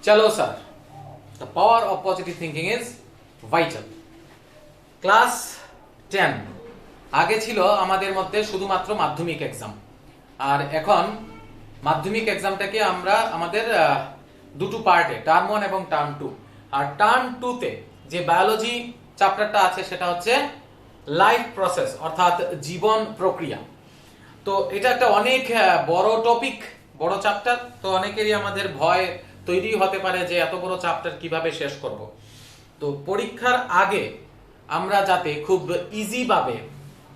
Chalo sir, the power of positive thinking is vital. Class 10 আগে ছিল আমাদের মধ্যে শুধুমাত্র মাধ্যমিক এক্সাম, আর এখন মাধ্যমিক এক্সামটাকে আমরা আমাদের দুটো পার্টে, টার্ম 1 এবং টার্ম 2, আর টার্ম 2 তে যে বায়োলজি চ্যাপ্টারটা আছে সেটা হচ্ছে লাইফ প্রসেস, অর্থাৎ জীবন প্রক্রিয়া। তো এটা একটা অনেক বড় টপিক, বড় চ্যাপ্টার। তো অনেকেরই আমাদের ভয় তৈরি হতে পারে যে এত বড় চ্যাপ্টার কিভাবে শেষ করব। তো পরীক্ষার আগে আমরা যাতে খুব ইজি ভাবে,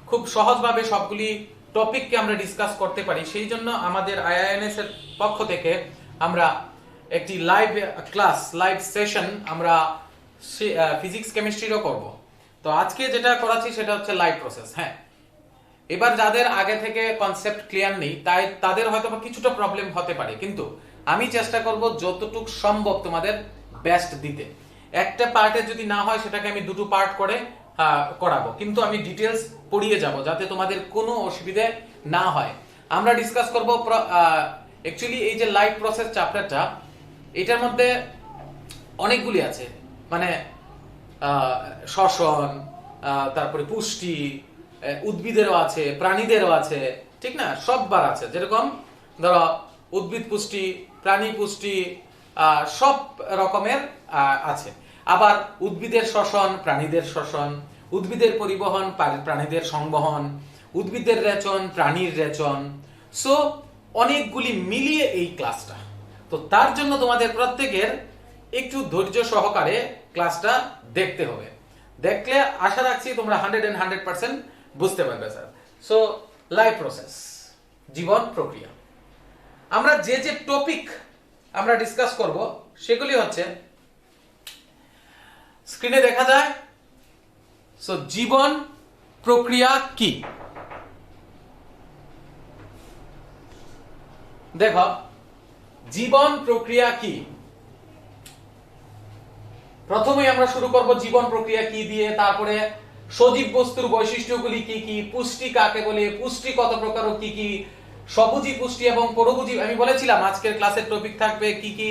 খুব সহজভাবে সবগুলি টপিককে আমরা ডিসকাস করতে পারি, সেই জন্য আমাদের আইআইএনএস এর পক্ষ থেকে আমরা একটি লাইভ ক্লাস, লাইভ সেশন আমরা ফিজিক্স কেমিস্ট্রিরও করব। তো আজকে যেটা করাচ্ছি সেটা হচ্ছে লাইভ প্রসেস। হ্যাঁ, এবার যাদের আগে থেকে কনসেপ্ট ক্লিয়ার নেই তাদের হয়তো কিছুটা প্রবলেম হতে পারে, কিন্তু আমি চেষ্টা করব যতটুকু সম্ভব তোমাদের বেস্ট দিতে। একটা পার্টে যদি না হয় সেটাকে আমি দুটো পার্ট করে করাবো, কিন্তু আমি ডিটেলস পড়িয়ে যাব যাতে তোমাদের কোনো অসুবিধা না হয়। আমরা ডিসকাস করব অ্যাকচুয়ালি এই যে লাইফ প্রসেস চ্যাপ্টারটা, এটার মধ্যে অনেকগুলি আছে, মানে শ্বসন, তারপরে পুষ্টি, উদ্ভিদেরও আছে, প্রাণীদেরও আছে, ঠিক না? সববার আছে। যেরকম ধরো উদ্ভিদ পুষ্টি, প্রাণী পুষ্টি, সব রকমের আছে। আবার উদ্ভিদের শ্বসন, প্রাণীদের শ্বসন, উদ্ভিদের পরিবহন, প্রাণীদের সংবহন, উদ্ভিদের রেচন, প্রাণীর রেচন। সো অনেকগুলি মিলিয়ে এই ক্লাসটা। তো তার জন্য তোমাদের প্রত্যেকের একটু ধৈর্য সহকারে ক্লাসটা দেখতে হবে। দেখলে আশা রাখছি তোমরা 100% বুঝতে পারবে স্যার। সো লাইফ প্রসেস, জীবন প্রক্রিয়া। আমরা যে যে টপিক আমরা ডিসকাস করব সেগুলি হচ্ছে, স্ক্রিনে দেখা যায়। সো জীবন প্রক্রিয়া কি? দেখো, জীবন প্রক্রিয়া কি। প্রথমেই আমরা শুরু করব জীবন প্রক্রিয়া কি দিয়ে, তারপরে সজীব বস্তুর বৈশিষ্ট্যগুলি কি কি, পুষ্টি কাকে বলে, পুষ্টি কত প্রকার ও কি কি, সবুজি পুষ্টি এবং পরভুজি। আমি বলেছিলাম আজকের ক্লাসের টপিক থাকবে কি কি,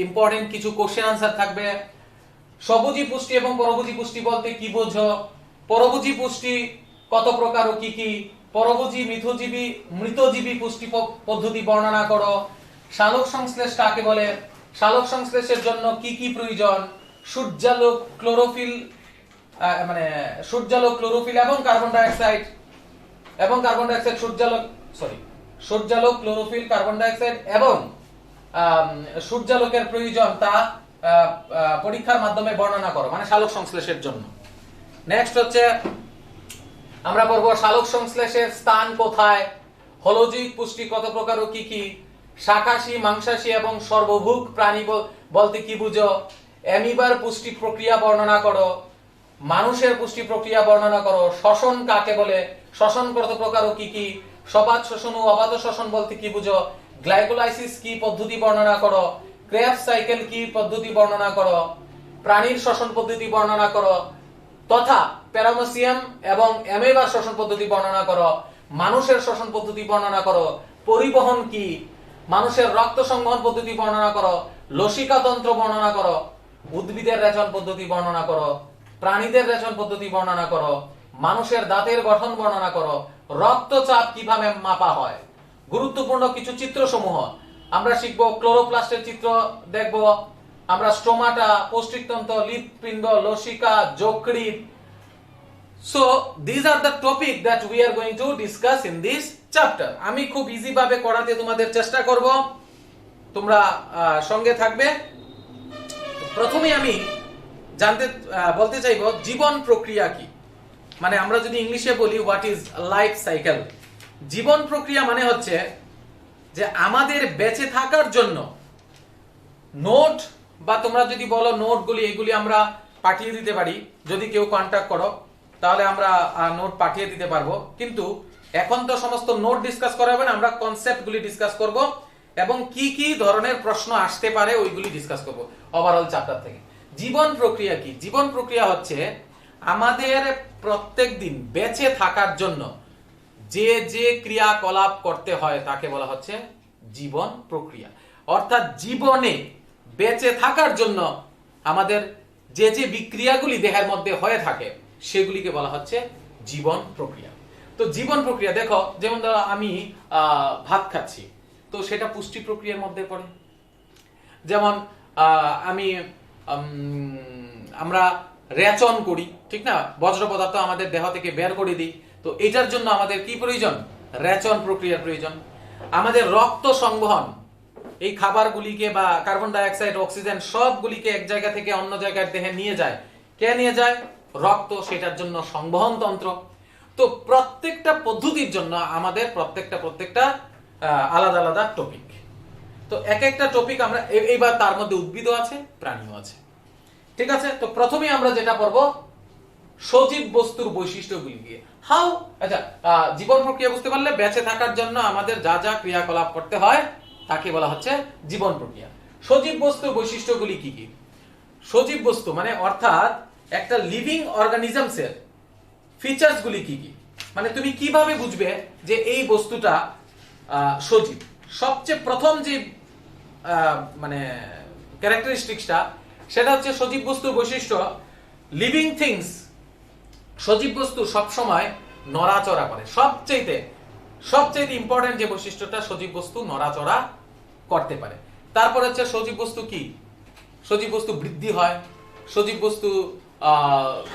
ইম্পর্টেন্ট কিছু কোশ্চেন আনসার থাকবে। সবুজি পুষ্টি এবং পরভুজি পুষ্টি বলতে কি বোঝো, পরভুজি পুষ্টি কত প্রকার ও কি কি, পরভুজি মৃতজীবী পুষ্টি পদ্ধতি বর্ণনা করো, সালোক সংশ্লেষ কাকে বলে, সালোক সংশ্লেষের জন্য কি কি প্রয়োজন, সূর্যালোক, ক্লোরোফিল, মানে সূর্যালোক, ক্লোরোফিল এবং carbon die oxide, সূর্যালোক, chlorophyll, carbon die oxide এবং সূর্যালোকের প্রয়োজন তা পরীক্ষার মাধ্যমে বর্ণনা করো, মানে সালোক সংশ্লেষের জন্য। নেক্সট হচ্ছে আমরা পড়ব সালোক সংশ্লেষের স্থান কোথায়, হলজিক পুষ্টি কত প্রকার ও কি কি, শাকাশী, মাংসাশী এবং সর্বভুক প্রাণী বলতে কি বুঝো, অ্যামিবার পুষ্টি প্রক্রিয়া বর্ণনা করো, মানুষের পুষ্টি প্রক্রিয়া বর্ণনা করো, শ্বসন কাকে বলে, শ্বসন কত প্রকার ও কি কি, সবাত শ্বসন ও অবাত শ্বসন বলতে কি বুঝো, গ্লাইকোলাইসিস কি পদ্ধতি বর্ণনা করো, ক্রেবস সাইকেল কি পদ্ধতি বর্ণনা করো, প্রাণীর শ্বসন পদ্ধতি বর্ণনা করো, তথা প্যারামেসিয়াম এবং অ্যামিবার শ্বসন পদ্ধতি বর্ণনা করো, মানুষের শ্বসন পদ্ধতি বর্ণনা করো, পরিবহন কি, মানুষের রক্ত সংবহন পদ্ধতি বর্ণনা করো, লসিকা তন্ত্র বর্ণনা করো, উদ্ভিদের রেচন পদ্ধতি বর্ণনা করো, প্রাণীদের রেচন পদ্ধতি বর্ণনা করো, মানুষের দাঁতের গঠন বর্ণনা করো, রক্তচাপ কিভাবে মাপা হয়। গুরুত্বপূর্ণ কিছু চিত্র সমূহ আমরা শিখব। ক্লোরোপ্লাস্টের চিত্র দেখব আমরা, স্টোমাটা, পৌষ্টিকতন্ত্র, হৃৎপিণ্ড, লসিকা, যকৃৎ। So these are the topic that we are going to discuss in this chapter. আমি খুব ইজি ভাবে করাতে তোমাদের চেষ্টা করব, তোমরা সঙ্গে থাকবে। প্রথমে আমি বলতে চাইবো জীবন প্রক্রিয়া কি, মানে আমরা যদি ইংলিশে বলি হোয়াট ইজ লাইফ সাইকেল। জীবন প্রক্রিয়া মানে হচ্ছে যে আমাদের বেঁচে থাকার জন্য নোট, বা তোমরা যদি বলো নোটগুলি, এগুলি আমরা পাঠিয়ে দিতে পারি। যদি কেউ কন্টাক্ট করো তাহলে আমরা নোট পাঠিয়ে দিতে পারবো, কিন্তু এখন তো সমস্ত নোট ডিসকাস করা হবে না, আমরা কনসেপ্টগুলি ডিসকাস করব এবং কি কি ধরনের প্রশ্ন আসতে পারে ওইগুলি ডিসকাস করব ওভারঅল চ্যাপ্টার থেকে। জীবন প্রক্রিয়া কি? জীবন প্রক্রিয়া হচ্ছে আমাদের প্রত্যেকদিন বেঁচে থাকার জন্য যে যে ক্রিয়াকলাপ করতে হয় তাকে বলা হচ্ছে জীবন প্রক্রিয়া। অর্থাৎ জীবনে বেঁচে থাকার জন্য আমাদের যে যে বিক্রিয়াগুলি দেহের মধ্যে হয়ে থাকে সেগুলিকে বলা হচ্ছে জীবন প্রক্রিয়া। তো জীবন প্রক্রিয়া দেখো, যেমন ধরো আমি ভাত খাচ্ছি, তো সেটা পুষ্টি প্রক্রিয়ার মধ্যে পড়ে। যেমন আমি আমরা রেচন করি, ঠিক না, বজ্র পদার্থ আমাদের দেহ থেকে বের করে দিই, তো এটার জন্য আমাদের কি প্রয়োজন? রেচন প্রক্রিয়ার প্রয়োজন। আমাদের রক্ত সংবহন, এই খাবারগুলিকে বা কার্বন ডাই অক্সাইড, অক্সিজেন সবগুলিকে এক জায়গা থেকে অন্য জায়গায় দেহে নিয়ে যায়, কে নিয়ে যায়? রক্ত, সেটার জন্য সংবহন তন্ত্র। তো প্রত্যেকটা পদ্ধতির জন্য আমাদের প্রত্যেকটা আলাদা আলাদা টপিক। তো এক একটা টপিক আমরা এইবার তার মধ্যে উদ্ভিদও আছে, প্রাণীও আছে, ঠিক আছে। তো প্রথমেই আমরা যেটা পড়বো সজীব বস্তুর বৈশিষ্ট্যগুলি দিয়ে। হাউ, আচ্ছা, জীবন প্রক্রিয়া বুঝতে পারলে বেঁচে থাকার জন্য আমাদের যা যা ক্রিয়াকলাপ করতে হয় তাকে বলা হচ্ছে জীবন প্রক্রিয়া। সজীব বস্তুর বৈশিষ্ট্যগুলি কি কি? সজীব বস্তু মানে অর্থাৎ একটা লিভিং অর্গানিজমসের ফিচার্স গুলি কি কি, মানে তুমি কিভাবে বুঝবে যে এই বস্তুটা সজীব? সবচেয়ে প্রথম যে মানে ক্যারেক্টারিস্টিক্সটা, সেটা হচ্ছে সজীব বস্তুর বৈশিষ্ট্য লিভিং থিংস। সজীব বস্তু সব সময় নড়াচড়া করে। সবচেয়ে ইম্পর্টেন্ট যে বৈশিষ্ট্যটা, সজীব বস্তু নড়াচড়া করতে পারে। তারপর হচ্ছে সজীব বস্তু কি? সজীব বস্তু বৃদ্ধি হয়, সজীব বস্তু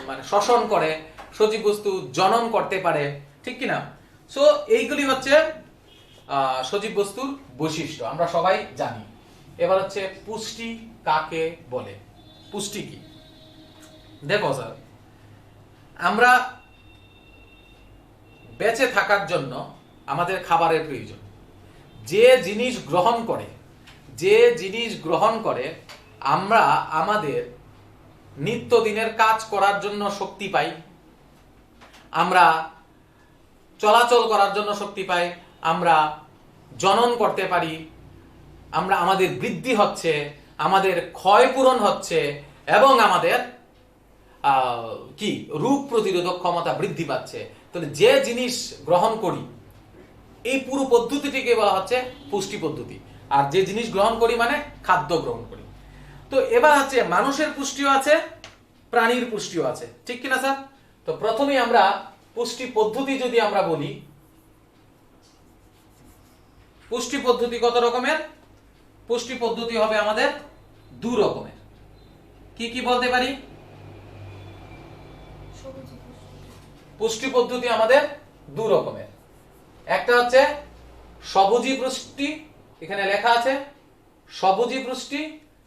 মানে শ্বসন করে, সজীব বস্তু জনন করতে পারে, ঠিক কিনা? সো এইগুলি হচ্ছে সজীব বস্তুর বৈশিষ্ট্য, আমরা সবাই জানি। এবার হচ্ছে পুষ্টি কাকে বলে? পুষ্টি কি? দেখো স্যার, আমরা বেঁচে থাকার জন্য আমাদের খাবারের প্রয়োজন। যে জিনিস গ্রহণ করে আমরা আমাদের নিত্যদিনের কাজ করার জন্য শক্তি পাই, আমরা চলাচল করার জন্য শক্তি পাই, আমরা জনন করতে পারি, আমাদের বৃদ্ধি হচ্ছে, আমাদের ক্ষয় পূরণ হচ্ছে, এবং আমাদের কি রোগ প্রতিরোধক ক্ষমতা বৃদ্ধি পাচ্ছে। তাহলে যে জিনিস গ্রহণ করি, এই পুরো পদ্ধতিটিকে বলা হচ্ছে পুষ্টি পদ্ধতি। আর যে জিনিস গ্রহণ করি মানে খাদ্য গ্রহণ করি। তো এবার হচ্ছে মানুষের পুষ্টিও আছে, প্রাণীর পুষ্টিও আছে, ঠিক কিনা স্যার? তো প্রথমেই আমরা পুষ্টি পদ্ধতি যদি আমরা বলি, পুষ্টি পদ্ধতি কত রকমের? পুষ্টি পদ্ধতি হবে আমাদের দু রকমের। কি কি বলতে পারি? পুষ্টি পদ্ধতি আমাদের দু রকমের। একটা হচ্ছে স্বভোজী পুষ্টি, এখানে লেখা আছে স্বভোজী পুষ্টি,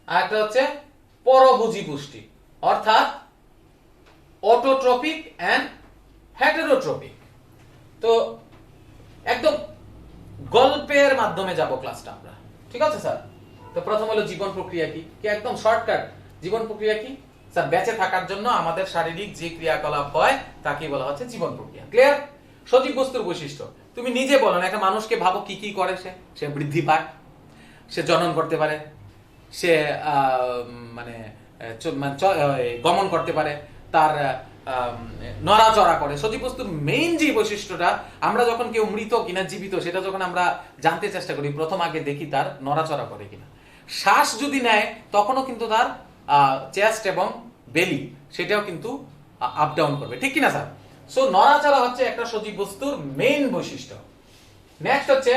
আর একটা হচ্ছে পরভোজী পুষ্টি, অর্থাৎ অটোট্রপিক এন্ড হেটেরোট্রপিক। তো একদম গল্পের মাধ্যমে যাব ক্লাসটা আমরা, ঠিক আছে স্যার? তো প্রথম হলো জীবন প্রক্রিয়া কি, একদম শর্টকাট। জীবন প্রক্রিয়া কি স্যার? বেঁচে থাকার জন্য আমাদের শারীরিক যে ক্রিয়াকলাপ হয় তাকে বলা হচ্ছে জীবন প্রক্রিয়া। ক্লিয়ার? সজীব বস্তুর বৈশিষ্ট্য তুমি নিজে বলো না, একটা মানুষকে ভাবো কি কি করে সে বৃদ্ধি পায়, সে জনন করতে পারে, সে মানে গমন করতে পারে, তার নড়াচড়া করে। সজীব বস্তুর মেইন যে বৈশিষ্ট্যটা, আমরা যখন কেউ মৃত কিনা জীবিত সেটা যখন আমরা জানতে চেষ্টা করি, প্রথম আগে দেখি তার নড়াচড়া করে কিনা। শ্বাস যদি নেয় তখনও কিন্তু তার চেস্ট এবং বেলি সেটাও কিন্তু আপ ডাউন করবে, ঠিক কিনা স্যার? সো নড়াচড়া হচ্ছে একটা সজীব বস্তুর মেইন বৈশিষ্ট্য। নেক্সট হচ্ছে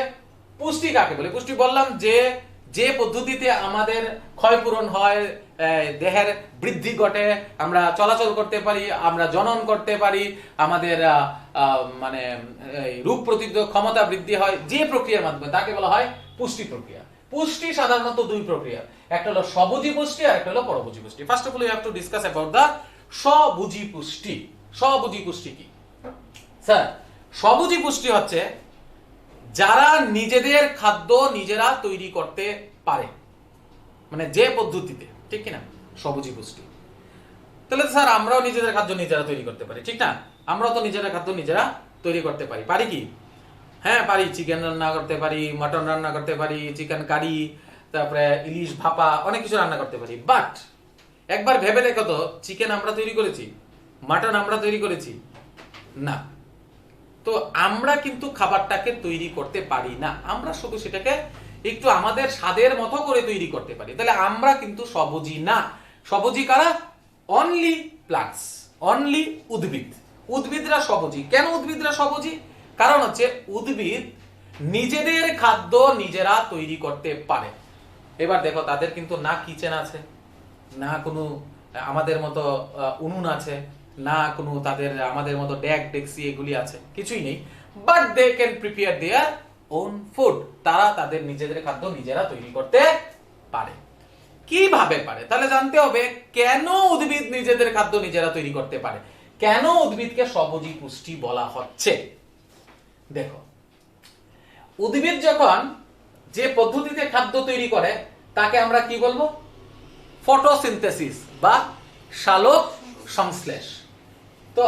পুষ্টি কাকে বলে? পুষ্টি বললাম যে পদ্ধতিতে আমাদের ক্ষয়পূরণ হয়, দেহের বৃদ্ধি ঘটে, আমরা চলাচল করতে পারি, আমরা জনন করতে পারি, আমাদের মানে রোগ প্রতিরোধক ক্ষমতা বৃদ্ধি হয়, যে প্রক্রিয়ার মাধ্যমে, তাকে বলা হয় পুষ্টি প্রক্রিয়া। পুষ্টি সাধারণত দুই প্রক্রিয়া, একটা হলো স্বভোজী পুষ্টি আর একটা হলো পরভোজী পুষ্টি। First of all you have to discuss about the স্বভোজী পুষ্টি। স্বভোজী পুষ্টি কি স্যার? স্বভোজী পুষ্টি হচ্ছে যারা নিজেদের খাদ্য নিজেরা তৈরি করতে পারে, মানে যে পদ্ধতিতে, ঠিক কিনা? স্বভোজী পুষ্টি। তাহলে স্যার আমরাও নিজেদের খাদ্য নিজেরা তৈরি করতে পারি, ঠিক না? আমরাও তো নিজেরা খাদ্য নিজেরা তৈরি করতে পারি, পারি কি? হ্যাঁ পারি। চিকেন রান্না করতে পারি, মটন রান্না করতে পারি, চিকেন কারি, তারপরে ইলিশ ভাপা, অনেক কিছু রান্না করতে পারি। বাট একবার ভেবে দেখো তো, চিকেন আমরা তৈরি করেছি, মটন আমরা তৈরি করেছি না। তো আমরা কিন্তু খাবারটাকে তৈরি করতে পারি না, আমরা শুধু সেটাকে একটু আমাদের স্বাদের মতো করে তৈরি করতে পারি, তাহলে আমরা কিন্তু স্বভোজী না। স্বভোজী কারা? অনলি প্লান্টস, অনলি উদ্ভিদ। উদ্ভিদরা স্বভোজী। কেন উদ্ভিদরা স্বভোজী? কারণ হচ্ছে উদ্ভিদ নিজেদের খাদ্য নিজেরা তৈরি করতে পারে। এবার দেখো তাদের কিন্তু না কিচেন আছে, না কোনো আমাদের মতো উনুন আছে, না কোনো তাদের আমাদের মতো ড্যাগ ডেক্সি এগুলি আছে, কিছুই নেই। But they can prepare their own food. তারা তাদের নিজেদের খাদ্য নিজেরা তৈরি করতে পারে। কিভাবে পারে? তাহলে জানতে হবে কেন উদ্ভিদ নিজেদের খাদ্য নিজেরা তৈরি করতে পারে, কেন উদ্ভিদকে স্বভোজী পুষ্টি বলা হচ্ছে। দেখো, উদ্ভিদ যখন যে পদ্ধতিতে খাদ্য তৈরি করে তাকে আমরা কি বলবো? ফটোসিনথেসিস বা সালোক সংশ্লেষ। তো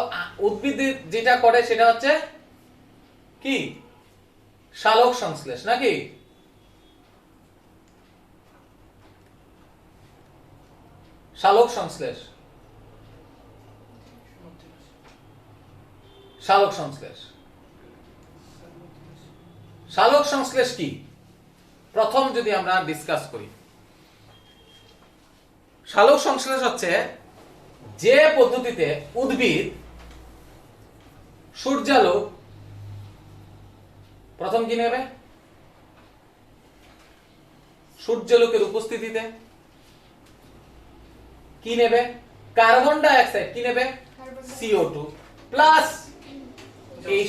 উদ্ভিদ যেটা করে সেটা হচ্ছে কি? সালোক সংশ্লেষ, নাকি? সালোক সংশ্লেষ, সালোক সংশ্লেষ। সালোক সংশ্লেষ কি? প্রথম যদি আমরা ডিসকাস করি, সালোক সংশ্লেষ হচ্ছে যে পদ্ধতিতে উদ্ভিদ সূর্যালোক প্রথম কি নেবে? সূর্যালোকের উপস্থিতিতে কি নেবে? Carbon die oxide. কি নেবে? CO2 প্লাস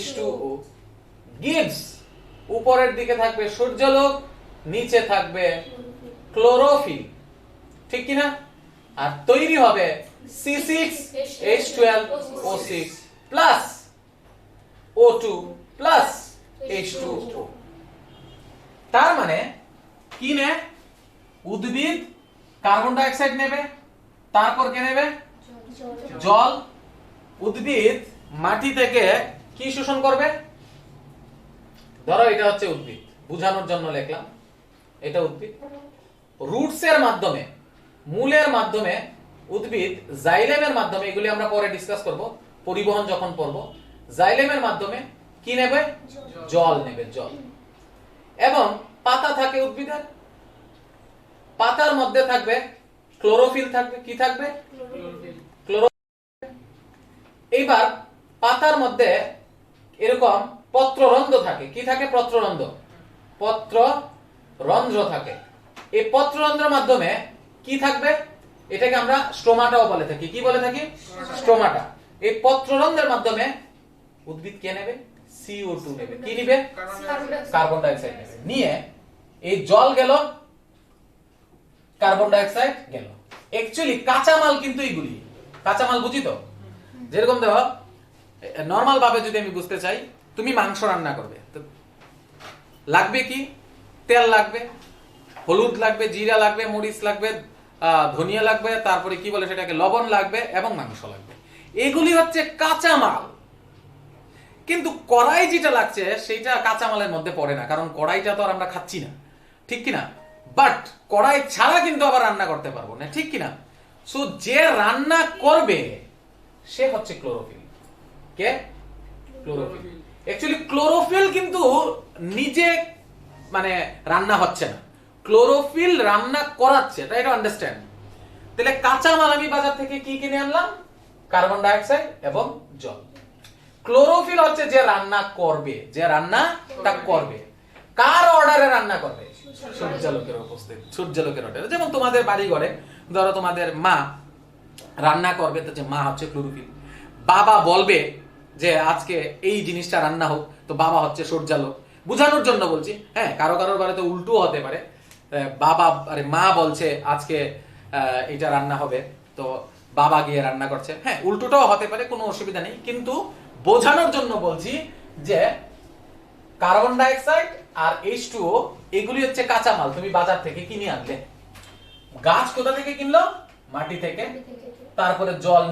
H2O gives, উপরের দিকে থাকবে সূর্যালোক, নিচে থাকবে ক্লোরোফিল, ঠিক কি না? আর তৈরি হবে C6H12O6 plus O2 plus H2O। তার মানে কি নে? উদ্ভিদ কার্বন ডাই অক্সাইড নেবে, তারপর কে নেবে? জল। উদ্ভিদ মাটি থেকে কি শোষণ করবে? ধরো এটা হচ্ছে উদ্ভিদ, বোঝানোর জন্য লিখলাম, এটা উদ্ভিদ। রুটস এর মাধ্যমে, মূলের মাধ্যমে উদ্ভিদ জাইলেমের মাধ্যমে, এগুলি আমরা পরে ডিসকাস করব পরিবহন যখন পড়ব, জাইলেমের মাধ্যমে কি নেবে? জল নেবে, জল। এবং পাতা থাকে উদ্ভিদের, পাতার মধ্যে থাকবে ক্লোরোফিল, থাকবে কি থাকবে? ক্লোরোফিল। এইবার পাতার মধ্যে এরকম পত্ররন্ধ্র থাকে, কি থাকে? পত্ররন্ধ্র, পত্ররন্ধ্র থাকে। এই পত্ররন্ধ্রের মাধ্যমে কি থাকবে? এটাকে আমরা স্টোমাটাও বলে থাকি। কি বলে থাকি? স্টোমাটা। এই পত্ররন্ধ্রের মাধ্যমে উদ্ভিদ কে নেবে? CO2 নেবে। কি নেবে? কার্বন ডাই অক্সাইড নেবে। নিয়ে এই জল গেল, কার্বন ডাই অক্সাইড গেল। অ্যাকচুয়ালি কাঁচামাল কিন্তু এইগুলি, কাঁচামাল বুঝি তো? যেরকম দেখো, নরমাল ভাবে যদি আমি বুঝতে চাই, তুমি মাংস রান্না করবে, তো লাগবে কি? তেল লাগবে, হলুদ লাগবে, জিরা লাগবে, মরিচ লাগবে, ধনিয়া লাগবে, তারপরে কি বলে সেটাকে, লবণ লাগবে, এবং মাংস লাগবে। এগুলি হচ্ছে কাঁচামাল। কিন্তু কড়াই যেটা লাগছে সেটা কাঁচামালের মধ্যে পড়ে না, কারণ কড়াইটা তো আর আমরা খাচ্ছি না, ঠিক কিনা? বাট কড়াই ছাড়া কিন্তু আবার রান্না করতে পারবো না, ঠিক কিনা? সো যে রান্না করবে সে হচ্ছে ক্লোরোফিল। কে? ক্লোরোফিল। অ্যাকচুয়ালি ক্লোরোফিল কিন্তু নিজে মানে রান্না হচ্ছে না, ক্লোরোফিল রান্না করাচ্ছে, তাই এটা আন্ডারস্ট্যান্ড। তাহলে কাঁচামাল আমি বাজার থেকে কি কিনে আনলাম? কার্বন ডাই অক্সাইড এবং জল। ক্লোরোফিল হচ্ছে যে রান্না করবে, যে রান্নাটা করবে। কার অর্ডারে রান্না করবে? সূর্যালোকের উপস্থিত, সূর্যালোকের অর্ডারে। যেমন তোমাদের বাড়ি ঘরে ধরো তোমাদের মা রান্না করবে, তো যে মা হচ্ছে ক্লোরোফিল। বাবা বলবে যে আজকে এই জিনিসটা রান্না হোক, তো বাবা হচ্ছে সূর্যালোক। বুঝানোর জন্য বলছি, হ্যাঁ, কারো কারোর বাড়িতে উল্টো হতে পারে। বাবা আরে মা বলছে আজকে এটা রান্না হবে, তো বাবা গিয়ে রান্না করছে। হ্যাঁ, উল্টোটাও হতে পারে, কোনো অসুবিধা নেই। কিন্তু বোঝানোর জন্য বলছি যে কার্বন ডাই অক্সাইড আর H2O এগুলি হচ্ছে কাঁচামাল, তুমি বাজার থেকে কিনে আনলে। গাছ কোথা থেকে কিনলো? মাটি থেকে। তারপরে জল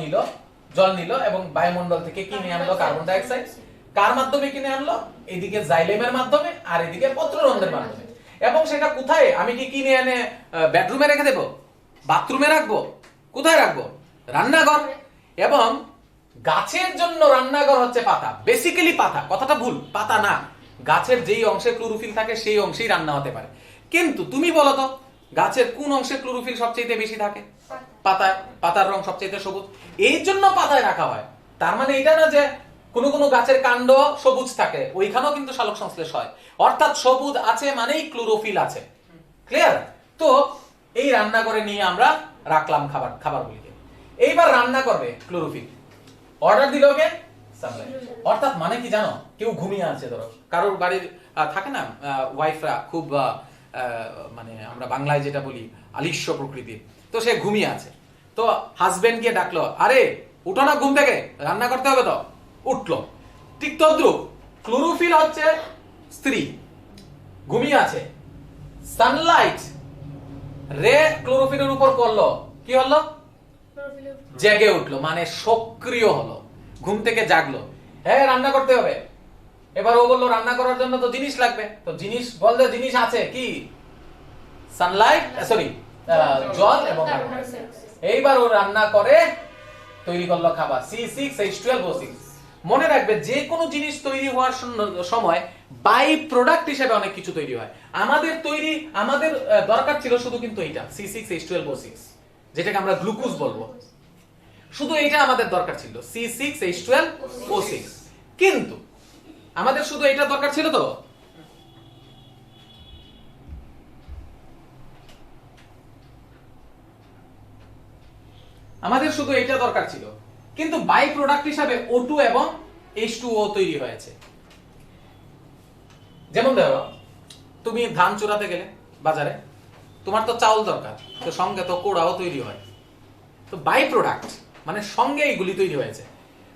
নিল এবং বায়ুমণ্ডল থেকে কিনে আনলো কার্বন ডাই অক্সাইড। কার মাধ্যমে কিনে আনলো? এদিকে জাইলেমের মাধ্যমে আর এদিকে পত্ররন্ধ্রের মাধ্যমে। এবং সেটা কোথায়? আমি কি কিনে এনে বেডরুমে রেখে দেবো? বাথরুমে রাখবো? কোথায় রাখবো? রান্নাঘর। এবং গাছের জন্য রান্নাঘর হচ্ছে পাতা, বেসিক্যালি পাতা। কথাটা ভুল, পাতা না। গাছের যেই অংশে ক্লোরোফিল থাকে সেই অংশেই রান্না হতে পারে। কিন্তু তুমি বলো তো গাছের কোন অংশে ক্লোরোফিল সবচেয়ে বেশি থাকে? পাতায়। পাতার রং সবচেয়ে সবুজ, এই জন্য পাতায় রাখা হয়। তার মানে এটা না যে কোনো কোনো গাছের কাণ্ড সবুজ থাকে, ওইখানেও কিন্তু সালোক সংশ্লেষ হয়। অর্থাৎ সবুজ আছে মানেই ক্লোরোফিল আছে। ক্লিয়ার? তো এই রান্নাঘরে নিয়ে আমরা রাখলাম খাবারগুলিকে। এইবার রান্না করবে ক্লোরোফিল, অর্ডার দিল ওকে সানলাইট। অর্থাৎ মানে কি জানো, কেউ ঘুমিয়ে আছে, ধরো কারোর বাড়ির থাকে না ওয়াইফরা খুব মানে আমরা বাংলায় যেটা বলি আলিস্য প্রকৃতির, তো সে ঘুমিয়ে আছে। তো হাজবেন্ড গিয়ে ডাকলো, আরে উঠো না ঘুম থেকে, রান্না করতে হবে। তো উঠলো। ঠিক তদ্রুপ ক্লোরোফিল হচ্ছে স্ত্রী, ঘুমিয়ে আছে, সানলাইট রে ক্লোরোফিলের উপর পড়লো, কি হলো? জেগে উঠলো, মানে সক্রিয় হলো, ঘুম থেকে জাগলো। হ্যাঁ রান্না করতে হবে। এবার ও বললো রান্না করার জন্য তো জিনিস লাগবে, তো জিনিস বলতে জিনিস আছে কি? সানলাইট, সরি জল এবং এইবার ও রান্না করে তৈরি করলো খাবার C6H12O6। মনে রাখবে যে কোনো জিনিস তৈরি হওয়ার সময় বাই প্রোডাক্ট হিসেবে অনেক কিছু তৈরি হয়। আমাদের দরকার ছিল শুধু কিন্তু এইটা C6H12O6, যেটাকে আমরা গ্লুকোজ বলবো, শুধু এইটা আমাদের দরকার ছিল C6H12O6। কিন্তু আমাদের শুধু এইটা দরকার ছিল, তো আমাদের শুধু এইটা দরকার ছিল, কিন্তু বাই প্রোডাক্ট হিসাবে O2 এবং H2O তৈরি হয়েছে। যেমন ধরো তুমি ধান চুরাতে গেলে বাজারে, তোমার তো চাউল দরকার, তো সঙ্গে তো কোড়াও তৈরি হয়। তো বাই প্রোডাক্ট মানে সঙ্গে এইগুলি তৈরি হয়েছে।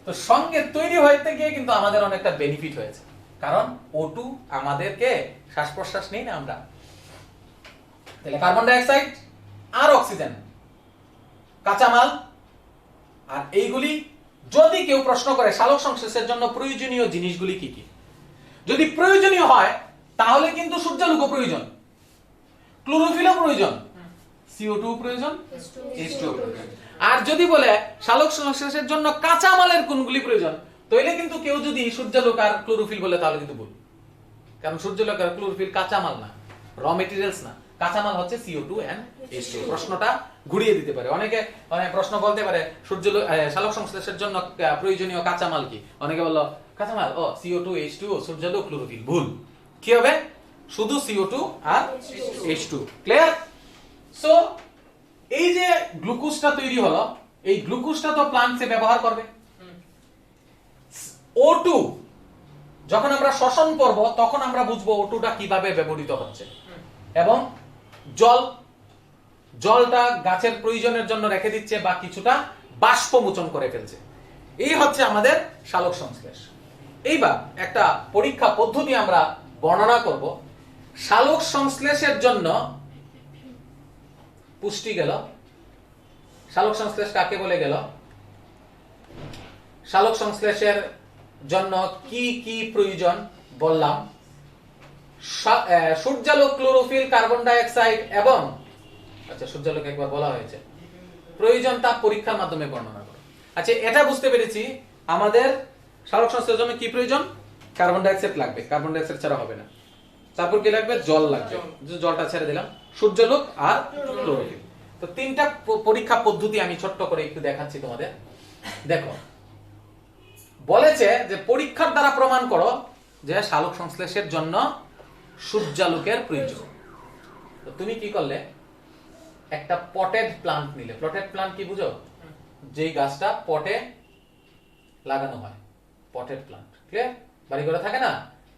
তো সঙ্গে তৈরি হইতে গিয়ে কিন্তু আমাদের অনেকটা বেনিফিট হয়েছে, কারণ O2 আমাদেরকে শ্বাস প্রশ্বাস নেই না আমরা, তাহলে কার্বন ডাই অক্সাইড আর অক্সিজেন কাঁচামাল। আর এইগুলি যদি কেউ প্রশ্ন করে সালোক সংশ্লেষের জন্য প্রয়োজনীয় জিনিসগুলি কি কি, যদি প্রয়োজনীয় হয় তাহলে কিন্তু সূর্যালোকও প্রয়োজন, ক্লোরোফিলও প্রয়োজন, CO2 প্রয়োজন, H2O প্রয়োজন। আর যদি বলে সালোক সংশ্লেষের জন্য কাঁচামালের কোনগুলি প্রয়োজন, তাহলে কিন্তু কেউ যদি সূর্যালোক আর ক্লোরোফিল বলে তাহলে কিন্তু ভুল, কারণ সূর্যালোক আর ক্লোরোফিল কাঁচামাল না, র মেটেরিয়ালস না। কাঁচামাল হচ্ছে CO2 and H2O। প্রশ্নটা ঘুরিয়ে দিতে পারে অনেকে, প্রশ্ন বলতে পারে সূর্যালোক সালোক সংশ্লেষের জন্য প্রয়োজনীয় কাঁচামাল কি, অনেকে বললো কাঁচামাল ও CO2 H2O সূর্যালোক ক্লোরোফিল, ভুল। কি হবে? শুধু CO2 আর H2। ক্লিয়ার? সো এই যে গ্লুকোজটা তৈরি হলো, এই গ্লুকোজটা তো প্লান্টসে ব্যবহার করবে। O2 যখন আমরা শ্বসন করব তখন আমরা বুঝবো O2টা কিভাবে ব্যবহৃত হচ্ছে। এবং জলটা গাছের প্রয়োজনের জন্য রেখে দিচ্ছে বা কিছুটা বাষ্পমোচন করে ফেলছে। এই হচ্ছে আমাদের সালোক সংশ্লেষ। এইবার একটা পরীক্ষা পদ্ধতি আমরা বর্ণনা করব। সালোক সংশ্লেষের জন্য পুষ্টি গেল, সালোক সংশ্লেষ কাকে বলে গেল, সালোক সংশ্লেষের জন্য কি কি প্রয়োজন বললাম, সূর্যালোক, ক্লোরোফিল, কার্বন ডাই অক্সাইড এবং সূর্যালোক একবার বলা হয়েছে, প্রয়োজন তা পরীক্ষার মাধ্যমে বর্ণনা করো। আচ্ছা এটা বুঝতে পেরেছি, আমাদের সালোক সংশ্লেষের জন্য কি প্রয়োজন? কার্বন ডাই অক্সাইড লাগবে, কার্বন ডাই অক্সাইড ছাড়া হবে না। তারপর কি লাগবে? জল লাগবে, জলটা ছেড়ে দিলাম, সূর্যালোক আর ক্লোরোফিল। তো তিনটা পরীক্ষা পদ্ধতি আমি ছোট্ট করে একটু দেখাচ্ছি তোমাদের। দেখো বলেছে যে পরীক্ষার দ্বারা প্রমাণ করো যে সালোক সংশ্লেষের জন্য সূর্যালোকের প্রয়োজন। তো তুমি কি করলে, একটা পটেড প্লান্ট নিলে। পটেড প্লান্ট কি বুঝো? যেই গাছটা পটে লাগানো হয়, পটেড প্লান্ট। ক্লিয়ার? বাড়ি ঘরে থাকে না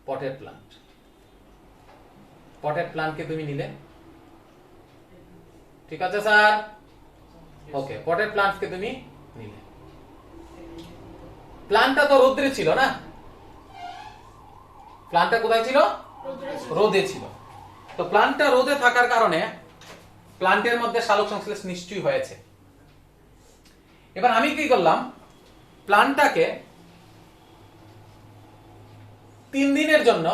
পটেড প্লান্ট। পটেড প্লান্টকে তুমি নিলে, ঠিক আছে স্যার? ওকে, পটেড প্লান্টকে তুমি নিলে। প্লান্টটা তো রোদ্রে ছিল না, প্লান্টটা কোথায় ছিল? রোদে ছিল। তো প্লান্টটা রোদে থাকার কারণে প্লান্টের মধ্যে সালোক সংশ্লেষ নিশ্চয়ই হয়েছে। এবার আমি কি করলাম, প্লান্টটাকে 3 দিনের জন্য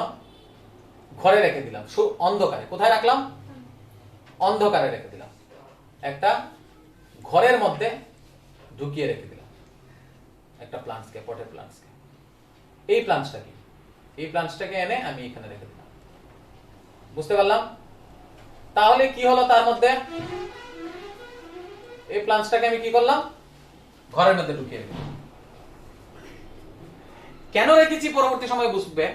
ঘরে রেখে দিলাম, অন্ধকারে। কোথায় রাখলাম? অন্ধকারে রেখে দিলাম, একটা ঘরের মধ্যে ঢুকিয়ে রেখে দিলাম একটা প্লান্টসকে, পটেড প্লান্টসকে। এই প্লান্টসটা কি? এই প্লান্টসটাকে এনে আমি এখানে রেখে দিলাম। বুঝতে পারলাম? তাহলে কি হলো তার মধ্যে, এই প্লান্টসটাকে আমি কি করলাম, ঘরের মধ্যে ঢুকিয়ে দিলাম। কেন রেখেছি পরবর্তী সময় বুঝবে।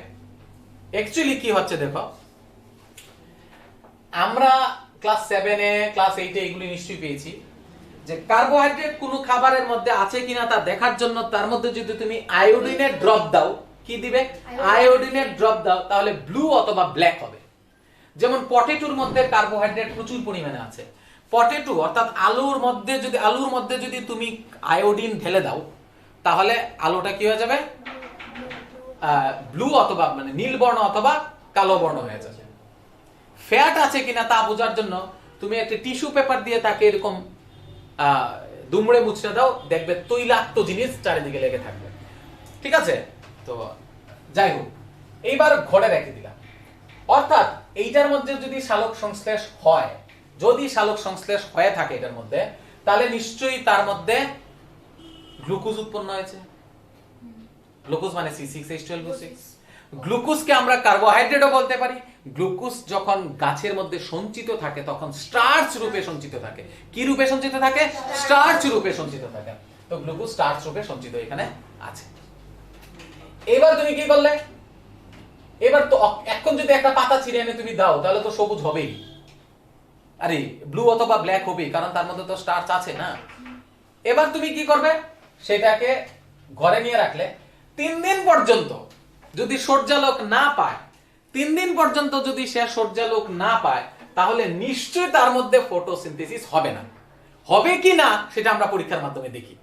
অ্যাকচুয়ালি কি হচ্ছে দেখো, আমরা ক্লাস 7 এ ক্লাস 8 এ এগুলি নিশ্চয়ই পেয়েছি যে কার্বোহাইড্রেট কোন খাবারের মধ্যে আছে কিনা তা দেখার জন্য তার মধ্যে যদি তুমি আয়োডিনের ড্রপ দাও, কি দিবে, আয়োডিনের ড্রপ দাও, তাহলে ব্লু অথবা ব্ল্যাক হবে। যেমন পটেটোর মধ্যে কার্বোহাইড্রেট প্রচুর পরিমাণে আছে, পটেটো অর্থাৎ আলুর মধ্যে যদি তুমি আয়োডিন ঢেলে দাও, তাহলে আলুটা কি হয়ে যাবে, ব্লু অথবা মানে নীল বর্ণ অথবা কালো বর্ণ হয়ে যাবে। ফ্যাট আছে কিনা তা বোঝার জন্য তুমি একটা টিস্যু পেপার দিয়ে তাকে এরকম দুমড়ে মুছড়ে দাও, দেখবে তৈলাক্ত জিনিস চারিদিকে লেগে থাকবে। ঠিক আছে, তো যাই হোক, এইবার ঘরে রেখে দিলাম। অর্থাৎ এইটার মধ্যে যদি সালোক সংশ্লেষ হয়, যদি সালোক সংশ্লেষ হয়ে থাকে এটার মধ্যে, তাহলে নিশ্চয়ই তার মধ্যে গ্লুকোজ উৎপন্ন হয়েছে। গ্লুকোজ মানে C6H12O6। গ্লুকোজকে আমরা কার্বোহাইড্রেটও বলতে পারি। গ্লুকোজ যখন গাছের মধ্যে সঞ্চিত থাকে তখন স্টার্চ রূপে সঞ্চিত থাকে। কি রূপে সঞ্চিত থাকে, স্টার্চ রূপে সঞ্চিত থাকে। তো গ্লুকোজ স্টার্চ রূপে সঞ্চিত এখানে আছে। এবার তুমি কি করলে, এবার তো এখন যদি একটা পাতা ছিঁড়ে এনে তুমি দাও, তাহলে তো সবুজ হবেই, আরে ব্লু অথবা ব্ল্যাক হবেই, কারণ তার মধ্যে তো স্টার্চ আছে না। এবার তুমি কি করবে, সেটাকে ঘরে নিয়ে রাখলে 3 দিন পর্যন্ত যদি সূর্যালোক না পায়, 3 দিন পর্যন্ত যদি সে সূর্যালোক না পায়, তাহলে নিশ্চয়ই তার মধ্যে ফটোসিনথেসিস হবে না। হবে কি না সেটা আমরা পরীক্ষার মাধ্যমে দেখি।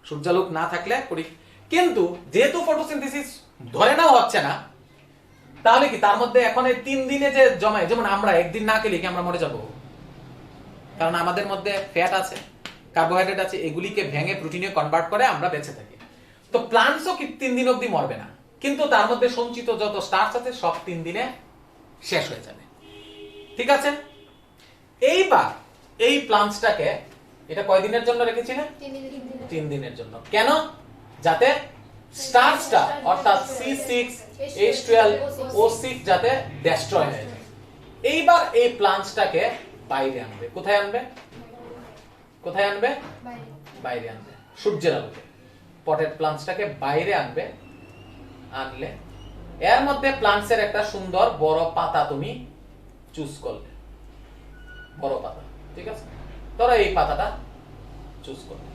সূর্যালোক না থাকলে কিন্তু যেহেতু ফটোসিনথেসিস ধরে নাও হচ্ছে না, তাহলে কি তার মধ্যে এখন এই 3 দিনে যে জমায়, যেমন আমরা একদিন না খেলে কি আমরা মরে যাব? কারণ আমাদের মধ্যে ফ্যাট আছে, কার্বোহাইড্রেট আছে, এগুলিকে ভেঙে প্রোটিনে কনভার্ট করে আমরা বেঁচে থাকি। তো প্লান্টসও কি 3 দিন অবধি মরবে না, কিন্তু তার মধ্যে সঞ্চিত যত স্টার্চ আছে সব 3 দিনে শেষ হয়ে যাবে। ঠিক আছে, এইবার এই প্লান্টসটাকে এটা কয় দিনের জন্য রেখেছি না, 3 দিনের জন্য। কেন, যাতে স্টার্চটা অর্থাৎ C6H12O6 যাতে ডেস্ট্রয় হয়ে যায়। এইবার এই প্লান্টসটাকে বাইরে আনবে। কোথায় আনবে, কোথায় আনবে, বাইরে আনবে, সূর্যের আলোতে। পটেড প্লান্টসটাকে বাইরে আনবে। আনলে এর মধ্যে প্লান্টসের একটা সুন্দর বড় পাতা তুমি চুজ করলে, বড় পাতা। ঠিক আছে, ধরো এই পাতাটা চুজ করলে।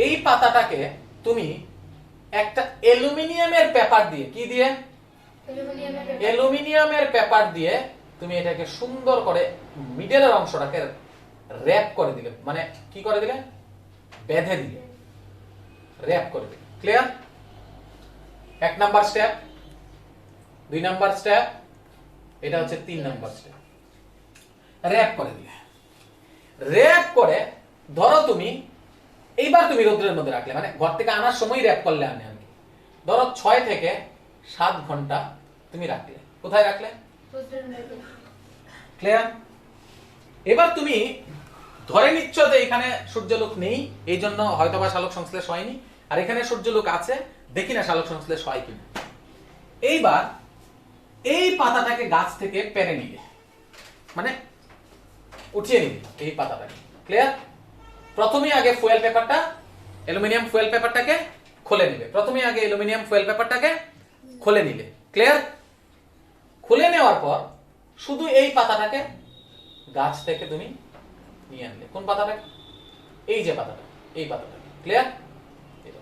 এই পাতাটাকে তুমি একটা অ্যালুমিনিয়ামের পেপার দিয়ে, কি দিয়ে, অ্যালুমিনিয়ামের পেপার দিয়ে তুমি এটাকে সুন্দর করে মিডলের অংশটাকে র‍্যাপ করে দিলে, মানে কি করে দিলে, বেঁধে দিলে, র‍্যাপ করে দিলে। Clear? 1 number step, 2 number step, এটা হচ্ছে 3 নাম্বার স্টেপ। র‍্যাপ করে দিলে, র‍্যাপ করে ধরো তুমি এইবার তুমি রোদ্রের মধ্যে রাখলে, মানে ঘর থেকে আনার সময় র‍্যাপ করলে আনে আর কি। ধরো 6 থেকে 7 ঘন্টা তুমি রাখলে। কোথায় রাখলে, ক্লিয়ার? এবার তুমি ধরে নিচ্ছ যে এখানে সূর্যালোক নেই, এই জন্য হয়তোবা সালোক সংশ্লেষ হয়নি, আর এখানে সূর্যালোক আছে, দেখি না সালোক সংশ্লেষ হয় কিনা। এইবার এই পাতাটাকে গাছ থেকে পেরে নিলে, মানে উঠিয়ে নিলে এই পাতাটাকে। ক্লিয়ার? প্রথমে আগে ফুয়েল পেপারটা, অ্যালুমিনিয়াম ফুয়েল পেপারটাকে খুলে নিবে। প্রথমে আগে অ্যালুমিনিয়াম ফুয়েল পেপারটাকে খুলে নিলে। ক্লিয়ার? খুলে নেওয়ার পর শুধু এই পাতাটাকে গাছ থেকে তুমি নিয়ে আনলে। কোন পাতাটাকে? এই যে পাতাটা, এই পাতাটা। ক্লিয়ার?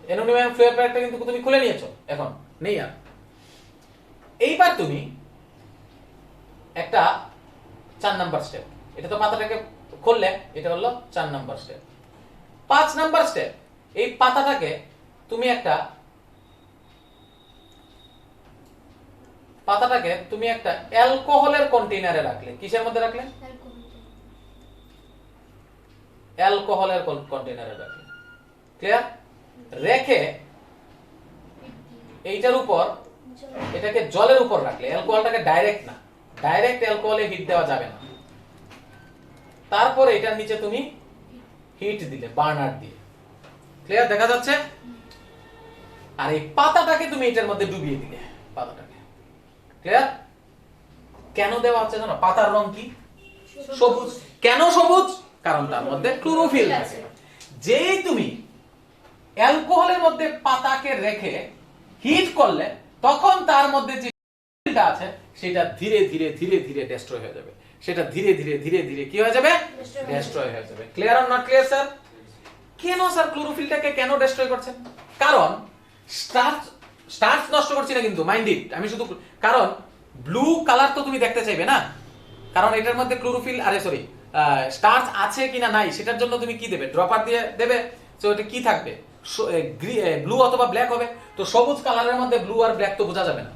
অ্যালুমিনিয়াম ফুয়েল পেপারটা কিন্তু তুমি খুলে নিয়েছো, এখন নেই আর। এইবার তুমি একটা 4 নাম্বার স্টেপ, এটা তো পাতাটাকে খুললে, এটা হলো 4 নাম্বার স্টেপ। 5 নাম্বার স্টেপ, এই পাতাটাকে তুমি একটা অ্যালকোহলের কন্টেইনারে রাখলে। কিসের মধ্যে রাখলে? অ্যালকোহলের কন্টেইনারে রাখলে। ক্লিয়ার? রেখে এইটার উপর, এটাকে জলের উপর রাখলে। অ্যালকোহলটাকে ডাইরেক্ট না, ডাইরেক্ট অ্যালকোহলে হিট দেওয়া যাবে না। তারপর এটার নিচে তুমি হিট দিলে বার্নার দিয়ে। ক্লিয়ার? দেখা যাচ্ছে? আর এই পাতাটাকে তুমি এটার মধ্যে ডুবিয়ে দিলে, পাতাটাকে। ক্লিয়ার? কেন দেওয়া হচ্ছে জানো? পাতার রং কি? সবুজ। কেন সবুজ? কারণ তার মধ্যে ক্লোরোফিল আছে। যেই তুমি অ্যালকোহলের মধ্যে পাতাকে রেখে হিট করলে তখন তার মধ্যে যে ক্লোরোফিলটা আছে সেটা ধীরে ধীরে ধীরে ধীরে ডেস্ট্রয় হয়ে যাবে। সেটা ধীরে ধীরে ধীরে ধীরে কি হয়ে যাবে? ডেস্ট্রয় হয়ে যাবে। Clear or not clear sir? কেন স্যার ক্লোরোফিলটাকে কেন ডেস্ট্রয় করছেন? কারণ স্টার্চ নষ্ট করছি না কিন্তু, মাইন্ড ইট, আমি শুধু কারণ ব্লু কালার তো তুমি দেখতে চাইবে না, কারণ এটার মধ্যে ক্লোরোফিল স্টার্চ আছে কিনা নাই সেটার জন্য তুমি কি দেবে? ড্রপার দিয়ে দেবে। তো এটা কি থাকবে? ব্লু অথবা ব্ল্যাক হবে। তো সবুজ কালারের মধ্যে ব্লু আর ব্ল্যাক তো বোঝা যাবে না,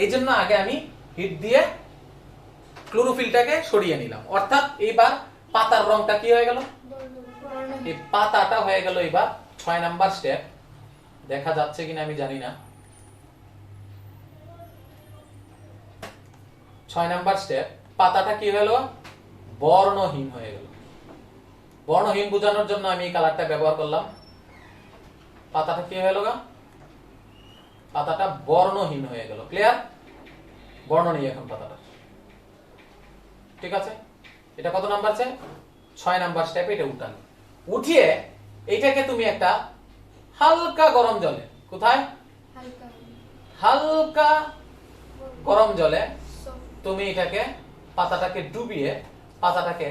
এই জন্য আগে আমি হিট দিয়ে ক্লোরোফিলটাকে সরিয়ে নিলাম। অর্থাৎ এইবার পাতার রংটা কি হয়ে গেল? এই পাতাটা হয়ে গেল এবার 6 নাম্বার স্টেপ। দেখা যাচ্ছে কিনা আমি জানি না। 6 নাম্বার স্টেপ, পাতাটা কি হলো? বর্ণহীন হয়ে গেল। বর্ণহীন বোঝানোর জন্য আমি এই কালারটা ব্যবহার করলাম। পাতাটা কি হয়ে গেল? পাতাটা বর্ণহীন হয়ে গেল। ক্লিয়ার? বর্ণ নেই এখন পাতাটা। ঠিক আছে? এটা কত নাম্বার আছে? 6 নাম্বার স্টেপে এটা উঠান। উঠিয়ে এইটাকে তুমি একটা হালকা গরম জলে, কোথায়? হালকা গরম জলে তুমি এটাকে পাতাটাকে ডুবিয়ে পাতাটাকে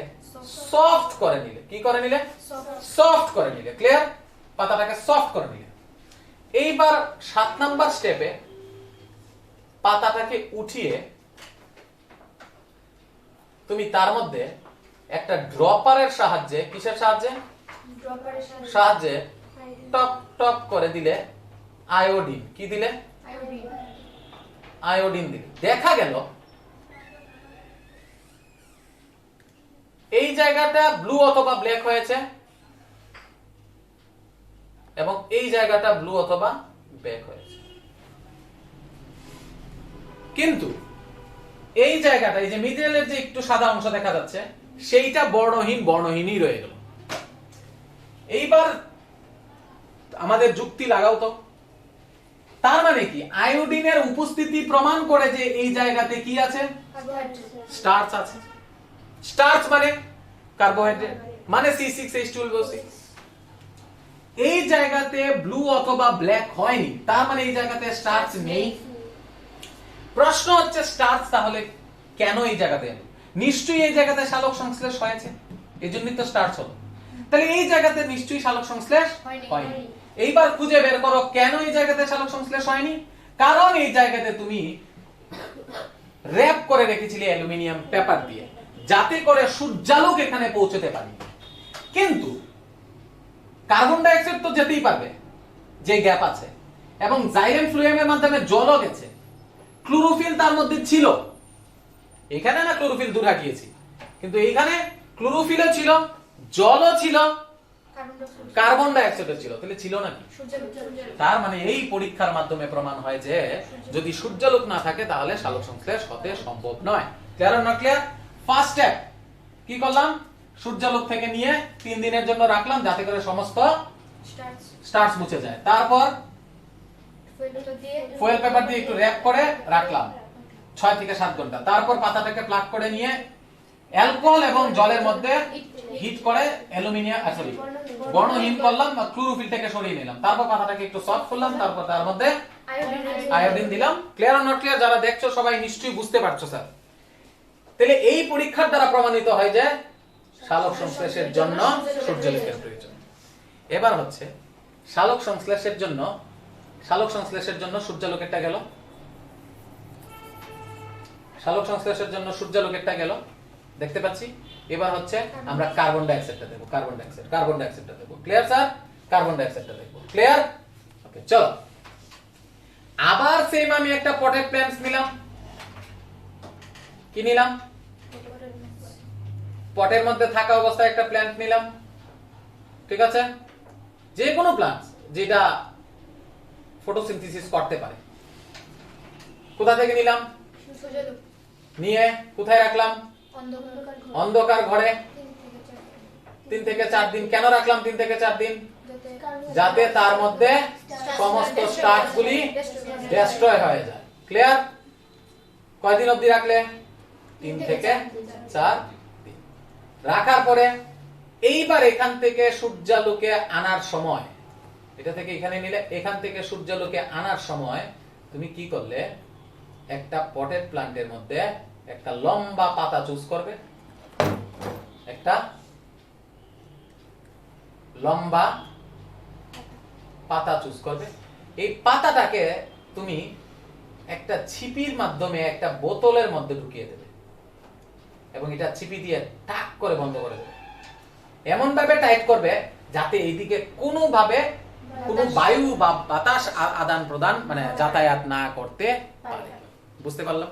সফট করে নিলে। কি করে নিলে? সফট করে নিলে। ক্লিয়ার? পাতাটাকে সফট করে নিলে। এইবার 7 নাম্বার স্টেপে পাতাটাকে উঠিয়ে তুমি তার মধ্যে একটা ড্রপারের সাহায্যে, কিসের সাহায্যে? সাহায্যে টপ টপ করে দিলে আয়োডিন। কি দিলে? আয়োডিন দিলে। দেখা গেল এই জায়গাটা ব্লু অথবা ব্ল্যাক হয়েছে এবং এই জায়গাটা ব্লু অথবা ব্ল্যাক হয়েছে, কিন্তু এই জায়গাটা, এই যে মিডলের যে একটু সাদা অংশ দেখা যাচ্ছে সেইটা বর্ণহীনই রয়ে গেল। এইবার আমাদের যুক্তি লাগাও তো। তার মানে কি? আয়োডিনের উপস্থিতি প্রমাণ করে যে এই জায়গাতে কি আছে? স্টার্চ আছে। স্টার্চ মানে কার্বোহাইড্রেট, মানে C6H12O6। এই জায়গাতে ব্লু অথবা ব্ল্যাক হয়নি, তার মানে এই জায়গাতে স্টার্চ নেই। প্রশ্ন হচ্ছে স্টার্চ তাহলে কেন এই জায়গাতে এলো? নিশ্চয়ই এই জায়গাতে সালোক সংশ্লেষ হয়েছে, এজন্যই তো স্টার্চ হলো। তাহলে এই জায়গাতে নিশ্চয়ই সালোক সংশ্লেষ হয়নি। এইবার খুঁজে বের করো কেন এই জায়গাতে সালোক সংশ্লেষ হয়নি। কারণ এই জায়গাতে তুমি র‍্যাপ করে রেখেছিলে অ্যালুমিনিয়াম পেপার দিয়ে, যাতে করে সূর্যালোক এখানে পৌঁছতে পারে। কিন্তু কার্বন ডাই অক্সাইড তো যেতেই পারবে, যে গ্যাপ আছে, এবং জাইলেম ফ্লুয়েমের মাধ্যমে জলও গেছে। ক্লোরোফিল তার মধ্যে ছিল, এখানে না ক্লোরোফিল দূর হাঁটিয়েছি, কিন্তু এইখানে ক্লোরোফিলও ছিল, জলও ছিল, কার্বন ডাই অক্সাইডও ছিল। তাহলে ছিল নাকি? তার মানে এই পরীক্ষার মাধ্যমে প্রমাণ হয় যে যদি সূর্যালোক না থাকে তাহলে সালোক সংশ্লেষ হতে সম্ভব নয়। Clear or not clear? First step কি করলাম? সূর্যালোক থেকে নিয়ে 3 দিনের জন্য রাখলাম যাতে করে সমস্ত স্টার্চ মুছে যায়। তারপর ফয়েল পেপার দিয়ে একটু র‍্যাপ করে রাখলাম 6 থেকে 7 ঘন্টা। তারপর পাতাটাকে প্লাগ করে নিয়ে অ্যালকোহল এবং জলের মধ্যে হিট করে বর্ণহীন করলাম, ক্লোরোফিলটাকে সরিয়ে নিলাম। তারপর পাতাটাকে একটু সফট করলাম, তারপর তার মধ্যে আয়োডিন দিলাম। Clear or not clear? যারা দেখছো সবাই নিশ্চয়ই বুঝতে পারছো স্যার। তাহলে এই পরীক্ষার দ্বারা প্রমাণিত হয় যে সালোক সংশ্লেষের জন্য সূর্যালোকের প্রয়োজন। এবার হচ্ছে সালোক সংশ্লেষের জন্য সূর্যালোকেরটা গেল, সালোক সংশ্লেষের জন্য সূর্যালোকেরটা গেল, দেখতে পাচ্ছি। এবার হচ্ছে আমরা কার্বন ডাই অক্সাইডটা দেব। কার্বন ডাই অক্সাইডটা দেব। Clear sir? কার্বন ডাই অক্সাইডটা দেব। ক্লিয়ার? ওকে, চলো আবার সেম আমি একটা পটেড প্ল্যান্টস নিলাম। কি নিলাম? পটের মধ্যে থাকা অবস্থায় একটা প্ল্যান্ট নিলাম। ঠিক আছে? যে কোনো প্ল্যান্ট যেটা ফটোসিনথেসিস করতে পারে। কোথা থেকে নিলাম? নিয়ে কোথায় রাখলাম? অন্ধকার ঘরে 3 থেকে 4 দিন। কেন রাখলাম 3 থেকে 4 দিন? যাতে তার মধ্যে সমস্ত স্টার্চগুলি ডেস্ট্রয় হয়ে যায়। ক্লিয়ার? কয়দিন অবধি রাখলে? 3 থেকে 4 3 রাখার পরে এইবার এখান থেকে সূর্যালোকে আনার সময়, এটা থেকে এখানে নিলে, এখান থেকে সূর্যালোকে আনার সময় তুমি কি করলে, একটা পটেড প্ল্যান্টের মধ্যে একটা লম্বা পাতা চুজ করবে, একটা লম্বা পাতা চুজ করবে। এই পাতাটাকে তুমি একটা ছিপির মাধ্যমে একটা বোতলের মধ্যে ঢুকিয়ে দেবে এবং এটা ছিপি দিয়ে টাক করে বন্ধ করে দেবে। এমন ভাবে টাইট করবে যাতে এইদিকে কোনোভাবে কোনো বায়ু বা বাতাস আদান প্রদান মানে যাতায়াত না করতে পারে। বুঝতে পারলাম?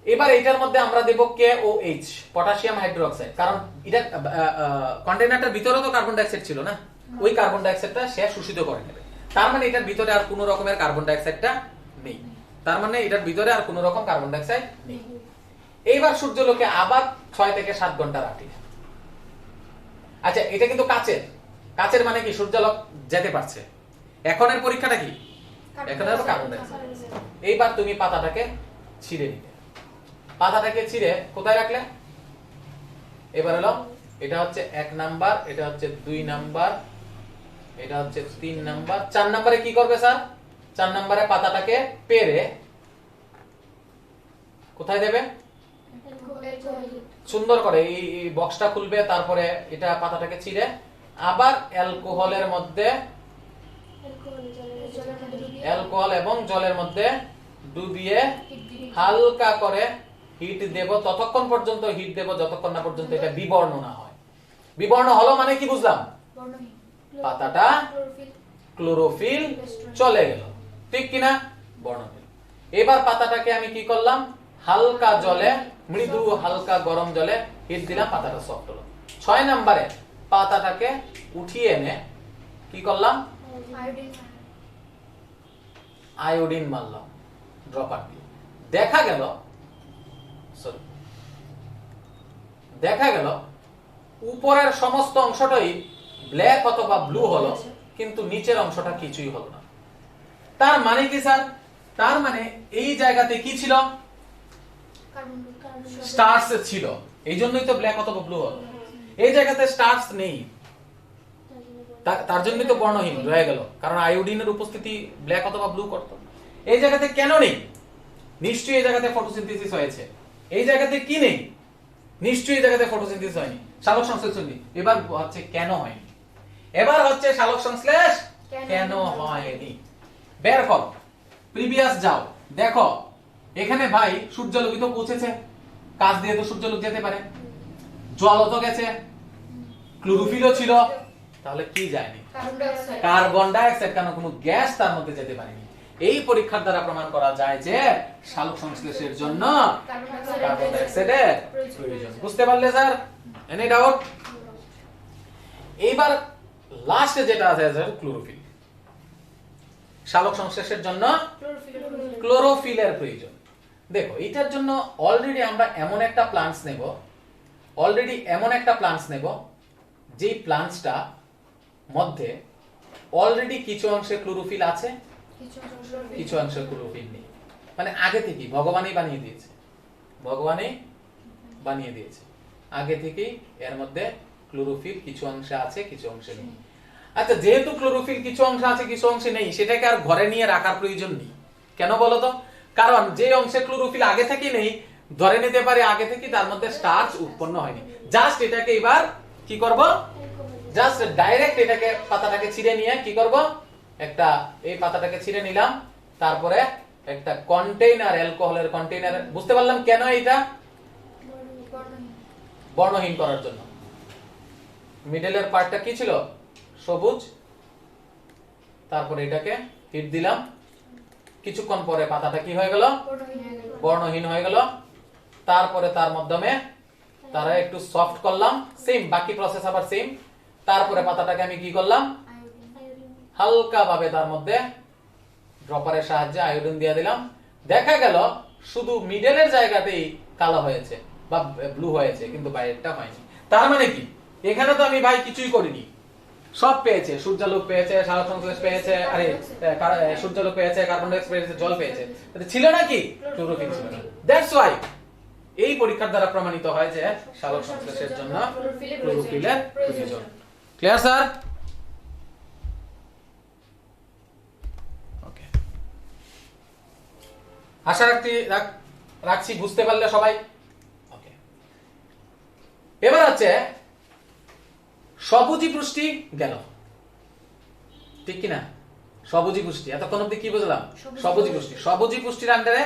এবার এটার মধ্যে আমরা দেব KOH, পটাশিয়াম হাইড্রোক্সাইড, কারণ এটা কন্টেইনারটার ভিতরে তো কার্বন ডাই অক্সাইড ছিল না, ওই কার্বন ডাই অক্সাইডটা সে শোষিত করে নেবে। তার মানে এটার ভিতরে আর কোনো রকমের কার্বন ডাই অক্সাইডটা নেই, তার মানে এটার ভিতরে আর কোনো রকম কার্বন ডাই অক্সাইড নেই। এইবার সূর্যালোকে আবার 6 থেকে 7 ঘন্টা রাখি। আচ্ছা, এটা কিন্তু কাচের, কাচের মানে কি সূর্যালোক যেতে পারছে। এখনের পরীক্ষাটা কি, এখন হবে কার্বন ডাই অক্সাইড। এইবার তুমি পাতাটাকে ছিঁড়ে নিবে, পাতাটাকে ছিঁড়ে কোথায় রাখলে, এবার হলো এটা হচ্ছে 1 নাম্বার, এটা হচ্ছে 2 নাম্বার, এটা হচ্ছে 3 নাম্বার। 4 নম্বরে কি করবে স্যার? 4 নম্বরে পাতাটাকে পেরে কোথায় দেবে? সুন্দর করে এই বক্সটা খুলবে, তারপরে এটা পাতাটাকে ছিঁড়ে আবার অ্যালকোহলের মধ্যে, অ্যালকোহল এবং জলের মধ্যে ডুবিয়ে হালকা করে হিট দেব, ততক্ষণ পর্যন্ত হিট দেব যতক্ষণ না পর্যন্ত এটা বিবর্ণ না হয়। বিবর্ণ হলো মানে কি বুঝলাম? পাতাটা ক্লোরোফিল চলে গেল, ঠিক কিনা? বর্ণহীন। এবার পাতাটাকে আমি কি করলাম, হালকা জলে, মৃদু হালকা গরম জলে হিট দিলাম, পাতাটা সফট হলো। 6 নম্বরে পাতাটাকে উঠিয়ে এনে কি করলাম, আয়োডিন মারলাম ড্রপার দিয়ে। দেখা গেল, সরি, দেখা গেল উপরের সমস্ত অংশটাই ব্ল্যাক অথবা ব্লু হলো, কিন্তু নিচের অংশটা কিছুই হলো না। তার মানে কি স্যার? তার মানে এই জায়গাতে কি ছিল? স্টার্চ ছিল, এই জন্যই তো ব্ল্যাক অথবা ব্লু হলো। এই জায়গাতে স্টার্চ নেই, তার জন্যই তো বর্ণহীন রয়ে গেল, কারণ আয়োডিনের উপস্থিতি ব্ল্যাক অথবা ব্লু করত। এই জায়গাতে কেন নেই? নিশ্চয়ই এই জায়গাতে ফটোসিনথেসিস হয়েছে। এই জায়গাতে কি নেই? নিশ্চয়ই এই জায়গাতে ফটোসিনথেসিস হয়নি, সালোক সংশ্লেষ হয়নি। এবার হচ্ছে কেন হয়নি, এবার হচ্ছে সালোক সংশ্লেষ কেন হয়নি বের কর। প্রিভিয়াস যাও, দেখো এখানে ভাই সূর্যালোকিত পৌঁছেছে, কাজ দিয়ে তো সূর্যালোক যেতে পারে, জলও তো গেছে, ক্লোরোফিলও ছিল, তাহলে কি যায়নি? কার্বন ডাই অক্সাইড, কেন কোনো গ্যাস তার মধ্যে যেতে পারেনি। এই পরীক্ষার দ্বারা প্রমাণ করা যায় যে সালোক সংশ্লেষের জন্য কার্বন ডাই অক্সাইডের প্রয়োজন। বুঝতে পারলে স্যার? Any doubt? এইবার লাস্টে যেটা আছে ক্লোরোফিল। সালোক সংশ্লেষের জন্য ক্লোরোফিলের প্রয়োজন। দেখো এটার জন্য অলরেডি আমরা এমন একটা প্ল্যান্টস নেব, যে প্ল্যান্টসটা মধ্যে অলরেডি কিছু অংশে ক্লোরোফিল আছে, কিছু অংশে ক্লোরোফিল নেই। মানে আগে থেকেই ভগবানই বানিয়ে দিয়েছে, আগে থেকেই এর মধ্যে ক্লোরোফিল কিছু অংশে আছে, কিছু অংশে নেই। আচ্ছা, যেহেতু ক্লোরোফিল কিছু অংশ আছে, কিছু অংশে নেই, সেটাকে আর ঘরে নিয়ে রাখার প্রয়োজন নেই। কেন বলো তো? কারণ যে অংশে ক্লোরোফিল আগে থেকে নেই, ধরে নিতে পারে আগে থেকে তার মধ্যে স্টার্চ উৎপন্ন হয়নি। জাস্ট এটাকে এবার কি করব, জাস্ট ডাইরেক্ট এটাকে পাতাটাকে ছিঁড়ে নিয়ে কি করব, একটা এই পাতাটাকে ছিঁড়ে নিলাম, তারপরে একটা কন্টেইনার, অ্যালকোহলের কন্টেইনার। বুঝতে পারলাম কেন এটা বর্ণহীন করার জন্য। মিডলের পার্টটা কি ছিল? সবুজ। তারপরে এটাকে হিট দিলাম, কিছুক্ষণ পরে পাতাটা কি হয়ে গেল? বর্ণহীন হয়ে গেল। তারপরে তার মাধ্যমে তারা একটু সফট করলাম, সেম বাকি প্রসেস আবার সেম। তারপরে পাতাটাকে আমি কি করলাম, হালকা ভাবে তার মধ্যে ড্রপারের সাহায্যে আয়োডিন দিয়ে দিলাম। দেখা গেল শুধু মিডলের জায়গাতেই কালো হয়েছে বা ব্লু হয়েছে, কিন্তু বাইরেরটা হয়নি। তার মানে কি, এখানে তো আমি ভাই কিছুই করিনি, সব পেয়েছে, সূর্যালোক পেয়েছে, সালোক সংশ্লেষ পেয়েছে, আরে সূর্যালোক পেয়েছে, কার্বন ডাই অক্সাইড পেয়েছে, জল পেয়েছে, ছিল নাকি? ক্লোরোফিল ছিল না। দ্যাটস ওয়াই এই পরীক্ষার দ্বারা প্রমাণিত হয় যে সালোক সংশ্লেষের জন্য ক্লোরোফিলের প্রয়োজন। Clear sir? ওকে, আশা রাখছি বুঝতে পারলে সবাই। ওকে, এবার হচ্ছে সবুজি পুষ্টি গেল, ঠিক কিনা? সবুজি পুষ্টি এতক্ষণ অব্দি কি বুঝলাম? সবুজি পুষ্টি। সবুজি পুষ্টির আন্ডারে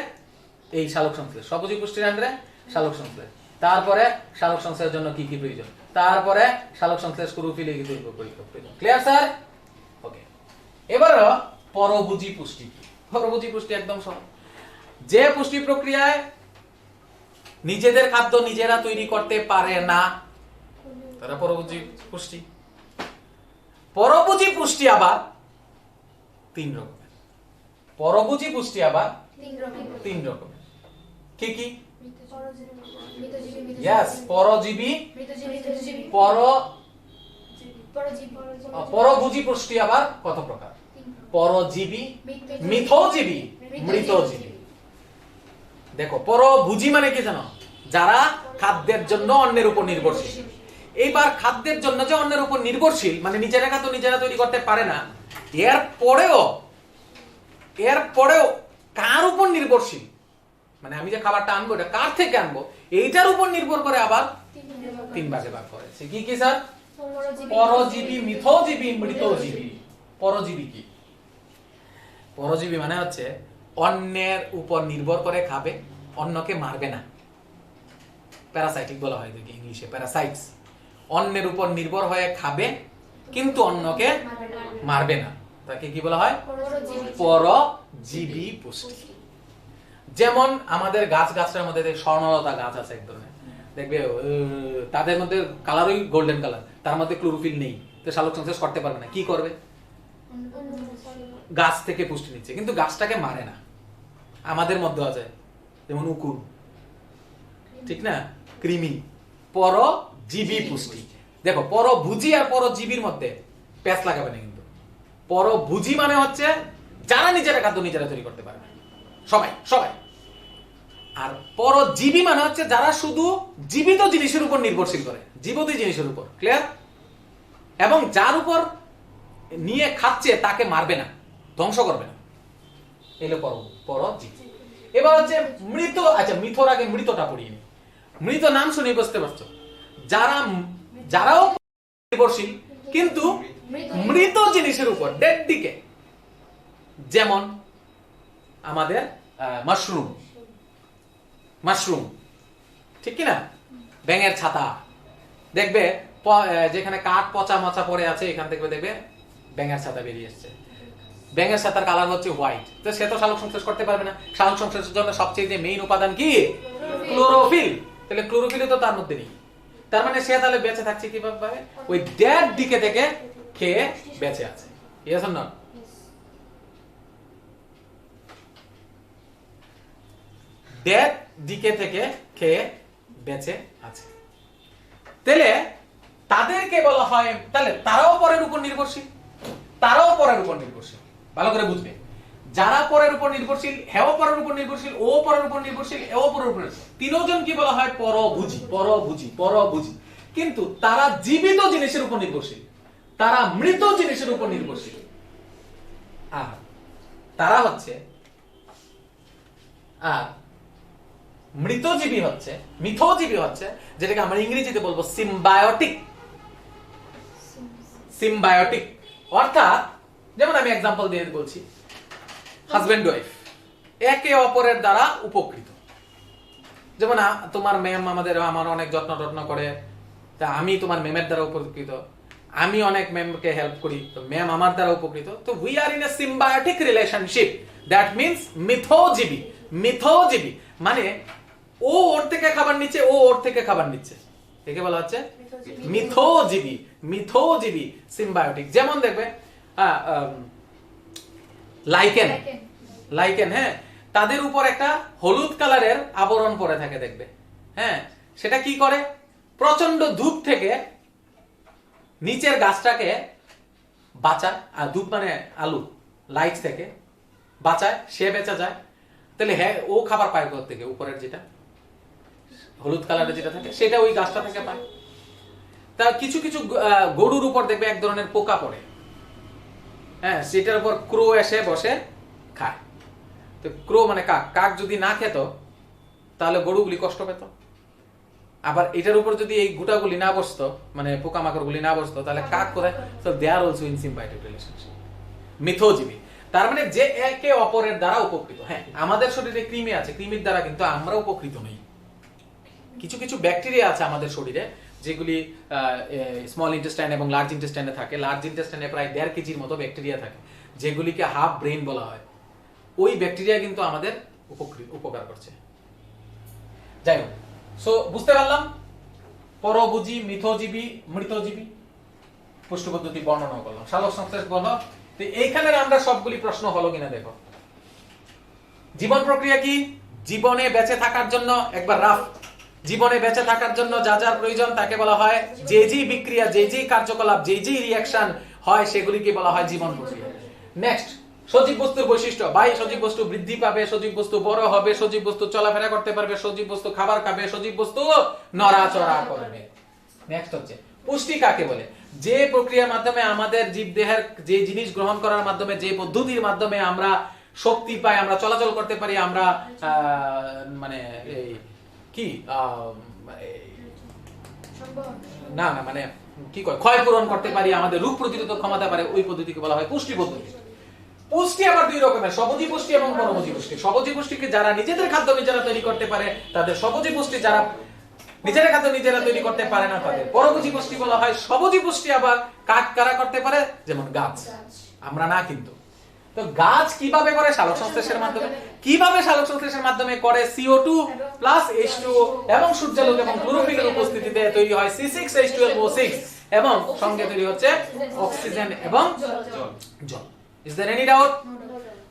এই সালোক সংশ্লেষ, সবুজি পুষ্টির আন্ডারে সালোক সংশ্লেষ। তারপরে সালোক সংশ্লেষের জন্য কি কি প্রয়োজন, তারপরে সালোক সংশ্লেষ ক্লোরোফিল প্রয়োজন। Clear sir? ওকে, এবার পরভুজি পুষ্টি। পরভুজি পুষ্টি একদম সহজ। যে পুষ্টি প্রক্রিয়ায় নিজেদের খাদ্য নিজেরা তৈরি করতে পারে না তারা পরভুজি পুষ্টি। পরভুজি পুষ্টি আবার তিন রকমের। পরভুজি পুষ্টি আবার তিন রকমের। কি কি? यस, পরজীবী, পরভুজি পুষ্টি আবার কত প্রকার? পরজীবী, মিথজীবী, মৃতজীবী। দেখো, পরভুজি মানে কি জানো? যারা খাদ্যের জন্য অন্যের উপর নির্ভরশীল। এইবার খাদ্যের জন্য যে অন্যের উপর নির্ভরশীল মানে নিজেরা খাদ্য নিজেরা তৈরি করতে পারে না, এরপরেও কার উপর নির্ভরশীল? মানে আমি যে খাবারটা আনবো এটা কার থেকে আনবো, এইটার উপর নির্ভর করে আবার তিন ভাগে ভাগ করেছে। কি কি স্যার? পরজীবী, মিথজীবী, মৃতজীবী। পরজীবী কি? পরজীবী মানে হচ্ছে অন্যের উপর নির্ভর করে খাবে, অন্যকে মারবে না। প্যারাসাইটিক বলা হয় দেখি ইংলিশে, প্যারাসাইটস। অন্যের উপর নির্ভর হয়ে খাবে কিন্তু অন্যকে মারবে না, তাকে কি বলা হয়? পরজীবী পুষ্টি। যেমন আমাদের গাছের মধ্যে স্বর্ণলতা গাছ আছে এক ধরনের, দেখবে তাদের মধ্যে কালারই গোল্ডেন কালার, তার মধ্যে ক্লোরোফিল নেই, তো সালোক সংশ্লেষ করতে পারবে না। কি করবে? গাছ থেকে পুষ্টি নিচ্ছে কিন্তু গাছটাকে মারে না। আমাদের মধ্যে আছে যেমন উকুন, ঠিক না, কৃমি। পরজীবী পুষ্টি। দেখো, পরভুজি আর পরজীবীর মধ্যে প্যাচ লাগাবে না কিন্তু। পরভুজি মানে হচ্ছে যারা নিজেরা খাদ্য নিজেরা তৈরি করতে পারে না, সবাই সবাই। আর পরজীবী মানে হচ্ছে যারা শুধু জীবিত জিনিসের উপর নির্ভরশীল করে, জীবিত জিনিসের উপর। ক্লিয়ার? এবং যার উপর নিয়ে খাচ্ছে তাকে মারবে না, ধ্বংস করবে না। এলো পরজীবী। এবার হচ্ছে মৃত। আচ্ছা, মৃতর আগে মৃতটা পড়িয়ে নি। মৃত নাম শুনে বুঝতে পারছো, যারাও নির্ভরশীল কিন্তু মৃত জিনিসের উপর, ডেড দিকে। যেমন আমাদের মাশরুম, ঠিক কিনা? ব্যাঙের ছাতা, দেখবে যেখানে কাঠ পচা মচা পড়ে আছে এখান থেকে দেখবে ব্যাঙের ছাতা বেরিয়ে এসছে। ব্যাঙের ছাতার কালার হচ্ছে হোয়াইট, তো সে তো সালোক সংশ্লেষ করতে পারবে না। সালোক সংশ্লেষের জন্য সবচেয়ে যে মেইন উপাদান কি? ক্লোরোফিল। তাহলে ক্লোরোফিল তো তার মধ্যে নেই, তার মানে সে তাহলে বেঁচে থাকছে কিভাবে? ওই ডেড দিকে থেকে খেয়ে বেঁচে আছে। Yes or not? ডেড দিকে থেকে খেয়ে বেঁচে আছে। তাহলে তাদেরকে বলা হয়, তাহলে তারাও পরের উপর নির্ভরশীল, তারাও পরের উপর নির্ভরশীল। ভালো করে বুঝবে, যারা পরের উপর নির্ভরশীল, হেও পরের উপর নির্ভরশীল, ও পরের উপর নির্ভরশীল, এও পরের উপর। তিনজন কি বলা হয়? পরভুজি। পরভুজি, পরভুজি। কিন্তু তারা জীবিত জিনিসের উপর নির্ভরশীল, তারা মৃত জিনিসের উপর নির্ভরশীল। আর তারা হচ্ছে, আর মৃতজীবী হচ্ছে, মিথজীবী হচ্ছে, যেটাকে আমরা ইংরেজিতে বলবো সিম্বায়োটিক। সিম্বায়োটিক অর্থাৎ, যেমন আমি এক্সাম্পল দিয়ে বলছি, হাজবেন্ড ওয়াইফ একে অপরের দ্বারা উপকৃত। যেমন তোমার ম্যাম আমার অনেক যত্ন করে, তা আমি তোমার ম্যামের দ্বারা উপকৃত, আমি অনেক ম্যামকে হেল্প করি, তো ম্যাম আমার দ্বারা উপকৃত। তো we are in a symbiotic relationship, that means মিথজীবী। মিথজীবী মানে ও ওর থেকে খাবার নিচ্ছে, ও ওর থেকে খাবার নিচ্ছে, একে বলা হচ্ছে মিথজীবী। মিথজীবী, সিম্বায়োটিক। যেমন দেখবে লাইকেন, হ্যাঁ, তাদের উপর একটা হলুদ কালারের আবরণ পড়ে থাকে দেখবে, হ্যাঁ, সেটা কি করে? প্রচন্ড ধূপ থেকে নিচের গাছটাকে বাঁচায়। আর ধূপ মানে আলু, লাইট থেকে বাঁচায়, সে বেঁচে যায়। তাহলে হ্যাঁ, ও খাবার পায় কোথা থেকে? উপরের যেটা হলুদ কালারে যেটা থাকে সেটা ওই গাছটা থেকে পায়। তা কিছু কিছু গরুর উপর দেখবে এক ধরনের পোকা পড়ে, হ্যাঁ, সেটার উপর ক্রো এসে বসে খায়। তো ক্রো মানে কাক, কাক যদি না খেত তাহলে গরুগুলি কষ্ট পেত। আবার এটার উপর যদি এই গুটাগুলি না বসতো, মানে পোকামাকড়গুলি না বসতো, তাহলে কাক কোথায়? So they are also in symbiotic relationship, মিথজীবী। তার মানে যে একে অপরের দ্বারা উপকৃত। হ্যাঁ, আমাদের শরীরে কৃমি আছে, কৃমির দ্বারা কিন্তু আমরা উপকৃত নই। কিছু কিছু ব্যাকটেরিয়া আছে আমাদের শরীরে যেগুলি স্মল ইন্টেস্টাইন এবং লার্জ ইন্টেস্টাইনে থাকে। লার্জ ইন্টেস্টাইনে প্রায় 1.5 কেজির মতো ব্যাকটেরিয়া থাকে, যেগুলিকে হাফ ব্রেন বলা হয়। ওই ব্যাকটেরিয়া কিন্তু আমাদের উপকার করছে। যাই হোক, সো বুঝতে পারলাম পরভোজী, মিথজীবী, মৃতজীবী পুষ্টি পদ্ধতি বর্ণনা করলাম, সালোক সংশ্লেষ বলো। তো এইখানে আমরা সবগুলি প্রশ্ন হলো কিনা দেখো। জীবন প্রক্রিয়া কি? জীবনে বেঁচে থাকার জন্য একবার রাফ, জীবনে বেঁচে থাকার জন্য যা যার প্রয়োজন তাকে বলা হয়, যে যে বিক্রিয়া, যে যে কার্যকলাপ, যে যে রিঅ্যাকশন হয় সেগুলিকে বলা হয় জীবন প্রক্রিয়া। নেক্সট, সজীব বস্তুর বৈশিষ্ট্য। ভাই, সজীব বস্তু বৃদ্ধি পাবে, সজীব বস্তু বড় হবে, সজীব বস্তু চলাফেরা করতে পারবে, সজীব বস্তু খাবার খাবে, সজীব বস্তু নড়াচড়া করবে। নেক্সট হচ্ছে পুষ্টি কাকে বলে? যে প্রক্রিয়ার মাধ্যমে আমাদের জীবদেহের যে জিনিস গ্রহণ করার মাধ্যমে, যে পদ্ধতির মাধ্যমে আমরা শক্তি পাই, আমরা চলাচল করতে পারি, আমরা মানে এই কি না না মানে কি কয়, ক্ষয় পূরণ করতে পারি, আমাদের রোগ প্রতিরোধক ক্ষমতা বাড়ে, ওই পদ্ধতিকে বলা হয় পুষ্টি পদ্ধতি। পুষ্টি আবার দুই রকমের, সবজি পুষ্টি এবং পরভোজী পুষ্টি। সবজি পুষ্টিকে যারা নিজেদের খাদ্য নিজেরা তৈরি করতে পারে তাদের সবজি পুষ্টি, যারা নিজেরা খাদ্য নিজেরা তৈরি করতে পারে না তাদের পরভোজী পুষ্টি বলা হয়। সবজি পুষ্টি আবার কারা করতে পারে? যেমন গাছ, আমরা না। কিন্তু তো গাছ কিভাবে করে? সালোক সংশ্লেষের মাধ্যমে। কিভাবে সালোক সংশ্লেষের মাধ্যমে করে? CO2 প্লাস H2O এবং সূর্যালোক এবং ক্লোরোফিলের উপস্থিতিতে তৈরি হয় C6H12O6 এবং সঙ্গে তৈরি হচ্ছে অক্সিজেন এবং জল। Is there any doubt?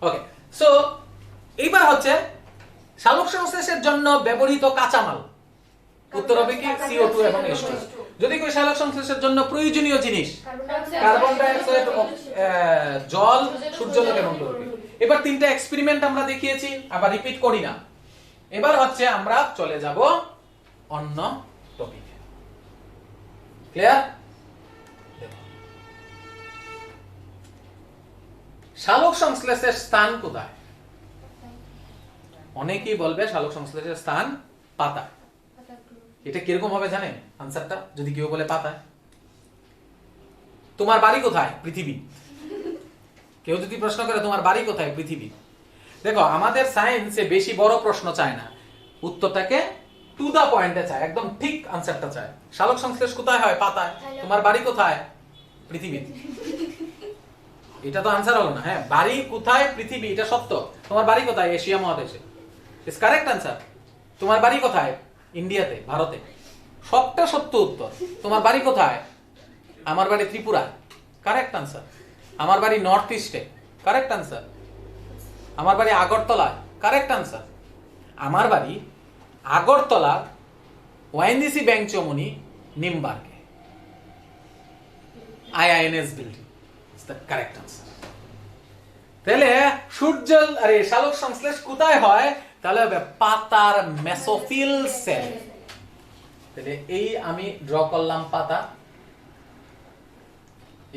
Okay, so এইবার হচ্ছে সালোক সংশ্লেষের জন্য ব্যবহৃত কাঁচামাল। উত্তর হবে কি? CO2 এবং H2O। যদি কই সালোক সংশ্লেষের জন্য প্রয়োজনীয় জিনিস, কার্বন ডাই অক্সাইড, জল, সূর্যালোক এবং ক্লোরোফিল। এবার তিনটা এক্সপেরিমেন্ট আমরা দেখিয়েছি, আবার রিপিট করি না। এবার হচ্ছে আমরা চলে যাব অন্য টপিকে। ক্লিয়ার? সালোক সংশ্লেষের স্থান কোথায়? অনেকেই বলবে সালোক সংশ্লেষের স্থান পাতায়। এটা কিরকম হবে জানেন আনসারটা? যদি কেউ বলে পাতায়। তোমার বাড়ি কোথায়? পৃথিবী। কেউ যদি প্রশ্ন করে তোমার বাড়ি কোথায়? পৃথিবী। দেখো, আমাদের সায়েন্সে বেশি বড় প্রশ্ন চায় না, উত্তরটাকে টু দা পয়েন্টে চায়, একদম ঠিক আনসারটা চায়। সালোক সংশ্লেষ কোথায় হয়? পাতায়। তোমার বাড়ি কোথায়? পৃথিবীতে। এটা তো আনসার হলো না। হ্যাঁ, বাড়ি কোথায়? পৃথিবী, এটা সত্য। তোমার বাড়ি কোথায়? এশিয়া মহাদেশে। Is correct answer. তোমার বাড়ি কোথায়? ইন্ডিয়াতে, ভারতে। সবটা সত্য উত্তর। তোমার বাড়ি কোথায়? আমার বাড়ি ত্রিপুরা। Correct answer. আমার বাড়ি নর্থ ইস্টে। Correct answer. আমার বাড়ি আগরতলায়। Correct answer. আমার বাড়ি আগরতলা ওয়াইএনজিসি ব্যাংক চমনি নিমবার্গে, IINS building. Is the correct answer. তাহলে সালোক সংশ্লেষ কোথায় হয়? তাহলে হবে পাতার মেসোফিল সেল। তাহলে এই আমি ড্র করলাম পাতা,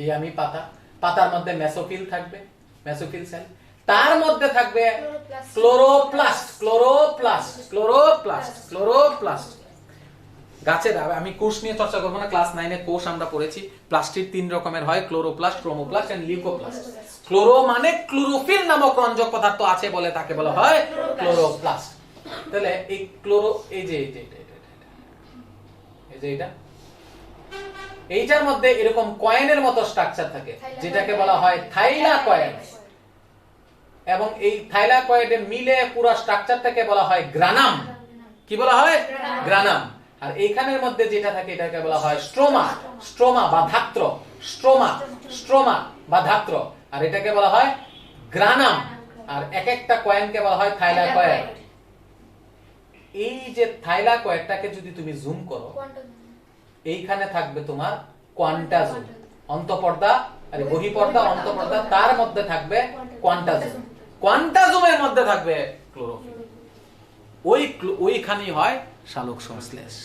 এই আমি পাতা, পাতার মধ্যে মেসোফিল থাকবে, মেসোফিল সেল। তার মধ্যে থাকবে ক্লোরোপ্লাস্ট, ক্লোরোপ্লাস্ট, ক্লোরোপ্লাস্ট, ক্লোরোপ্লাস্ট। গাছের আমি কোষ নিয়ে চর্চা করবো না, ক্লাস 9 এ কোষ আমরা পড়েছি। প্লাস্টিক 3 রকমের হয়, chloroplast, chromoplast and leucoplast. Chloro মানে ক্লোরোফিল নামক রঞ্জক পদার্থ আছে বলে তাকে বলা হয় ক্লোরোপ্লাস্ট। তাহলে এই ক্লোরো, এই যে এটা, এইটার মধ্যে এরকম কয়েনের মতো স্ট্রাকচার থাকে যেটাকে বলা হয় থাইলাকয়েড, এবং এই থাইলাকয়েডের মিলে পুরো স্ট্রাকচারটাকে বলা হয় গ্রানাম। কি বলা হয়? গ্রানাম। আর এইখানের মধ্যে যেটা থাকে এটাকে বলা হয় স্ট্রোমা, স্ট্রোমা বা ধাত্র, স্ট্রোমা, স্ট্রোমা বা ধাত্র। আর এটাকে বলা হয় গ্রানাম। আর এক একটা কয়েনকে বলা হয় থাইলাকয়েড। এই যে থাইলাকয়েডটাকে যদি তুমি জুম করো, এইখানে থাকবে তোমার কোয়ান্টাজোম, অন্তঃপর্দা আর বহিঃপর্দা, অন্তঃপর্দা, তার মধ্যে থাকবে কোয়ান্টাজোম, কোয়ান্টাজোমের মধ্যে থাকবে ক্লোরোফিল। ওইখানেই হয় শালক সংশ্লেষ।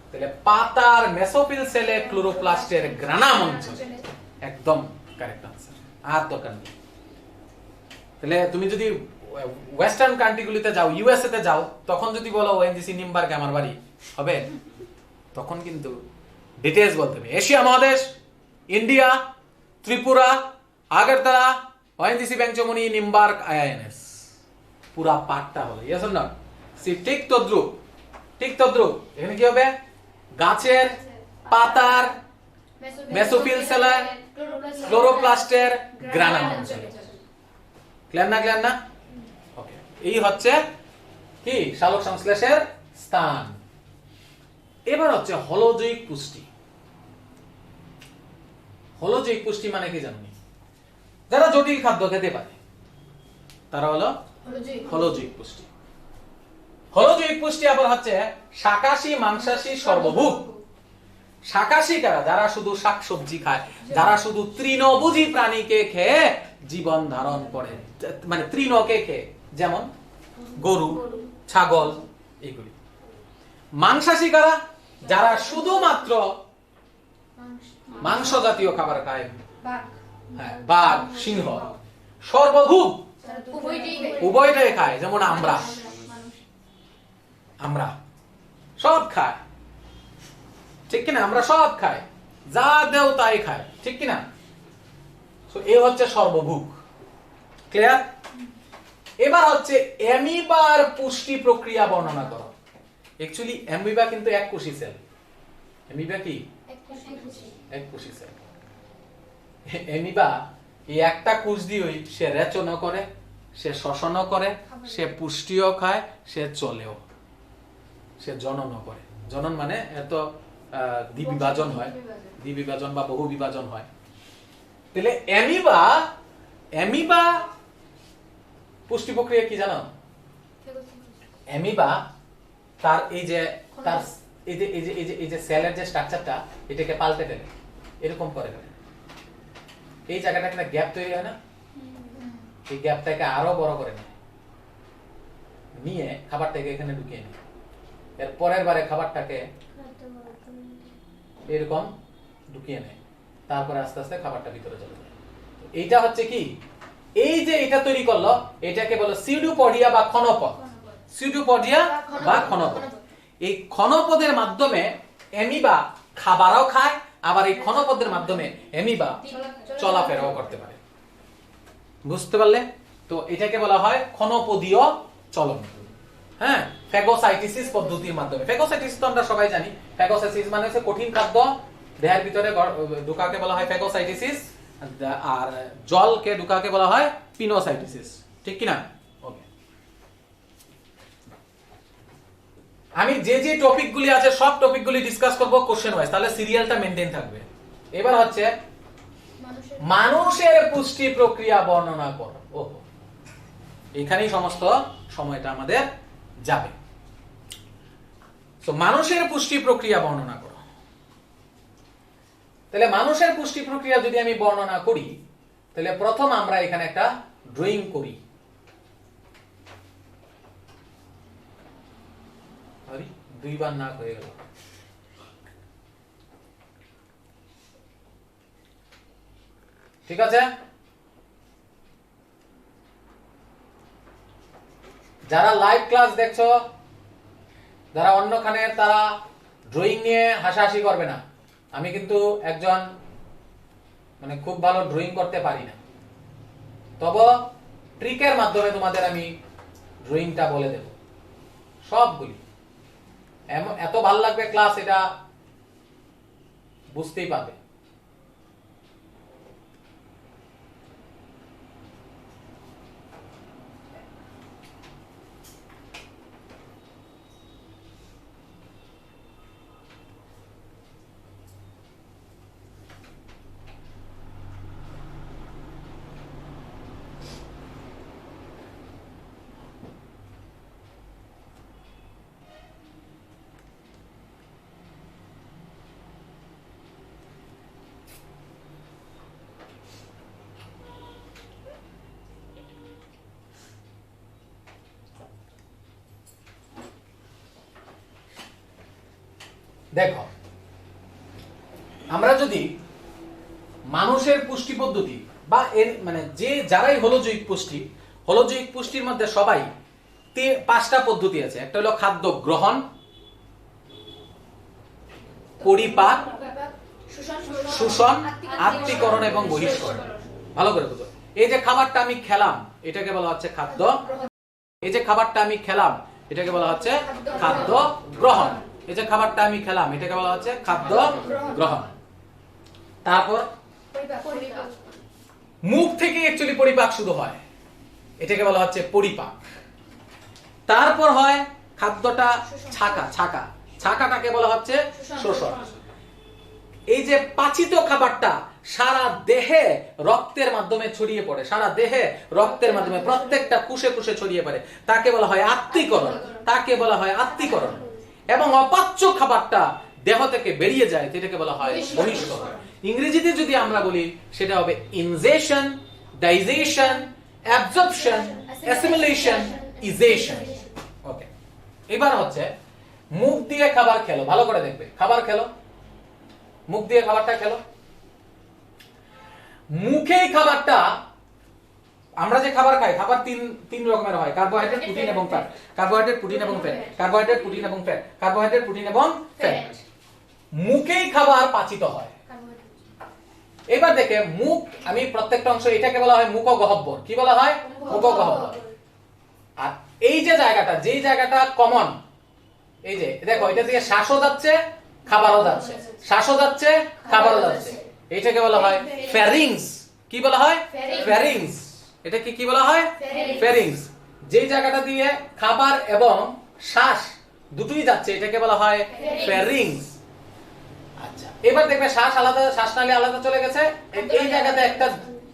তাহলে পাতার মেসোফিল সেলে ক্লোরোপ্লাস্টের গ্রানাম অঞ্চলে, একদম কারেক্ট আনসার, আর দরকার নেই। তাহলে তুমি যদি ওয়েস্টার্ন কান্ট্রিগুলিতে যাও, ইউএসএ তে যাও, তখন যদি বলো ওএনজিসি নিমবার্গ আমার বাড়ি হবে, তখন কিন্তু ডিটেইলস বলতে হবে। এশিয়া মহাদেশ, ইন্ডিয়া, ত্রিপুরা, আগরতলা, ওএনজিসি বেঞ্চমনি, নিমবার্গ, আইআইএনএস, পুরা পাঠটা হলো ইয়েস অর নট। সি ঠিক তদ্রুপ, ঠিক তদ্রুপ এখানে কি হবে? গাছের পাতার মেসোফিল সেলার ক্লোরোপ্লাস্টের গ্রানাম অঞ্চলে। ক্লিয়ার না? ক্লিয়ার না? ওকে, এই হচ্ছে কি শালক সংশ্লেষের স্থান। এবার হচ্ছে হলোজৈক পুষ্টি। হলোজৈক পুষ্টি মানে কি জানি? যারা জটিল খাদ্য খেতে পারে তারা হলো হলোজৈক পুষ্টি। হলোজৈক পুষ্টি আবার হচ্ছে শাকাশী, মাংসাশী, সর্বভুক। শাকাশী কারা? যারা শুধু শাকসবজি খায়, যারা শুধু তৃণভোজী প্রাণীকে খেয়ে জীবন ধারণ করে, মানে তৃণকে খেয়ে, যেমন গরু, ছাগল, এইগুলি। মাংসাশী কারা? যারা শুধুমাত্র মাংস জাতীয় খাবার খায়, হ্যাঁ, বাঘ, সিংহ। সর্বভুক উভয়টাই খায়, যেমন আমরা, আমরা সব খায়, ঠিক কিনা? আমরা সব খাই, যা দেও তাই খায়, ঠিক কিনা? এ হচ্ছে সর্বভুক। ক্লিয়ার? এবার হচ্ছে অ্যামিবার পুষ্টি প্রক্রিয়া বর্ণনা করো। অ্যাকচুয়ালি অ্যামিবা কিন্তু এক কোষী সেল। অ্যামিবা কি? এক কোষী সেল। অ্যামিবা এই একটা কোষ দিয়েই সে রেচনও করে, সে শ্বসনও করে, সে পুষ্টিও খায়, সে চলেও, সে জননও করে। জনন মানে এত দ্বিবিভাজন হয়, দ্বিবিভাজন বা বহু বিভাজন হয়। তাহলে অ্যামিবা পুষ্টি প্রক্রিয়া কি জানো? অ্যামিবা তার এই যে সেলের যে স্ট্রাকচারটা, এটাকে পাল্টে ফেলে, এরকম করে ফেলে। এই জায়গাটা একটা গ্যাপ তৈরি হয় না, এই গ্যাপটাকে আরো বড় করে নেয়, নিয়ে খাবারটাকে এখানে ঢুকিয়ে নেয়। এর পরের বারে খাবারটাকে এরকম ঢুকিয়ে নেয়, তারপরে আস্তে আস্তে খাবারটা ভিতরে চলে যায়। এইটা হচ্ছে কি, এই যে এটা তৈরি করলো, এটাকে বলো সিউডোপোডিয়া বা ক্ষণপদ। সিউডোপোডিয়া বা ক্ষণপদ। এই ক্ষণপদের মাধ্যমে অ্যামিবা খাবারও খায়, আবার এই ক্ষণপদের মাধ্যমে অ্যামিবা চলাফেরাও করতে পারে। বুঝতে পারলে? তো এটাকে বলা হয় ক্ষণপদীয় চলন। হ্যাঁ, ফ্যাগোসাইটোসিস পদ্ধতির মাধ্যমে। ফ্যাগোসাইটোসিস তো আমরা সবাই জানি। ফ্যাগোসাইটোসিস মানে হচ্ছে কঠিন খাদ্য দেহের ভিতরে ঢোকাকে বলা হয় ফ্যাগোসাইটোসিস, আর জলকে ঢোকাকে বলা হয় পিনোসাইটোসিস, ঠিক কি না? ওকে, আমি যে যে টপিকগুলি আছে সব টপিকগুলি ডিসকাস করব কোশ্চেন ওয়াইজ, তাহলে সিরিয়ালটা মেইনটেইন থাকবে। এবার হচ্ছে মানুষের পুষ্টি প্রক্রিয়া বর্ণনা করো। ওহো, এখানেই সমস্ত সময়টা আমাদের যাবে। তো মানুষের পুষ্টি প্রক্রিয়া বর্ণনা করো। তাহলে মানুষের পুষ্টি প্রক্রিয়া যদি আমি বর্ণনা করি, তাহলে প্রথম আমরা এখানে একটা ড্রয়িং করি। দুইবার না হয়ে গেল। ঠিক আছে, যারা লাইভ ক্লাস দেখছো, যারা অন্যখানে, তারা ড্রয়িং নিয়ে হাসাহাসি করবে না। আমি কিন্তু একজন মানে খুব ভালো ড্রয়িং করতে পারি না, তবে ট্রিকের মাধ্যমে তোমাদের আমি ড্রয়িংটা বলে দেব সবগুলি। এত ভালো লাগবে ক্লাস, এটা বুঝতেই পারবে। দেখো, আমরা যদি মানুষের পুষ্টি পদ্ধতি বা এর মানে যে যারাই হলোজৈবিক পুষ্টির মধ্যে সবাই 5টা পদ্ধতি আছে। একটা হলো খাদ্য গ্রহণ, পরিপাক, শোষণ, আত্তীকরণ এবং বহিষ্করণ। ভালো করে বুঝো। এই যে খাবারটা আমি খেলাম এটাকে বলা হচ্ছে খাদ্য, এই যে খাবারটা আমি খেলাম এটাকে বলা হচ্ছে খাদ্য গ্রহণ, এই যে খাবারটা আমি খেলাম এটাকে বলা হচ্ছে খাদ্য গ্রহণ। তারপর মুখ থেকে অ্যাকচুয়ালি পরিপাক শুরু হয়, এটাকে বলা হচ্ছে পরিপাক। তারপর হয় খাদ্যটা ছাকাটাকে বলা হচ্ছে শোষণ। এই যে পাচিত খাবারটা সারা দেহে রক্তের মাধ্যমে ছড়িয়ে পড়ে, সারা দেহে রক্তের মাধ্যমে প্রত্যেকটা কোষে কোষে ছড়িয়ে পড়ে, তাকে বলা হয় আত্তীকরণ। এবং অপাচ্য খাবারটা দেহ থেকে বেরিয়ে যায়, যেটাকে বলা হয় বহিষ্করণ। ইংরেজিতে যদি আমরা বলি সেটা হবে ইনজেশন, ডাইজেশন, অ্যাবজর্পশন, অ্যাসিমিলেশন, ইজেশন। ওকে, এবার হচ্ছে মুখ দিয়ে খাবার খেলো। ভালো করে দেখবে, খাবার খেলো, মুখ দিয়ে খাবারটা খেলো। মুখেই খাবারটা, আমরা যে খাবার খাই, খাবার তিন রকমের হয়: কার্বোহাইড্রেট, প্রোটিন এবং ফ্যাট। মুখেই খাবার পাচিত হয়। এবার দেখে মুখ, আমি প্রত্যেকটা অংশ, এটাকে বলা হয় মুখগহ্বর। কি বলা হয়? মুখগহ্বর। আর এই যে জায়গাটা, যেই জায়গাটা কমন, এই যে দেখো, এটা দিয়ে শ্বাসও যাচ্ছে খাবারও যাচ্ছে, শ্বাসও যাচ্ছে খাবারও যাচ্ছে, এটাকে বলা হয় ফ্যারিংস। কি বলা হয়? ফ্যারিংস। এটা কি বলা হয়? ফ্যারিংস। যেই জায়গাটা দিয়ে খাবার এবং শ্বাস দুটোই যাচ্ছে এটাকে বলা হয় ফ্যারিংস। আচ্ছা, এবার দেখবে শ্বাস আলাদা, শ্বাসনালী আলাদা চলে গেছে। এই জায়গাতে একটা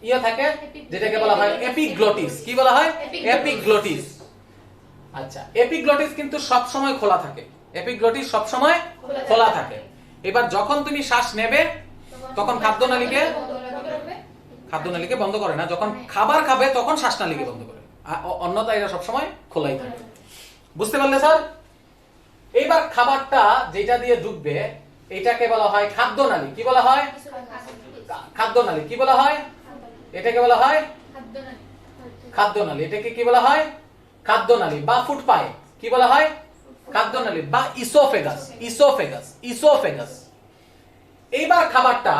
ইয়ে থাকে যেটাকে বলা হয় এপিগ্লটিস। কি বলা হয়? এপিগ্লটিস। আচ্ছা, এপিগ্লটিস কিন্তু সব সময় খোলা থাকে, এপিগ্লটিস সব সময় খোলা থাকে। এবার যখন তুমি শ্বাস নেবে তখন খাদ্যনালীকে বন্ধ করে না, যখন খাবার খাবে তখন শ্বাসনালীকে বন্ধ করে, অন্যথায় এটা সবসময় খোলাই থাকে। বুঝতে পারলে স্যার? এইবার খাবারটা যেটা দিয়ে ঢুকবে এটাকে বলা হয় খাদ্যনালী। কি বলা হয়? খাদ্যনালী। কি বলা হয়? এটাকে বলা হয় খাদ্যনালী। এটাকে কি বলা হয়? খাদ্যনালী বা ফুড পাইপ। কি বলা হয়? খাদ্যনালী বা ইসোফেগাস। এইবার খাবারটা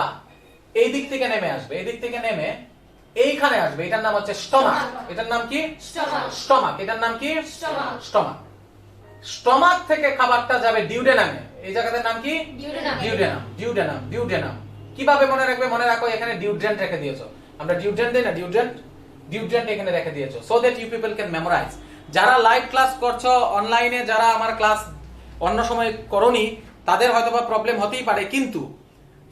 এই দিক থেকে নেমে আসবে, এই দিক থেকে নেমে এইখানে আসবে, এটার নাম হচ্ছে স্টমাক। এটার নাম কি? স্টমাক। এটার নাম কি? স্টমাক। স্টমাক থেকে খাবারটা যাবে ডিউডেনামে। এই জায়গাটার নাম কি? ডিউডেনাম। কিভাবে মনে রাখবে? মনে রাখো, এখানে ডিউড্রেন্ট রেখে দিয়েছো। আমরা ডিউড্রেন্ট দেই না, ডিউড্রেন্ট এখানে রেখে দিয়েছো, so that you people can memorize. যারা লাইভ ক্লাস করছো অনলাইনে, যারা আমার ক্লাস অন্য সময় করনি, তাদের হয়তোবা প্রবলেম হতেই পারে, কিন্তু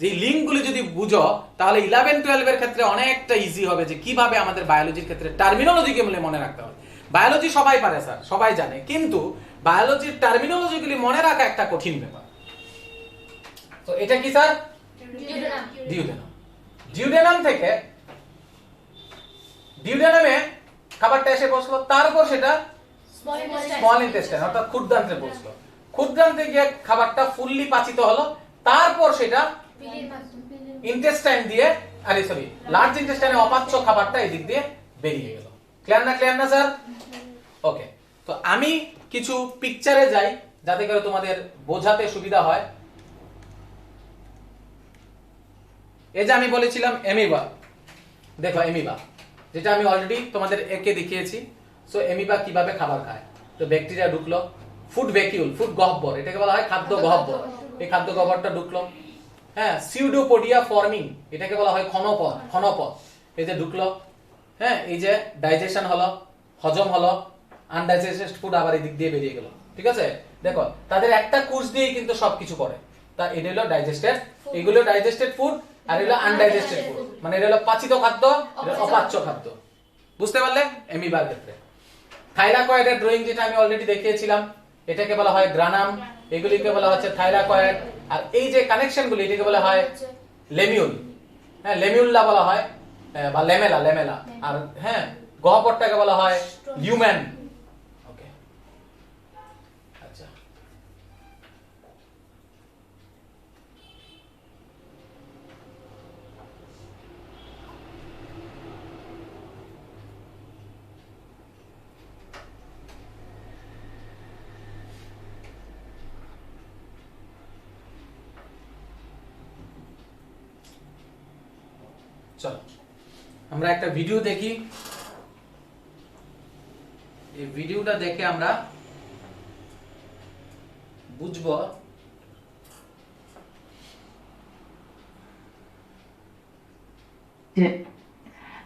যে লিঙ্কগুলি যদি বুঝো তাহলে 11-12 এর ক্ষেত্রে অনেকটা ইজি হবে যে কিভাবে আমাদের বায়োলজির ক্ষেত্রে টার্মিনোলজিকে মনে রাখতে হবে। বায়োলজি সবাই পারে স্যার, সবাই জানে, কিন্তু বায়োলজির টার্মিনোলজিগুলি মনে রাখা একটা কঠিন ব্যাপার। তো এটা কি স্যার? ডিউডেনাম থেকে ডিউডেনামে খাবারটা এসে বসলো, তারপর সেটা স্মল ইন্টেস্টাইন অর্থাৎ ক্ষুদ্রান্ত্রে পৌঁছলো। ক্ষুদ্রান্তে গিয়ে খাবারটা ফুললি পাচিত হলো, তারপর সেটা ইন্টেস্টাইন দিয়ে, লার্জ ইন্টেস্টাইনে অপাচ্য খাবারটা এই দিক দিয়ে বেরিয়ে গেল। ক্লিয়ার না স্যার? ওকে, তো আমি কিছু পিকচারে যাই যাতে করে তোমাদের বোঝাতে সুবিধা হয়। এই যে আমি বলেছিলাম এমিবা, দেখো এমিবা, যেটা আমি অলরেডি তোমাদের একে দেখিয়েছি। সো এমিবা কিভাবে খাবার খায়? তো ব্যাকটেরিয়া ঢুকলো, ফুড ভ্যাকিউল, ফুড গহ্বর, এটাকে বলা হয় খাদ্য গহ্বর। এই খাদ্য গহ্বরটা ঢুকলো, হ্যাঁ, সিউডোপোডিয়া ফর্মিং, এটাকে বলা হয় ক্ষণপথ। এই যে ঢুকলো, হ্যাঁ, এই যে ডাইজেশন হলো, হজম হলো, আনডাইজেস্টেড ফুড আবার এই দিক দিয়ে বেরিয়ে গেল। ঠিক আছে, দেখো তাদের একটা কোর্স দিয়েই কিন্তু সবকিছু করে। তা এটা হলো ডাইজেস্টেড, এগুলো ডাইজেস্টেড ফুড, আর এগুলো আনডাইজেস্টেড ফুড, মানে এটা হলো পাচিত খাদ্য, এটা অপাচ্য খাদ্য। বুঝতে পারলে? এমিবার ক্ষেত্রে থাইলাকয়েডের ড্রয়িং যেটা আমি অলরেডি দেখিয়েছিলাম, এটাকে বলা হয় গ্রানাম, এগুলিকে বলা হচ্ছে থাইলাকয়েড। আর এই যে কানেকশনগুলি, এটাকে বলা হয় লেমিউল, হ্যাঁ, লেমিউল্লা বলা হয়, বা লেমেলা। আর হ্যাঁ, গহ্বরটাকে বলা হয় লিউমেন। ওকে, আচ্ছা, চলো আমরা একটা ভিডিও দেখি, এই ভিডিওটা দেখে আমরা বুঝবো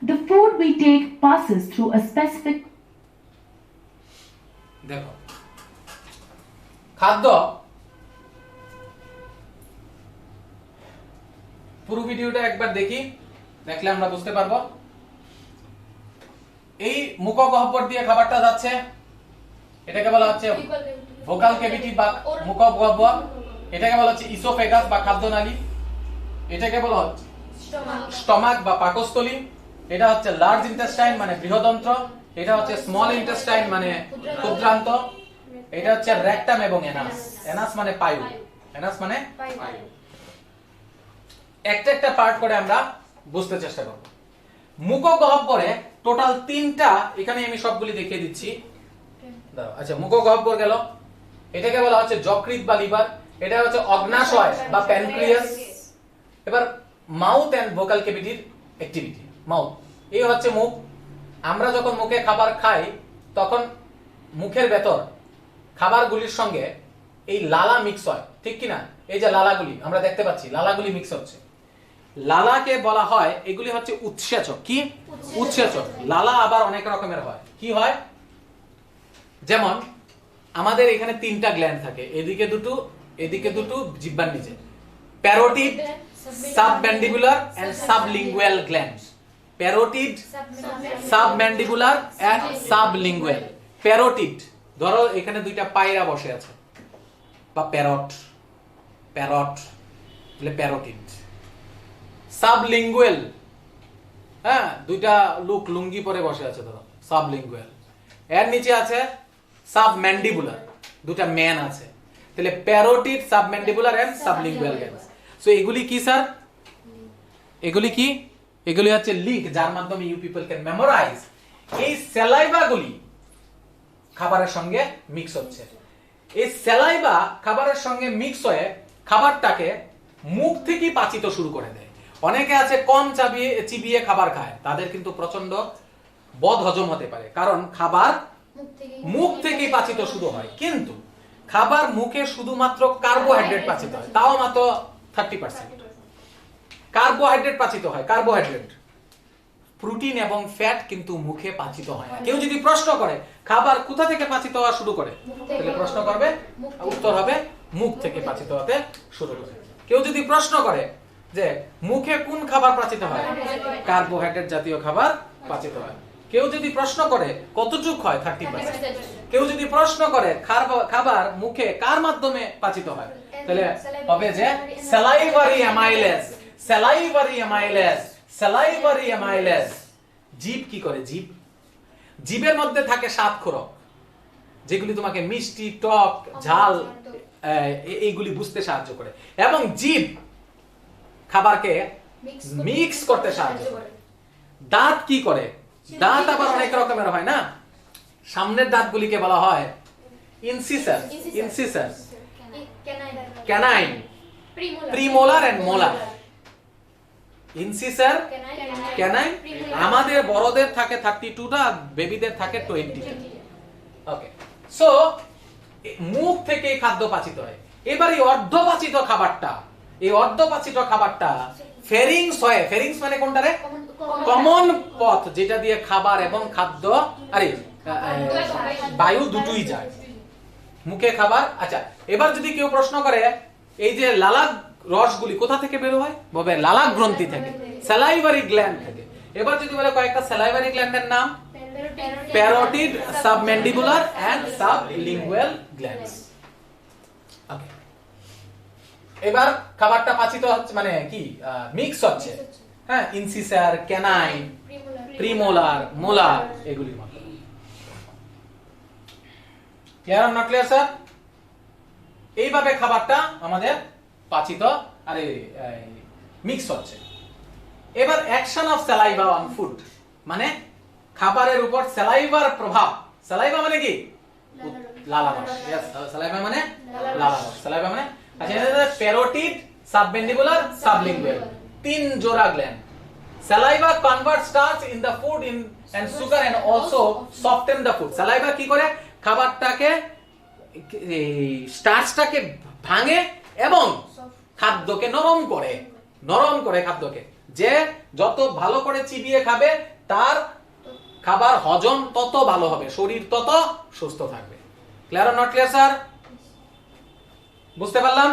the food we take passes through a specific দেখো খাদ্য, পুরো ভিডিওটা একবার দেখি, দেখলে আমরা বুঝতে পারবো। এই মুখগহ্বর দিয়ে খাবারটা যাচ্ছে, এটাকে বলা হচ্ছে ভোকাল ক্যাভিটি বা মুখগহ্বর, এটাকে বলা হচ্ছে ইসোফেগাস বা খাদ্যনালী, এটাকে বলা হচ্ছে স্টমাক বা পাকস্থলী, এটা হচ্ছে লার্জ ইন্টেস্টাইন মানে বৃহদন্ত্র, এটা হচ্ছে স্মল ইন্টেস্টাইন মানে ক্ষুদ্রান্ত, এটা হচ্ছে রেকটাম এবং এনাস। এনাস মানে পায়ু, এনাস মানে পায়ু। একটা একটা পার্ট করে আমরা বুঝতে চেষ্টা করব। মুখগহ্বরে টোটাল 3টা, এখানে আমি সবগুলি দেখিয়ে দিচ্ছি। আচ্ছা, মুখগহ্বর গেল, এটাকে বলা হচ্ছে যকৃৎ বা লিভার, এটা হচ্ছে অগ্নাশয় বা প্যানক্রিয়াস। এবার মাউথ এন্ড ভোকাল ক্যাভিটির অ্যাক্টিভিটি। মাউথ, এই হচ্ছে মুখ। আমরা যখন মুখে খাবার খাই তখন মুখের ভেতর খাবারগুলির সঙ্গে এই লালা মিক্স হয়, ঠিক কি না? এই যে লালাগুলি আমরা দেখতে পাচ্ছি, লালাগুলি মিক্স হচ্ছে। লালাকে বলা হয়, এগুলি হচ্ছে উৎসেচক। কি উৎসেচক? লালা আবার অনেক রকমের হয়। কি হয়? যেমন আমাদের এখানে 3টা গ্ল্যান্ড থাকে, এদিকে দুটো, এদিকে দুটো, জিহ্বার নিচে। Parotid, submandibular and sublingual glands. Parotid, submandibular and sublingual. Parotid, ধরো এখানে 2টা পায়রা বসে আছে বা প্যারট, প্যারট বলে প্যারোটিড। সাবলিঙ্গুয়াল, হ্যাঁ, 2টা লোক লুঙ্গি পরে বসে আছে ধরো, সাবলিঙ্গুয়াল। এর নিচে আছে সাবম্যান্ডিবুলার, 2টা ম্যান আছে। তাহলে parotid, submandibular and sublingual glands. So এগুলি কি স্যার? এগুলি কি? এগুলি হচ্ছে লিঙ্ক যার মাধ্যমে ইউ পিপল ক্যান মেমোরাইজ। এই স্যালাইভা গুলি খাবারের সঙ্গে মিক্স হচ্ছে। এই স্যালাইভা খাবারের সঙ্গে মিক্স হয়ে খাবারটাকে মুখ থেকে পাচিত শুরু করে দেয়। অনেকে আছে কম চিবিয়ে খাবার খায়, তাদের কিন্তু প্রচন্ড বদ হজম হতে পারে, কারণ খাবার মুখ থেকে পাচিত শুরু হয়। কিন্তু খাবার মুখে শুধুমাত্র কার্বোহাইড্রেট পাচিত হয়, তাও মাত্র 30%। কার্বোহাইড্রেট পাচিত হয়, কার্বোহাইড্রেট। প্রোটিন এবং ফ্যাট কিন্তু মুখে পাচিত হয় না। কেউ যদি প্রশ্ন করে খাবার কোথা থেকে পাচিত হওয়া শুরু করে, তাহলে প্রশ্ন করবে, উত্তর হবে মুখ থেকে পাচিত হতে শুরু করে। কেউ যদি প্রশ্ন করে যে মুখে কোন খাবার পাচিত হয়, কার্বোহাইড্রেট জাতীয় খাবার পাচিত হয়। কেউ যদি প্রশ্ন করে কতটুক হয়, 30%। কেউ যদি প্রশ্ন করে খাবার মুখে কার মাধ্যমে পাচিত হয়, তাহলে হবে যে salivary amylase, salivary amylase, salivary amylase. জিভ কি করে? জিভের মধ্যে থাকে 7 খোরক, যেগুলি তোমাকে মিষ্টি, টক, ঝাল এইগুলি বুঝতে সাহায্য করে, এবং জিভ খাবারকে মিক্স করতে সাহায্য করে। দাঁত কি করে? দাঁত আবার অনেক রকমের হয় না। সামনের দাঁতগুলিকে বলা হয় incisor, incisor, canine, premolar and molar. Incisor, canine. আমাদের বড়দের থাকে 32টা, বেবিদের থাকে 20টা। ওকে, সো মুখ থেকে খাদ্য পাচিত হয়। এবার এই অর্ধপাচিত খাবারটা, এই অর্ধপাচিত খাবারটা ফেরিংস হয়। ফেরিংস মানে কোনটা রে? কমন পথ, যেটা দিয়ে খাবার এবং খাদ্য, আরে বায়ু দুটোই যায়। মুখে খাবার। আচ্ছা, এবার যদি কেউ প্রশ্ন করে এই যে লালাক রসগুলি কোথা থেকে বের হয়, বলবে লালাক গ্রন্থি থেকে, স্যালাইভারি গ্ল্যান্ড থেকে। এবার যদি বলে কয়েকটা স্যালাইভারি গ্ল্যান্ডের নাম, parotid, submandibular and sublingual glands. Okay, এবার খাবারটা পাচিত হচ্ছে মানে কি মিক্স হচ্ছে, হ্যাঁ, ইনসিসার, ক্যানাইন, প্রিমোলার, মোলার, এগুলির মাধ্যমে। ক্লিয়ার না ক্লিয়ার স্যার? এইভাবে খাবারটা আমাদের পাচিত আরে মিক্স হচ্ছে। এবার action of saliva on food, মানে খাবারের উপর স্যালাইভার প্রভাব। স্যালাইভা মানে কি? লালারস। यस, স্যালাইভা মানে লালারস। স্যালাইভা মানে, আচ্ছা, এটা প্যারোটিড, সাবম্যান্ডিবুলার, সাবলিঙ্গুয়াল, 3 জোড়া gland. Saliva converts starch in the food in and sugar and also soften the food. Saliva কি করে খাবারটাকে স্টার্চটাকে ভাঙে এবং খাদ্যকে নরম করে খাদ্যকে। যে যত ভালো করে চিবিয়ে খাবে তার খাবার হজম তত ভালো হবে, শরীর তত সুস্থ থাকবে। Clear or not clear sir? বুঝতে পারলাম?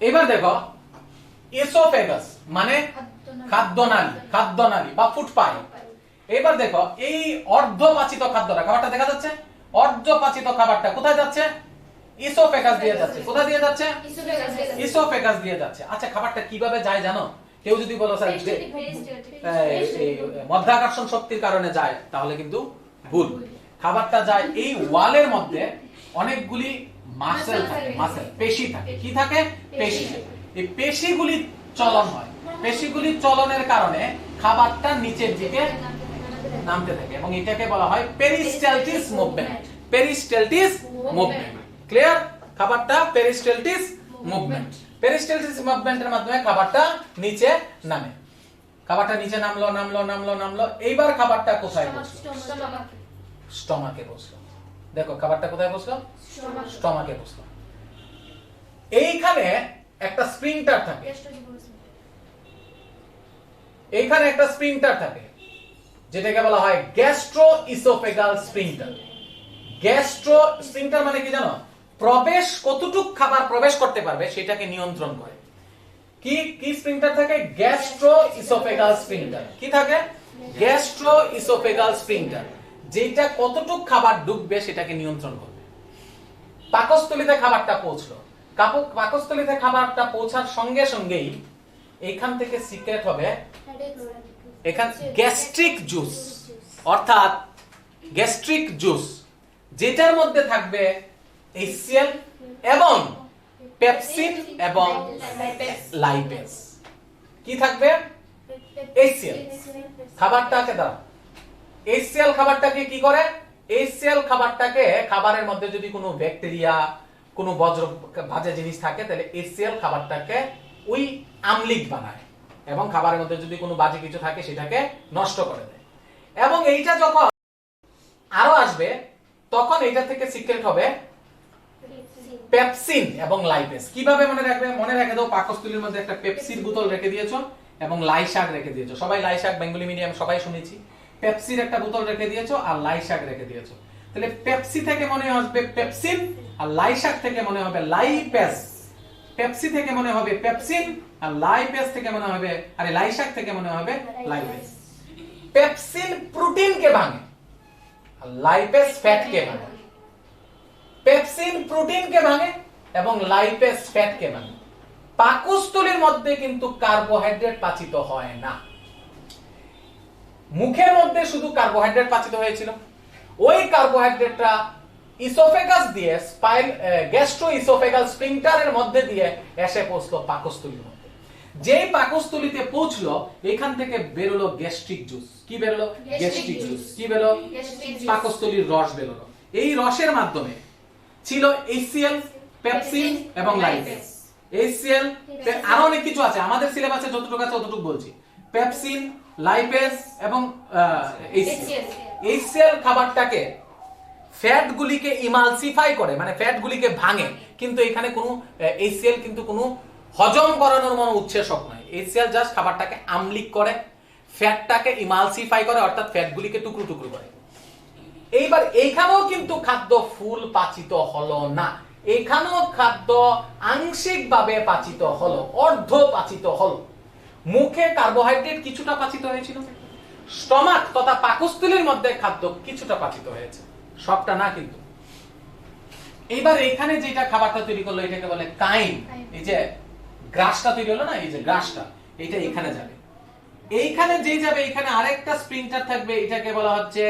এবার দেখো এসোফেগাস মানে খাদ্যনালী বা ফুড পাইপ। এবার দেখো এই অর্ধপাচিত খাদ্যটা, খাবারটা দেখা যাচ্ছে, অর্ধপাচিত খাবারটা কোথায় যাচ্ছে? ইসোফেগাস দিয়ে যাচ্ছে। কোথায় দিয়ে যাচ্ছে? ইসোফেগাস দিয়ে যাচ্ছে। আচ্ছা খাবারটা কিভাবে যায় জানো? কেউ যদি বলো স্যার মধ্যাকর্ষণ শক্তির কারণে যায়, তাহলে কিন্তু ভুল। খাবারটা যায় এই ওয়ালের মধ্যে অনেকগুলি মাসেল থাকে, পেশি থাকে। কি থাকে? পেশি। এই পেশিগুলি চলন হয়, পেশিগুলি চলনের কারণে খাবারটা নিচের দিকে নামতে থাকে এবং এটাকে বলা হয় পেরিস্টালটিস মুভমেন্ট। পেরিস্টালটিস মুভমেন্ট। ক্লিয়ার? খাবারটা পেরিস্টালটিস মুভমেন্ট। পেরিস্টালটিস মুভমেন্টের মাধ্যমে খাবারটা নিচে নামে। খাবারটা নিচে নামলো। এইবার খাবারটা কোথায় বসলো? স্টমাকে বসলো। দেখো খাবারটা কোথায় বসলো? স্টমাকে বসলো। এইখানে একটা স্প্রিংটার থাকে, এইখানে একটা স্প্রিংটার থাকে যেটাকে বলা হয় গ্যাস্ট্রো ইসোফেগাল স্প্রিংটার। গ্যাস্ট্রো স্প্রিংটার মানে কি জানো? প্রবেশ, কতটুক খাবার প্রবেশ করতে পারবে সেটাকে নিয়ন্ত্রণ করে। কি কি স্প্রিংটার থাকে? Gastro oesophageal sphincter. কি থাকে? গ্যাস্ট্রো ইসোফেগাল স্প্রিংটার, যেটা কতটুক খাবার ঢুকবে সেটাকে নিয়ন্ত্রণ করবে। পাকস্থলীতে খাবারটা পৌঁছলো, পাকস্থলীতে খাবারটা পৌঁছার সঙ্গে সঙ্গেই এখান থেকে সিক্রেট হবে এখান গ্যাস্ট্রিক জুস, অর্থাৎ গ্যাস্ট্রিক জুস, যেটার মধ্যে থাকবে HCl এবং পেপসিন এবং লাইপেজ। কি থাকবে? HCl। খাবারটাকে দাও, HCl খাবারটাকে কি করে? HCl খাবারটাকে, খাবারের মধ্যে যদি কোনো ব্যাকটেরিয়া, কোনো বজ্র ভাজা জিনিস থাকে তাহলে HCl খাবারটাকে ওই আম্লিক বানায় এবং খাবারের মধ্যে যদি কোনো বাজে কিছু থাকে সেটাকে নষ্ট করে দেয়। এবং এইটা যখন আরো আসবে তখন এইটা থেকে সিক্রেট হবে পেপসিন এবং লাইপেজ। কিভাবে মনে রাখবে? মনে রেখে দাও, পাকস্থলীর মধ্যে একটা পেপসির বোতল রেখে দিয়েছো এবং লাই শাক রেখে দিয়েছো। সবাই লাই শাক বেঙ্গলি মিডিয়াম সবাই শুনেছি। পেপসির একটা বোতল রেখে দিয়েছো আর লাই শাক রেখে দিয়েছো। তাহলে পেপসি থেকে মনে হবে পেপসিন আর লাই শাক থেকে মনে হবে লাইপেজ। পেপসি থেকে মনে হবে পেপসিন আর লাইপেজ থেকে মনে হবে, আরে লাই শাক থেকে মনে হবে লাইপেজ। পেপসিন প্রোটিনকে ভাঙে আর লাইপেজ ফ্যাটকে ভাঙে। পেপসিন প্রোটিনকে ভাঙে এবং লাইপেজ ফ্যাটকে ভাঙে। পাকস্থলীর মধ্যে কিন্তু কার্বোহাইড্রেট পাচিত হয় না। মুখের মধ্যে শুধু কার্বোহাইড্রেট পাচিত হয়েছিল, ওই কার্বোহাইড্রেটটা ইসোফেগাস দিয়ে গ্যাস্ট্রো ইসোফেগাল স্ফিংক্টারের মধ্যে দিয়ে এসে পৌঁছলো পাকস্থলীর মধ্যে। যেই পাকস্থলীতে পৌঁছলো এখান থেকে বেরোলো গ্যাস্ট্রিক জুস। কি বেরোলো? Gastric juice. কি বেরোলো? পাকস্থলীর রস বেরোলো। এই রসের মাধ্যমে ছিল HCl, পেপসিন এবং লাইপেজ। HCl, আরো অনেক কিছু আছে, আমাদের সিলেবাসে যতটুকু আছে ততটুকু বলছি। পেপসিন, লাইপেজ এবং HCl। HCl খাবারটাকে ফ্যাটগুলিকে ইমালসিফাই করে, মানে ফ্যাটগুলিকে ভাঙে, কিন্তু এখানে কোনো HCl কিন্তু কোনো হজম করানোর মতো উৎসেচক নয়। HCl জাস্ট খাবারটাকে আম্লিক করে, ফ্যাটটাকে ইমালসিফাই করে, অর্থাৎ ফ্যাটগুলিকে টুকরো টুকরো করে। এইবার এইখানেও কিন্তু খাদ্য ফুল পাচিত হলো না, এখানেও খাদ্য আংশিকভাবে পাচিত হলো, অর্ধ পাচিত হলো। মুখে কার্বোহাইড্রেট কিছুটা পাচিত হয়েছিল, স্টমাক তথা পাকস্থলীর মধ্যে খাদ্য কিছুটা পাচিত হয়েছে, সবটা না কিন্তু। এইবার এখানে যেটা খাবারটা তৈরি করলো এটাকে বলে কাইম। এই যে গ্রাসটা তৈরি হলো না, এই যে গ্রাসটা, এটা এখানে যাবে। এইখানে যেই যাবে এখানে আরেকটা স্প্রিন্টার থাকবে, এটাকে বলা হচ্ছে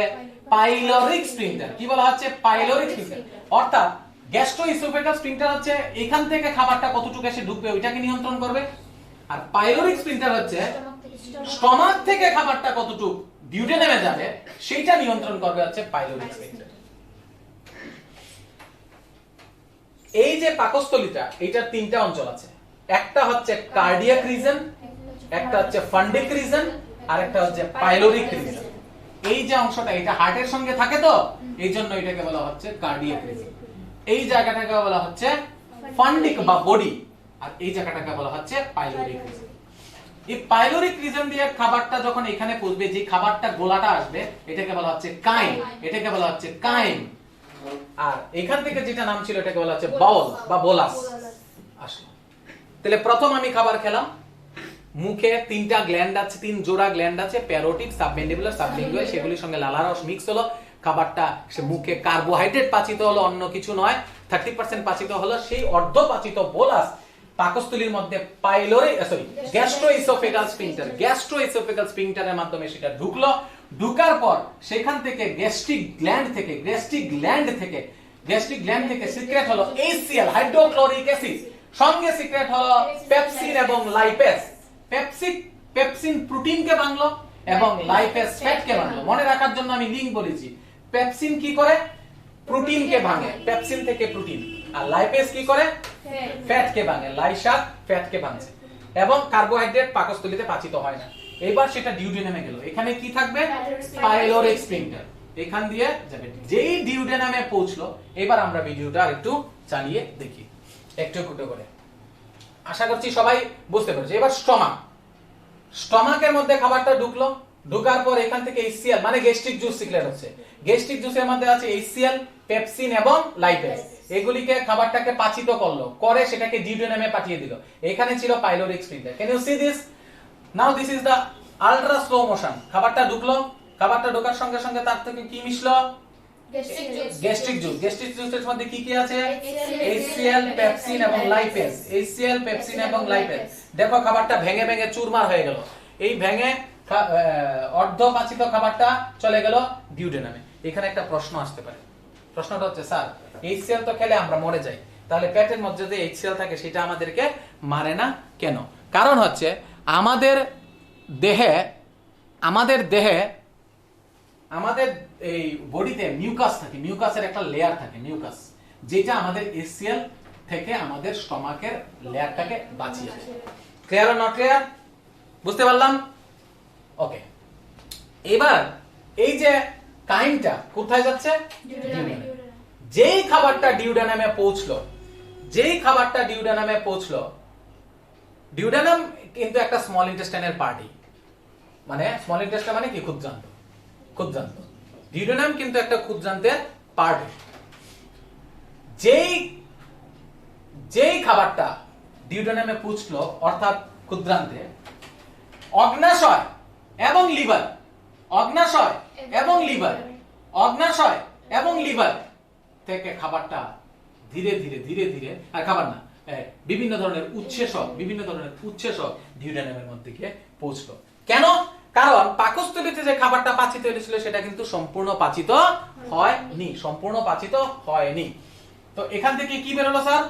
পাইলোরিক স্প্রিন্টার। কি বলা হচ্ছে? Pyloric Sprinter. অর্থাৎ গ্যাস্ট্রো ইসোফেগাল স্প্রিন্টার হচ্ছে এখান থেকে খাবারটা কতটুকু এসে ঢুকবে ওইটাকে নিয়ন্ত্রণ করবে, আর পাইলোরিক স্প্রিন্টার হচ্ছে স্টমাক থেকে খাবারটা কতটুকু ডিউডেনামে যাবে সেইটা নিয়ন্ত্রণ করবে হচ্ছে পাইলোরিক স্প্রিন্টার। এই যে পাকস্থলীটা, এইটার তিনটা অঞ্চল আছে। একটা হচ্ছে কার্ডিয়াক রিজন, একটা হচ্ছে ফান্ডিক রিজন, আর একটা হচ্ছে পাইলোরিক রিজন। এই যে অংশটা, এটা হার্টের সঙ্গে থাকে, তো এই জন্য এটাকে বলা হচ্ছে কার্ডিয়াক রিজন। এই জায়গাটাকে বলা হচ্ছে ফান্ডিক বা বডি, আর এই জায়গাটাকে বলা হচ্ছে পাইলোরিক রিজন। এই পাইলোরিক রিজন দিয়ে খাবারটা যখন এখানে পৌঁছবে, যে খাবারটা গোলাটা আসবে, এটাকে বলা হচ্ছে কাইম, এটাকে বলা হচ্ছে কাইম। আর এখান থেকে যেটা নাম ছিল এটাকে বলা হচ্ছে বাউল বা বোলাস আসলো। তাহলে প্রথম আমি খাবার খেলাম, মুখে তিনটা গ্ল্যান্ড আছে, তিন জোড়া গ্ল্যান্ড আছে, প্যারোটিড, সাবমেন্ডিবুলার, সাবলিঙ্গুয়াল, সেগুলির সঙ্গে লালারস মিক্স হলো। খাবারটা সে মুখে কার্বোহাইড্রেট পাচিত হলো, অন্য কিছু নয়। 30% পাচিত হলো, সেই অর্ধ পাচিত বোলাস পাকস্থলীর মধ্যে গ্যাস্ট্রোইসোফেগাল স্ফিংটারের মাধ্যমে সেটা ঢুকলো। ঢুকার পর সেখান থেকে গ্যাস্ট্রিক গ্ল্যান্ড থেকে সিক্রেট হলো HCl, হাইড্রোক্লোরিক অ্যাসিড, সঙ্গে সিক্রেট হলো পেপসিন এবং লাইপেজ। পেপসিন প্রোটিনকে ভাঙলো এবং লাইপেজ ফ্যাটকে ভাঙলো। মনে রাখার জন্য আমি লিংক বলেছি, পেপসিন কি করে? প্রোটিনকে ভাঙে, পেপসিন থেকে প্রোটিন। আর লাইপেজ কি করে? ফ্যাটকে ভাঙে, লাইসাত ফ্যাটকে ভাঙছে। এবং কার্বোহাইড্রেট পাকস্থলীতে পাচিত হয় না। এবার সেটা ডিউডেনামে গেল। এখানে কি থাকবে? Pyloric sphincter. এখান দিয়ে যাবে, যেই ডিউডেনামে পৌঁছলো। এবার আমরা ভিডিওটা আরেকটু চালিয়ে দেখি, একটু একটু করে। আশা করছি সবাই বুঝতে পেরেছে। এবার স্টমাকের মধ্যে খাবারটা ঢুকলো। ঢোকার পর এখান থেকে HCl মানে গ্যাস্ট্রিক জুস সিক্রেট হচ্ছে। গ্যাস্ট্রিক জুসের মধ্যে আছে HCl, পেপসিন এবং লাইপেজ। এগুলিকে খাবারটাকে পাচিত করলো, করে সেটাকে ডিউডেনামে পাঠিয়ে দিল। এখানে ছিল pyloric sphincter. Can you see this? Now this is the ultra slow motion. খাবারটা ঢুকলো, খাবারটা ঢোকার সঙ্গে সঙ্গে তার থেকে কি মিশলো? Gastric juice. গ্যাস্ট্রিক জুসের মধ্যে কি কি আছে? HCl, পেপসিন এবং লাইপেজ। HCl, পেপসিন এবং লাইপেজ। দেখো খাবারটা ভেঙে ভেঙে চুরমার হয়ে গেল। এই ভেঙে অর্ধ পাচিত খাবারটা চলে গেল ডিউডেনামে। এখানে একটা প্রশ্ন আসতে পারে। প্রশ্নটা হচ্ছে, স্যার HCl তো খেলে আমরা মরে যাই, তাহলে পেটের মধ্যে যে HCl থাকে সেটা আমাদেরকে মারে না কেন? কারণ হচ্ছে আমাদের দেহে আমাদের এই বডিতে মিউকাস থাকে। মিউকাসের একটা লেয়ার থাকে, মিউকাস, যেটা আমাদের HCl থেকে আমাদের স্টমাকের লেয়ারটাকে বাঁচিয়ে দেয়। Clear or not clear? বুঝতে পারলাম? ওকে। এবার এই যে কাইমটা কোথায় যাচ্ছে? ডিউডেনামে। যেই খাবারটা ডিউডেনামে পৌঁছলো, ডিউডেনাম কিন্তু একটা স্মল ইন্টেস্টাইনের পার্টি। মানে স্মল ইন্টেস্টাইন মানে কি? ক্ষুদ্রান্ত। ডিউডেনাম কিন্তু একটা ক্ষুদ্রান্তের পার্ট। যেই খাবারটা ডিউডেনামে পৌঁছলো, অর্থাৎ ক্ষুদ্রান্তে, অগ্নাশয় এবং লিভার থেকে খাবারটা ধীরে ধীরে আর খাবার না, বিভিন্ন ধরনের উৎসেচক ডিউডেনামের মধ্যে গিয়ে পৌঁছলো। কেন? কারণ পাকস্থলীতে যে খাবারটা পাচিত হয়েছিল সেটা কিন্তু সম্পূর্ণ পাচিত হয়নি। তো এখান থেকে কি বেরোলো স্যার?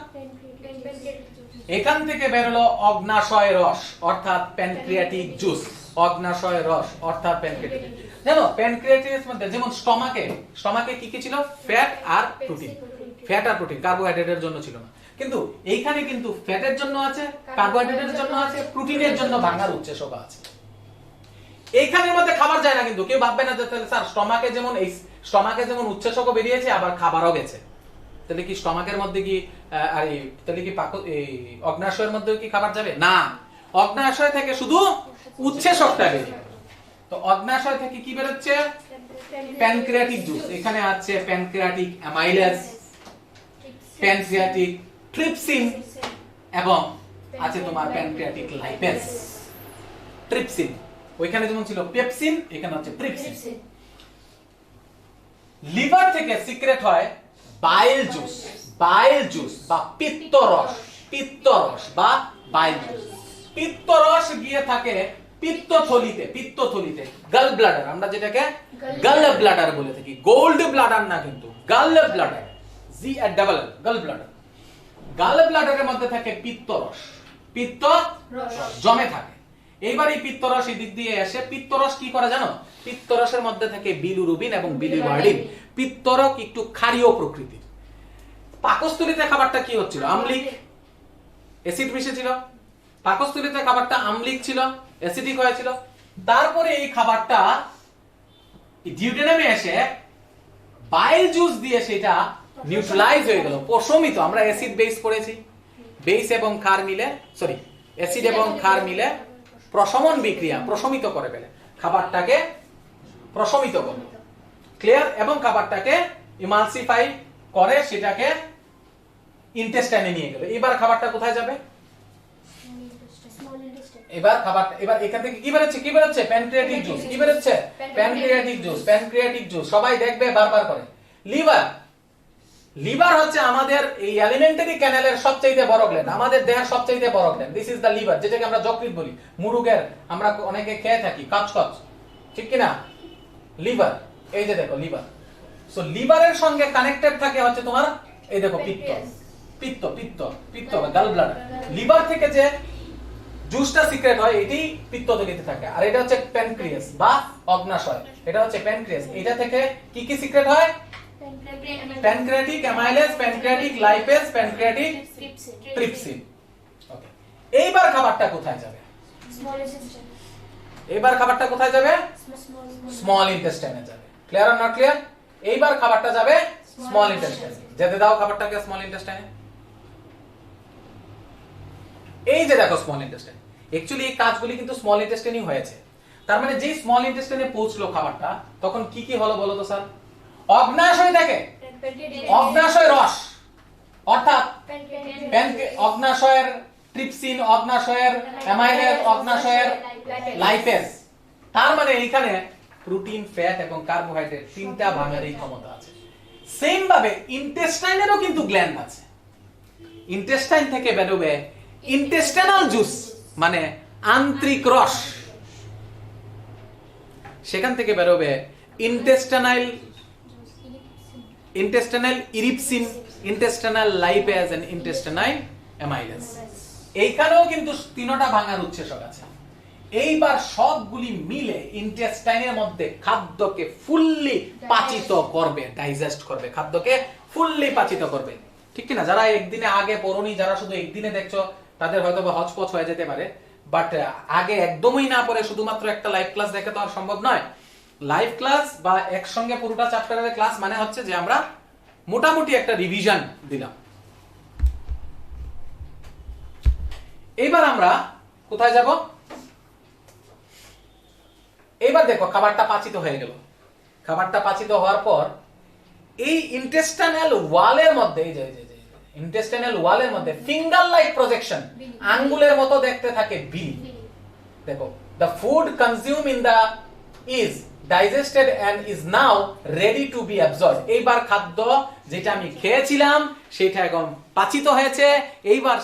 এখান থেকে বেরোলো অগ্নাশয় রস অর্থাৎ প্যানক্রিয়াটিক জুস। জানো প্যানক্রিয়াটিস মধ্যে যেমন স্টমাকে কি কি ছিল? ফ্যাট আর প্রোটিন। কার্বোহাইড্রেটের জন্য ছিল না, কিন্তু এইখানে কিন্তু ফ্যাটের জন্য আছে, কার্বোহাইড্রেটের জন্য আছে, প্রোটিনের জন্য ভাঙার উৎসেচক আছে। এইখানের মধ্যে খাবার যায় না, কিন্তু কেউ ভাববে না যে স্যার স্টমাকে যেমন উৎসেচকও বেরিয়েছে আবার খাবারও গেছে, তাহলে কি স্টমাকের মধ্যে কি অগ্নাশয়ের মধ্যে কি খাবার যাবে না? অগ্নাশয় থেকে শুধু উৎসেচকটা বেরিয়ে। তো অগ্নাশয় থেকে কি বেরোচ্ছে? Pancreatic juice. এখানে আছে প্যানক্রিয়াটিক অ্যামাইলেজ, প্যানক্রিয়াটিক ট্রিপসিন এবং আছে তোমার প্যানক্রিয়াটিক লাইপেজ। ট্রিপসিন ওইখানে যেমন ছিল পেপসিন, এখানে হচ্ছে ট্রিপসিন। লিভার থেকে সিক্রেট হয় বাইল জুস বা পিত্তরস বা বাইল জুস। পিত্তরস গিয়ে থাকে পিত্তথলিতে গাল ব্লাডার, আমরা যেটাকে গাল ব্লাডার বলে থাকি। গোল্ড ব্লাডার না, কিন্তু গাল ব্লাডার, গাল ব্লাডারের মধ্যে থাকে পিত্তরস জমে থাকে। এইবার এই পিত্তরস এই দিক দিয়ে আসে। পিত্তরস কি করে জানো? পিত্তরসের মধ্যে থাকে বিলিরুবিন এবং বিলিভার্ডিন। পিত্তরক একটু ক্ষারীয় প্রকৃতির। পাকস্থলীতে খাবারটা কি হচ্ছিল? আম্লিক, অ্যাসিড মিশেছিল। পাকস্থলীতে খাবারটা আম্লিক ছিল, অ্যাসিডিক হয়েছিল। তারপরে এই খাবারটা ডিউটেনামে এসে বাইল জুস দিয়ে সেটা নিউট্রালাইজ হয়ে গেল, প্রশমিত। আমরা অ্যাসিড বেস পড়েছি, বেস এবং ক্ষার মিলে, সরি, অ্যাসিড এবং ক্ষার মিলে প্রশমন বিক্রিয়া, প্রশমিত করে ফেলে খাবারটাকে, প্রশমিত করে, ক্লিয়ার? এবং খাবারটাকে ইমালসিফাই করে সেটাকে ইন্টেস্টাইনে নিয়ে গেল। এবার খাবারটা কোথায় যাবে? এবার এখান থেকে কি বেরোচ্ছে? কি বেরোচ্ছে? Pancreatic juice. কি বেরোচ্ছে? Pancreatic juice. প্যানক্রিয়াটিক জুস সবাই দেখবে বারবার করে। লিভার, লিভার হচ্ছে আমাদের এই অ্যালিমেন্টারি ক্যানেলের সবচেয়ে বড় গ্ল্যান্ড, আমাদের দেহের সবচেয়ে বড় gland. This is the liver, যেটাকে আমরা যকৃৎ বলি। মুরুগের আমরা অনেকে খেয়ে থাকি, কচকচ, ঠিক কি না? লিভার, এই যে দেখো লিভার। সো লিভারের সঙ্গে কানেক্টেড থাকে হচ্ছে তোমার এই দেখো পিত্ত, পিত্ত, পিত্ত, পিত্ত, গাল ব্লাডার। লিভার থেকে যে জুসটা সিক্রেট হয় এটাই পিত্তথলিতে থাকে। আর এটা হচ্ছে প্যানক্রিয়াস বা অগ্নাশয়, এটা হচ্ছে প্যানক্রিয়াস। এটা থেকে কি কি সিক্রেট হয়? Pancreatic amylase, pancreatic lipase, pancreatic trypsin. Okay, এইবার খাবারটা কোথায় যাবে? এইবার খাবারটা কোথায় যাবে? স্মল ইন্টেস্টাইনে যাবে। Clear or not clear? এইবার খাবারটা যাবে স্মল ইন্টেস্টাইনে। যেতে দাও খাবারটাকে স্মল ইন্টেস্টাইনে। এই যে দেখো স্মল ইন্টেস্টাইন, অ্যাকচুয়ালি এই কাজগুলি কিন্তু স্মল ইন্টেস্টাইনই হয়েছে। তার মানে যে স্মল ইন্টেস্টাইনে পৌঁছলো খাবারটা, তখন কি কি হলো বলো তো স্যার? অগ্নাশয় থেকে, অগ্নাশয় রস, অর্থাৎ অগ্নাশয়ের ট্রিপসিন, অগ্নাশয়ের অ্যামাইলেজ, অগ্নাশয়ের লাইপেজ। তার মানে এইখানে প্রোটিন, ফ্যাট এবং কার্বোহাইড্রেট তিনটা ভাঙার এই ক্ষমতা আছে। সেম ভাবে ইন্টেস্টাইনেরও কিন্তু গ্ল্যান্ড আছে। ইন্টেস্টাইন থেকে বেরোবে ইন্টেস্টাইনাল জুস, মানে আন্ত্রিক রস। সেখান থেকে বেরোবে intestinal erepsin, intestinal lipase and intestinal amylase. এইখানেও কিন্তু তিনটা ভাঙার উৎসেচক আছে। এইবার সবগুলি মিলে ইন্টেস্টাইনের মধ্যে খাদ্যকে ফুললি পাচিত করবে, ডাইজেস্ট করবে, খাদ্যকে ফুললি পাচিত করবে, ঠিক কি না? যারা একদিনে আগে পড়োনি, যারা শুধু একদিনে দেখছো, তাদের হয়তো বা হচপচ হয়ে যেতে পারে। বাট আগে একদমই না পড়ে শুধুমাত্র একটা লাইভ ক্লাস দেখে তো আর সম্ভব নয়। লাইভ ক্লাস বা একসঙ্গে পুরোটা চ্যাপ্টারের ক্লাস মানে হচ্ছে যে আমরা মোটামুটি একটা রিভিশন দিলাম। এইবার আমরা কোথায় যাব? এইবার দেখো খাবারটা পাচিত হয়ে গেল। খাবারটা পাচিত হওয়ার পর এই ইন্টেস্টাইনাল ওয়ালের মধ্যে, এই যে ইন্টেস্টাইনাল ওয়ালের মধ্যে ফিঙ্গার লাইক প্রজেকশন, আঙ্গুলের মতো দেখতে থাকে বিলি। দেখো, the food consumed in the is digested and is now ready to be absorbed. এইবার খাদ্য যেটা আমি খেয়েছিলাম সেটা এখন পাচিত হয়েছে। এইবার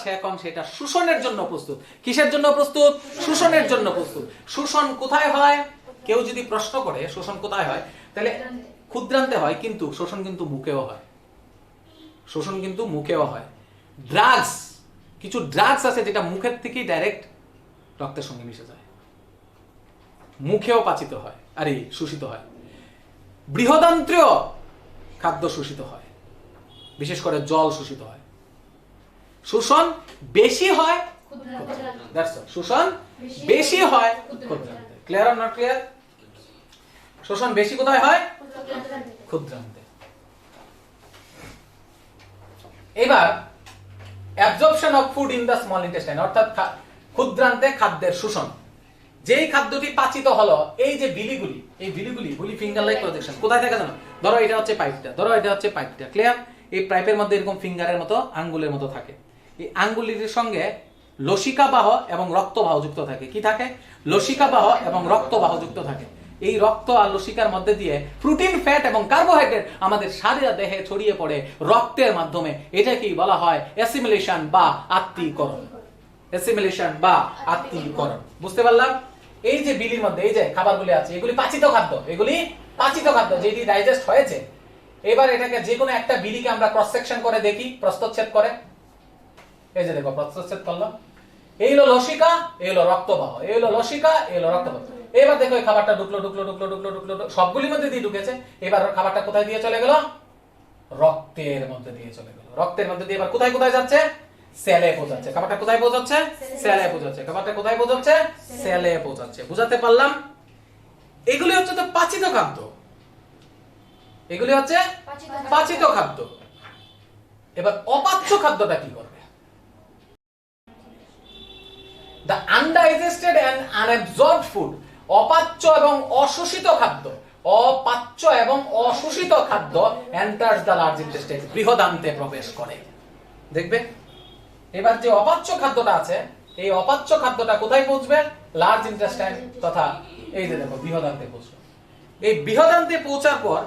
সেটা শোষণের জন্য প্রস্তুত। কিসের জন্য প্রস্তুত? শোষণের জন্য প্রস্তুত। শোষণ কোথায় হয়? কেউ যদি প্রশ্ন করে শোষণ কোথায় হয়, তাহলে ক্ষুদ্রান্তে হয়, কিন্তু শোষণ কিন্তু মুখেও হয়। শোষণ কিন্তু মুখেও হয়। ড্রাগস, কিছু ড্রাগস আছে যেটা মুখের থেকেই ডাইরেক্ট রক্তের সঙ্গে মিশে যায়, মুখেও পাচিত হয়, আরে শোষিত হয়। বৃহদান্ত্রীয় খাদ্য শোষিত হয়, বিশেষ করে জল শোষিত হয়। শোষণ বেশি হয় শোষণ বেশি হয় ক্ষুদ্রান্তে। Clear or not clear? শোষণ বেশি কোথায় হয়? ক্ষুদ্রান্তে। এবার absorption of food in the small intestine, অর্থাৎ ক্ষুদ্রান্তে খাদ্যের শোষণ। যেই খাদ্যটি পাচিত হলো, এই যে বিলিগুলি, এই বিলি ফিঙ্গার লাইক প্রজেকশন কোথায় থাকে জানো? ধরো এটা হচ্ছে পাইপটা, ধরো এটা হচ্ছে পাইপটা, ক্লিয়ার? এই পাইপের মধ্যে এরকম ফিঙ্গারের মতো, আঙ্গুলের মতো থাকে। এই আঙ্গুলির সঙ্গে লসিকাবাহ এবং রক্তবাহ যুক্ত থাকে। কি থাকে? লসিকাবাহ এবং রক্তবাহ যুক্ত থাকে। এই রক্ত আর লসিকার মধ্যে দিয়ে প্রোটিন, ফ্যাট এবং কার্বোহাইড্রেট আমাদের সারা দেহে ছড়িয়ে পড়ে রক্তের মাধ্যমে। এটাকেই বলা হয় অ্যাসিমিলেশন বা আত্তীকরণ। অ্যাসিমিলেশন বা আত্তীকরণ, বুঝতে পারলাম? এই যে বিলির মধ্যে এই যে খাবারগুলি আছে, এগুলি পাচিত খাদ্য, এগুলি পাচিত খাদ্য যেটি ডাইজেস্ট হয়েছে। এবার এটাকে যে কোনো একটা বিলিকে আমরা ক্রস সেকশন করে দেখি, প্রস্থচ্ছেদ করে। এই যে দেখো প্রস্থচ্ছেদ করলাম। এই হলো লসিকা, এই হলো রক্তবাহ, এই হলো লসিকা, এই হলো রক্তবাহ। এবার দেখো এই খাবারটা ঢুকলো, সবগুলির মধ্যে দিয়ে ঢুকেছে। এবার খাবারটা কোথায় দিয়ে চলে গেল? রক্তের মধ্যে দিয়ে চলে গেল। রক্তের মধ্যে দিয়ে এবার কোথায় কোথায় যাচ্ছে? সেলে পৌঁছাচ্ছে। খাবারটা কোথায় পৌঁছাচ্ছে? সেলে পৌঁছাচ্ছে। খাবারটা কোথায় পৌঁছাচ্ছে? সেলে পৌঁছাচ্ছে। বুঝাতে পারলাম? এগুলি হচ্ছে তো পাচিত খাদ্য, এগুলি হচ্ছে পাচিত খাদ্য। এবার অপাচ্য খাদ্যটা কি করবে? The undigested and unabsorbed food, অপাচ্য এবং অশোষিত খাদ্য, অপাচ্য এবং অশোষিত খাদ্য enters the large intestine, বৃহদান্তে প্রবেশ করে। দেখবে এবার যে অপাচ্য খাদ্যটা আছে, এই অপাচ্য খাদ্যটা কোথায় পৌঁছবে? লার্জ ইন্টেস্টাইন তথা এই যে দেখো বৃহদান্তে পৌঁছবে। এই বৃহদান্তে পৌঁছার পর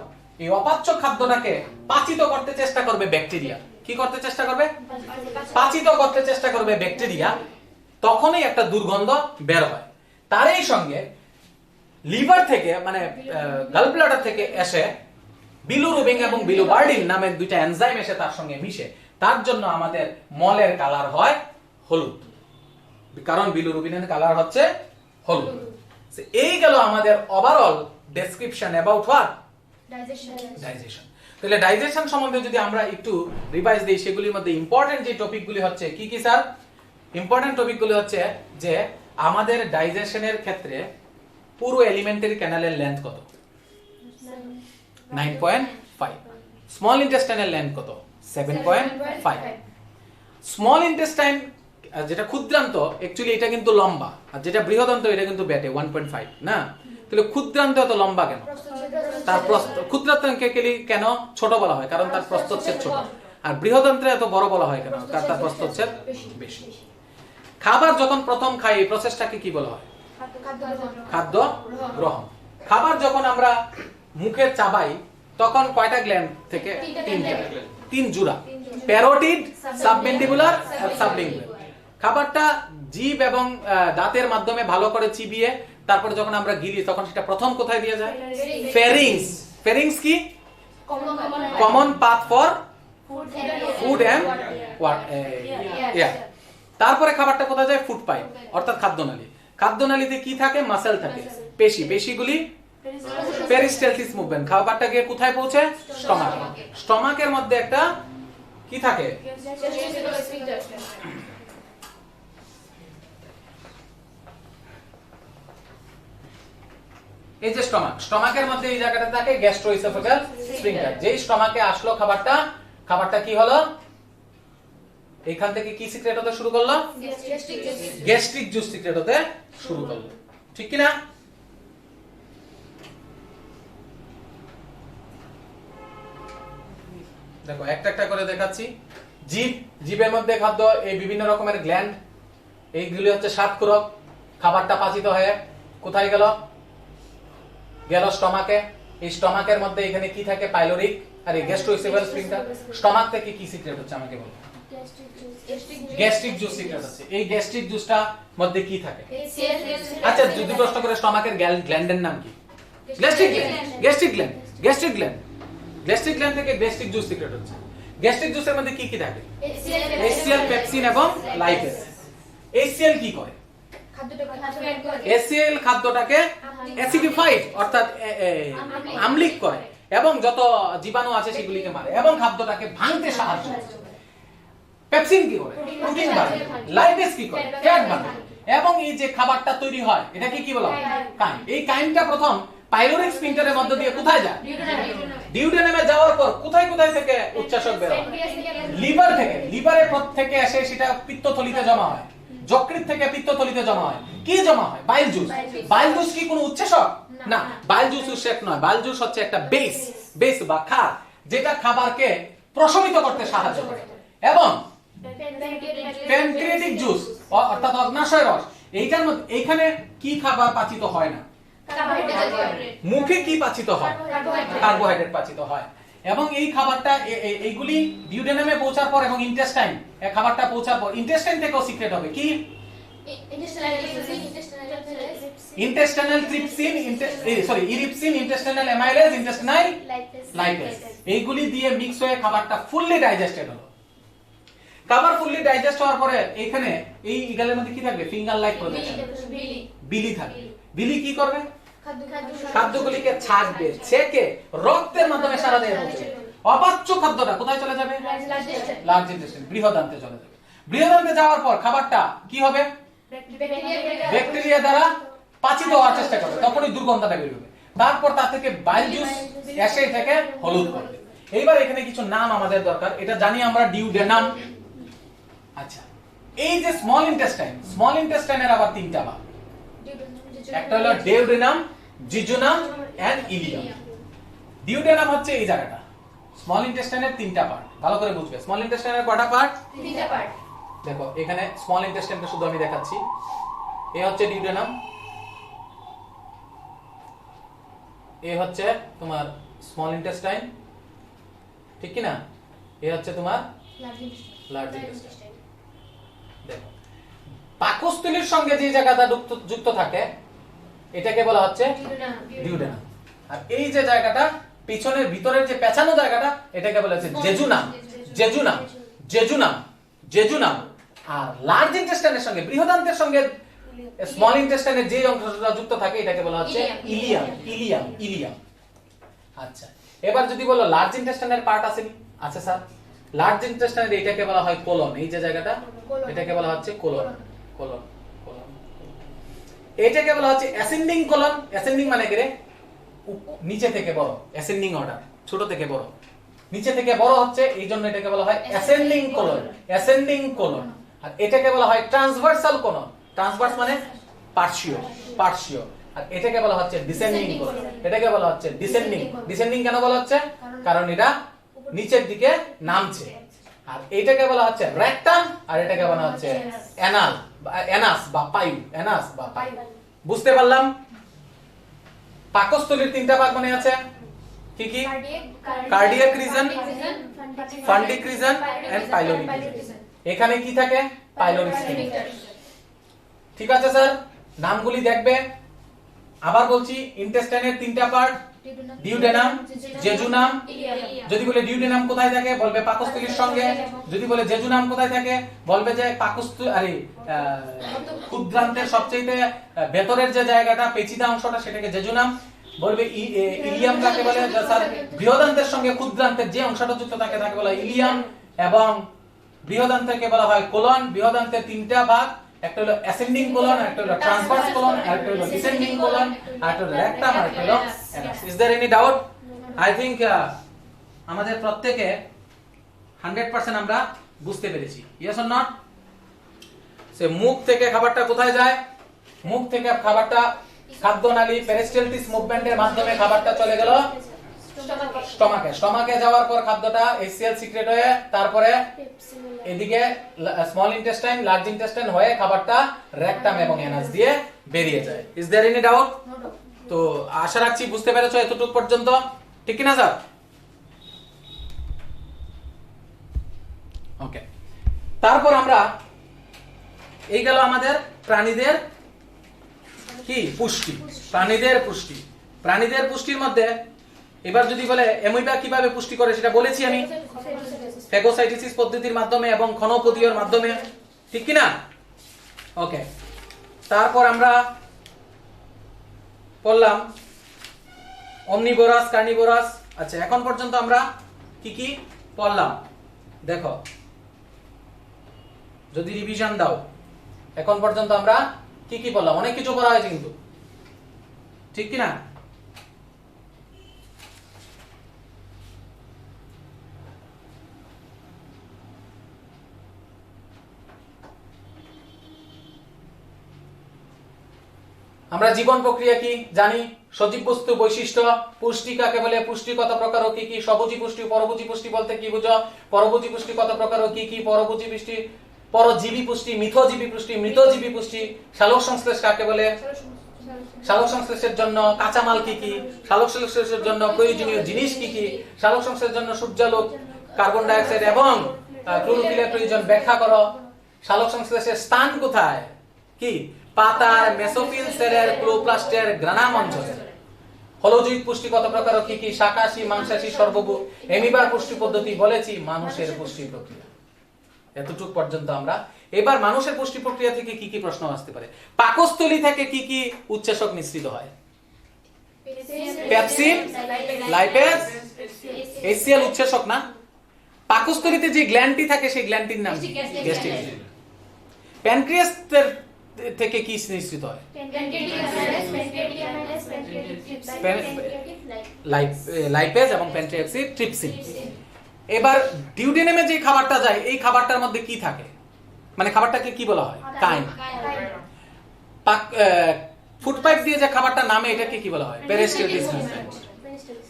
এই অপাচ্য খাদ্যটাকে পাচিত করতে চেষ্টা করবে ব্যাকটেরিয়া। কি করতে চেষ্টা করবে? পাচিত করতে চেষ্টা করবে ব্যাকটেরিয়া। তখনই একটা দুর্গন্ধ বের হয়। তারই সঙ্গে লিভার থেকে মানে গালব্লাডার থেকে এসে বিলুরুবিন এবং বিলুবার্ডিন নামের দুইটা এনজাইম এসে তার সঙ্গে মিশে, তার জন্য আমাদের মলের কালার হয় হলুদ, কারণ বিলুরুবিনের কালার হচ্ছে হলুদ। এই গেল আমাদের overall description about what? Digestion. তাহলে ডাইজেশন সম্বন্ধে যদি আমরা একটু রিভাইজ দিই, সেগুলির মধ্যে ইম্পর্টেন্ট যে টপিকগুলি হচ্ছে কি কি স্যার? ইম্পর্টেন্ট টপিকগুলি হচ্ছে যে আমাদের ডাইজেশনের ক্ষেত্রে পুরো এলিমেন্টারি ক্যানালের লেন্থ কত? 9.5। স্মল ইন্টেস্টাইনের লেন্থ কত? 7.5। স্মল ইন্টেস্টাইন যেটা ক্ষুদ্রান্ত, অ্যাকচুয়ালি এটা কিন্তু লম্বা, আর যেটা বৃহদান্ত এটা কিন্তু ব্যাটে 1.5 না। তাহলে ক্ষুদ্রান্ত এত লম্বা কেন? তার প্রস্থ, ক্ষুদ্রান্তকে কেন ছোট বলা হয়? কারণ তার প্রস্থচ্ছেদ ছোট। আর বৃহদান্ত্রে এত বড় বলা হয় কেন? কারণ তার প্রস্থচ্ছেদ বেশি। খাবার যখন প্রথম খাই এই প্রসেসটাকে কি বলা হয়? খাদ্য গ্রহণ। খাবার যখন আমরা মুখে চাবাই তখন কয়টা গ্ল্যান্ড থেকে? তিন জোড়া, প্যারোটিড, সাবমেন্ডিবুলার আর সাবলিঙ্গুয়াল। খাবারটা জিভ এবং দাঁতের মাধ্যমে ভালো করে চিবিয়ে তারপরে যখন আমরা গিলি তখন সেটা প্রথম কোথায় দিয়ে যায়? ফেরিংস। ফেরিংস কি? Common path for food and air. তারপরে খাবারটা কোথায় যায়? ফুড পাইপ অর্থাৎ খাদ্যনালী। খাদ্যনালীতে কি থাকে? মাসেল থাকে, পেশি। পেশিগুলি পেরিস্টালসিস মুভমেন্ট। খাবারটা গিয়ে কোথায় পৌঁছে? স্টমাক। স্টমাকের মধ্যে একটা কি থাকে? এই যে স্টমাক, স্টমাকের মধ্যে এই জায়গাটা থাকে গ্যাস্ট্রোইসোফেগাল স্ফিংক্টার। যেই স্টমাকে আসলো খাবারটা কি হলো? এখান থেকে কি সিক্রেট হতে শুরু করলো? গ্যাস্ট্রিক জুস সিক্রেট হতে শুরু করলো। ঠিক কি না? দেখো একটা একটা করে দেখাচ্ছি। জিভ, জিভের মধ্যে খাদ্য, এই বিভিন্ন রকমের গ্ল্যান্ড, এইগুলি হচ্ছে স্বাদকোরক। খাবারটা পাচিত হয়ে কোথায় গেল? গেল স্টমাকে। এই স্টমাকের মধ্যে এখানে কি থাকে? পাইলোরিক আর এই গ্যাস্ট্রোইসোফেগাল স্ফিংক্টার। স্টমাক থেকে কি সিক্রেট হচ্ছে আমাকে বলো? গ্যাস্ট্রিক জুস সিক্রেট হচ্ছে। এই গ্যাস্ট্রিক জুসটা মধ্যে কি থাকে? আচ্ছা যদি প্রশ্ন করে স্টমাকের গ্ল্যান্ডের নাম কি? Gastric gland. Gastric gland, gastric gland, gastric gland থেকে গ্যাস্ট্রিক জুস সিক্রেট হচ্ছে। গ্যাস্ট্রিক জুসের মধ্যে কি কি থাকে? HCl, পেপসিন এবং লাইপেজ। HCl কি করে? HCl খাদ্যটাকে অ্যাসিডিফাইড অর্থাৎ আম্লিক করে এবং যত জীবাণু আছে সেগুলিকে মারে এবং খাদ্যটাকে ভাঙতে সাহায্য করে। পেপসিন কি করে? প্রোটিন বানায়। লাইপেজ কি করে? ফ্যাট বানায়। এবং এই যে খাবারটা তৈরি হয় এটাকে কি বলা হয়? কাইম। এই কাইমটা প্রথম পাইলোরিক স্ফিংক্টারের মধ্যে দিয়ে কোথায় যায়? ডিউডেনামে যাওয়ার পর কোথায় কোথায় থেকে উচ্চাশক বের হয়? লিভার থেকে। লিভারের থেকে এসে সেটা পিত্তথলিতে জমা হয়। যকৃৎ থেকে পিত্তথলিতে জমা হয়। কি জমা হয়? Bile juice. বাইল জুস কি কোনো উচ্চাশক? না, বাইল জুস উৎসেক নয়। বাইল জুস হচ্ছে একটা বেস বা ক্ষার যেটা খাবারকে প্রশমিত করতে সাহায্য করে। এবং প্যানক্রিয়াটিক জুস অর্থাৎ অগ্নাশয় রস, এইটার মধ্যে এইখানে কি খাবার পাচিত হয় না? মুখে কি পাচিত হয়? কার্বোহাইড্রেট পাচিত হয়। এবং এই খাবারটা এইগুলি ডিউডেনামে পৌঁছার পর এবং ইন্টেস্টাইন খাবারটা পৌঁছার পর ইন্টেস্টাইন থেকেও সিক্রেট হবে কি? Intestinal trypsin, ইরিপসিন, intestinal amylase, intestinal lipase. এইগুলি দিয়ে মিক্স হয়ে খাবারটা ফুললি ডাইজেস্টেড হলো। খাবার ফুললি ডাইজেস্ট হওয়ার পরে এখানে এই ইগালের মধ্যে কি থাকবে? ফিঙ্গার লাইক প্রজেকশন, বিলি থাকবে। বিলি কি করবে? খাদ্যগুলিকে ছাকবে, ছেঁকে রক্তের মাধ্যমে সারা দেহে পৌঁছে। অপাচ্য খাদ্যটা কোথায় চলে যাবে? লার্জ ইন্টেস্টাইন, বৃহদান্তে চলে যাবে। বৃহদান্তে যাওয়ার পর খাবারটা কি হবে? ব্যাকটেরিয়া দ্বারা পাচিত হওয়ার চেষ্টা করবে, তখনই দুর্গন্ধটা বের হবে। তারপর তা থেকে বাইল জুস এসে থেকে হলুদ করবে। এইবার এখানে কিছু নাম আমাদের দরকার, এটা জানি আমরা ডিউডেনাম। আচ্ছা, এই যে স্মল ইন্টেস্টাইনের আবার তিনটা ভাগ, একটা হলো ডিউডেনাম, জিজুনাম এন্ড ইলিয়াম। ডিউডেনাম হচ্ছে এই জায়গাটা, স্মল ইন্টেস্টাইনের তিনটা পার্ট, ভালো করে বুঝবে। স্মল ইন্টেস্টাইনের কয়টা পার্ট? তিনটা পার্ট। দেখো এখানে স্মল ইন্টেস্টাইনটা শুধু আমি দেখাচ্ছি। এ হচ্ছে ডিউডেনাম, এ হচ্ছে তোমার স্মল ইন্টেস্টাইন, ঠিক কি না? এ হচ্ছে তোমার লার্জ ইন্টেস্টাইন। দেখো পাকস্থলীর সঙ্গে যে জায়গাটা যুক্ত থাকে এটাকে বলা হচ্ছে ডিউডেনাম। আর এই যে জায়গাটা পিছনের ভিতরের যে পেঁচানো জায়গাটা এটাকে বলা হচ্ছে জেজুনাম। Jejunum jejunum jejunum. আর লার্জ ইন্টেস্টাইনের সঙ্গে, বৃহদান্তের সঙ্গে স্মল ইন্টেস্টাইনের যে অংশটা যুক্ত থাকে এটাকে বলা হচ্ছে ইলিয়াম। Ilium Ilium. আচ্ছা, এবার যদি বলো লার্জ ইন্টেস্টাইনের পার্ট আছে নি? আচ্ছা স্যার, লার্জ ইন্টেস্টাইনের এটাকে বলা হয় কোলন। এই যে জায়গাটা এটাকে বলা হচ্ছে কোলন। Colon colon. এটাকে বলা হচ্ছে অ্যাসেন্ডিং কোলন। অ্যাসেন্ডিং মানে কি রে? নিচে থেকে বড়, অ্যাসেন্ডিং অর্ডার, ছোট থেকে বড়, নিচে থেকে বড় হচ্ছে, এই জন্য এটাকে বলা হয় অ্যাসেন্ডিং কোলন। Ascending colon. আর এটাকে বলা হয় ট্রান্সভার্সাল কোলন। ট্রান্সভার্স মানে পার্শ্বীয়, পার্শ্বীয়। আর এটাকে বলা হচ্ছে ডিসেন্ডিং কোলন। এটাকে বলা হচ্ছে ডিসেন্ডিং। ডিসেন্ডিং কেন বলা হচ্ছে? কারণ এটা নিচের দিকে নামছে। আর এটাকে বলা হচ্ছে রেকটাম, আর এটাকে বলা হচ্ছে অ্যানাল বা অ্যানাস বা পাইউ। অ্যানাস বা পাইউ। বুঝতে পারলাম? পাকস্থলীর তিনটা ভাগ মনে আছে কি কি? Cardiac region, fundic region and pyloric region. এখানে কি থাকে? Pyloric sphincter. ঠিক আছে স্যার, নামগুলি দেখবে। আবার বলছি, ইন্টেস্টাইনের তিনটা পার্ট, ডিউডেনাম, জেজুনাম। যদি বলে ডিউডেনাম কোথায় থাকে বলবে পাকস্থলীর সঙ্গে। যদি বলে জেজুনাম কোথায় থাকে বলবে যে ক্ষুদ্রান্তের সবচেয়ে ভেতরের যে জায়গাটা, পেচিদা অংশটা, সেটাকে জেজুনাম বলবে। ইলিয়াম কাকে বলে? স্যার, বৃহদান্তের সঙ্গে ক্ষুদ্রান্তের যে অংশটা যুক্ত থাকে তাকে বলা হয় ইলিয়াম। এবং বৃহদান্তকে বলা হয় কোলন। বৃহদান্তের তিনটা ভাগ, একটা হলো অ্যাসেন্ডিং কোলন, একটা হলো ট্রান্সভার্স কোলন, আর একটা হলো ডিসেন্ডিং কোলন, আর একটা হলো রেকটাম, আর একটা হলো anus. Is there any doubt? I think আমাদের প্রত্যেকে 100% আমরা বুঝতে পেরেছি। Yes or not? সে মুখ থেকে খাবারটা কোথায় যায়? মুখ থেকে খাবারটা খাদ্যনালী পেরিস্টালটিস মুভমেন্টের মাধ্যমে খাবারটা চলে গেল স্টমাকে। স্টমাকে যাওয়ার পর খাদ্যটা HCl সিক্রেট হয়ে তারপরে এদিকে স্মল ইন্টেস্টাইন, লার্জ ইন্টেস্টাইন হয়ে খাবারটা রেকটাম এবং অ্যানাস দিয়ে বেরিয়ে যায়। Is there any doubt? তো আশা রাখছি বুঝতে পেরেছো এতটুকু পর্যন্ত, ঠিক কি না স্যার? ওকে, তারপর আমরা এই গেল আমাদের প্রাণীদের কি পুষ্টি। প্রাণীদের পুষ্টি। প্রাণীদের পুষ্টির মধ্যে এবার যদি বলে অ্যামিবা কিভাবে পুষ্টি করে সেটা বলেছি আমি, ফ্যাগোসাইটোসিস পদ্ধতির মাধ্যমে এবং ক্ষণপদীয়র মাধ্যমে, ঠিক কি না? ওকে, তারপর আমরা পড়লাম অমনিভোরাস, কার্নিভোরাস। আচ্ছা, এখন পর্যন্ত আমরা কি কি পড়লাম দেখো, যদি রিভিশন দাও, এখন পর্যন্ত আমরা কি কি পড়লাম? অনেক কিছু পড়া হয়েছে কিন্তু, ঠিক কি না? আমরা জীবন প্রক্রিয়া কি জানি, সজীব বস্তু বৈশিষ্ট্য, পুষ্টি কাকে বলে, পুষ্টি কত প্রকার ও কি কি, সবুজি পুষ্টি, পরভোজী পুষ্টি বলতে কি বুঝো, পরভোজী পুষ্টি কত প্রকার ও কি কি, পরভোজী পুষ্টি, পরজীবী পুষ্টি, মিথজীবী পুষ্টি, মৃতজীবী পুষ্টি, সালোক সংশ্লেষ কাকে বলে, সালোক সংশ্লেষের জন্য কাঁচামাল কি কি, সালোক সংশ্লেষের জন্য প্রয়োজনীয় জিনিস কি কি, সালোক সংশ্লেষের জন্য সূর্যালোক, কার্বন ডাই অক্সাইড এবং ক্লোরোফিলের প্রয়োজন ব্যাখ্যা করো। সালোক সংশ্লেষের স্থান কোথায়? কি? পাতার মেসোফিল সেলের ক্লোপ্লাস্টের গ্রানাম অঞ্চলে। হলোজৈব পুষ্টি কত প্রকার ও কি কি, শাকাশী, মাংসাশী, সর্বভূ। অ্যামিবার পুষ্টি পদ্ধতি বলেছি, মানুষের পুষ্টি প্রক্রিয়া। এতটুকু পর্যন্ত আমরা। এবার মানুষের পুষ্টি প্রক্রিয়া থেকে কি কি প্রশ্ন আসতে পারে? পাকস্থলী থেকে কি কি উৎসেচক নিঃসৃত হয়? পেপসিন, লাইপেজ, HCl উৎসেচক না? পাকস্থলীতে যে গ্ল্যান্ডটি থাকে সেই গ্ল্যান্ডটির নাম কি? Gastric gland. প্যানক্রিয়াস থেকে কি নিঃসৃত হয়? লাইপেজ এবং প্যানক্রিয়াসিড ট্রিপসিন। এবার ডিউডেনামে যে খাবারটা যায় এই খাবারটার মধ্যে কি থাকে, মানে খাবারটাকে কি বলা হয়? কাইম। ফুড পাইপ দিয়ে যে খাবারটা নামে এটাকে কি বলা হয়? পেরিস্টালটিস।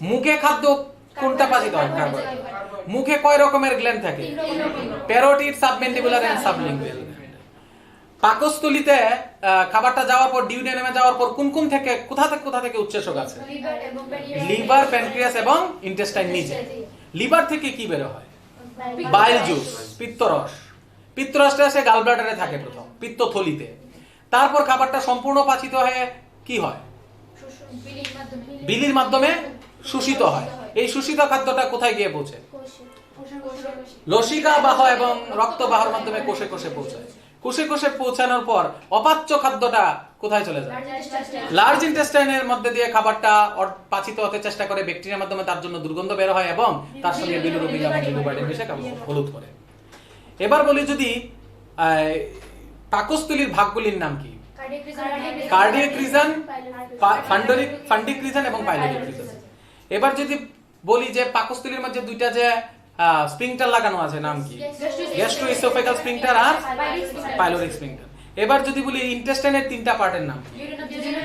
মুখে খাদ্য কোনটা পাচিত হয়? খাবার। মুখে কয় রকমের গ্ল্যান্ড থাকে? Parotid, submandibular and sublingual. পাকস্থলীতে খাবারটা যাওয়ার পর ডিউডেনামে যাওয়ার পর কোথা থেকে উৎসেচক আছে? লিভার, প্যানক্রিয়াস এবং ইন্টেস্টাইন নিচে। লিভার থেকে কি বের হয়? Bile juice, পিত্তরস। পিত্তরসটা সে গাল ব্লাডারে থাকে প্রথম, পিত্তথলিতে। তারপর খাবারটা সম্পূর্ণ পাচিত হয়ে কি হয়? বিলির মাধ্যমে শোষিত হয়। এই শোষিত খাদ্যটা কোথায় গিয়ে পৌঁছে? লসিকা বাহ এবং রক্তবাহর মাধ্যমে কোষে কোষে পৌঁছায়। কোষে কোষে পৌঁছানোর পর অপাচ্য খাদ্যটা কোথায় চলে যায়? লার্জ ইন্টেস্টাইনের মধ্যে দিয়ে খাবারটা পাচিত হতে চেষ্টা করে, ব্যাকটেরিয়ার মাধ্যমে তার জন্য দুর্গন্ধ বের হয় এবং তার সঙ্গে বিলিরুবিন এবং বিলিরুবাইড মিশে হলুদ করে। এবার বলি যদি পাকস্থলীর ভাগগুলির নাম কি? কার্ডিয়াক রিজন, ফান্ডিক রিজন এবং পাইলোরিক রিজন। এবার যদি বলি যে পাকস্থলীর মধ্যে দুইটা যে স্ফিংক্টার লাগানো আছে নাম কি? গ্যাস্ট্রোইসোফেগাল স্ফিংক্টার আর পাইলোরিক স্ফিংক্টার। এবার যদি বলি ইন্টেস্টাইনের তিনটা পার্টের নাম কি?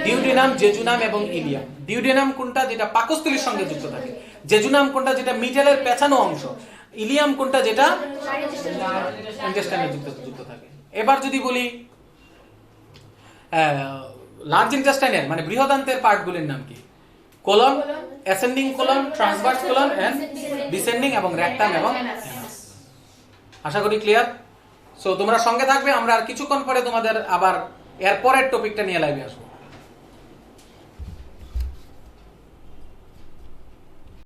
ডিউডেনাম, জেজুনাম এবং ইলিয়াম। ডিউডেনাম কোনটা যেটা পাকস্থলীর সঙ্গে যুক্ত থাকে, জেজুনাম কোনটা যেটা মিডলের পেছানো অংশ, ইলিয়াম কোনটা যেটা ইন্টেস্টাইনের যুক্ত থাকে। এবার যদি বলি লার্জ ইন্টেস্টাইনের মানে বৃহদান্তের পার্টগুলির নাম কি? Colon, ascending colon, transverse colon and descending এবং রেকটাম এবং অ্যানাস। আশা করি ক্লিয়ার। সো তোমরা সঙ্গে থাকবে, আমরা আর কিছুক্ষণ পরে তোমাদের আবার এর পরের টপিকটা নিয়ে লাইভে আসবো।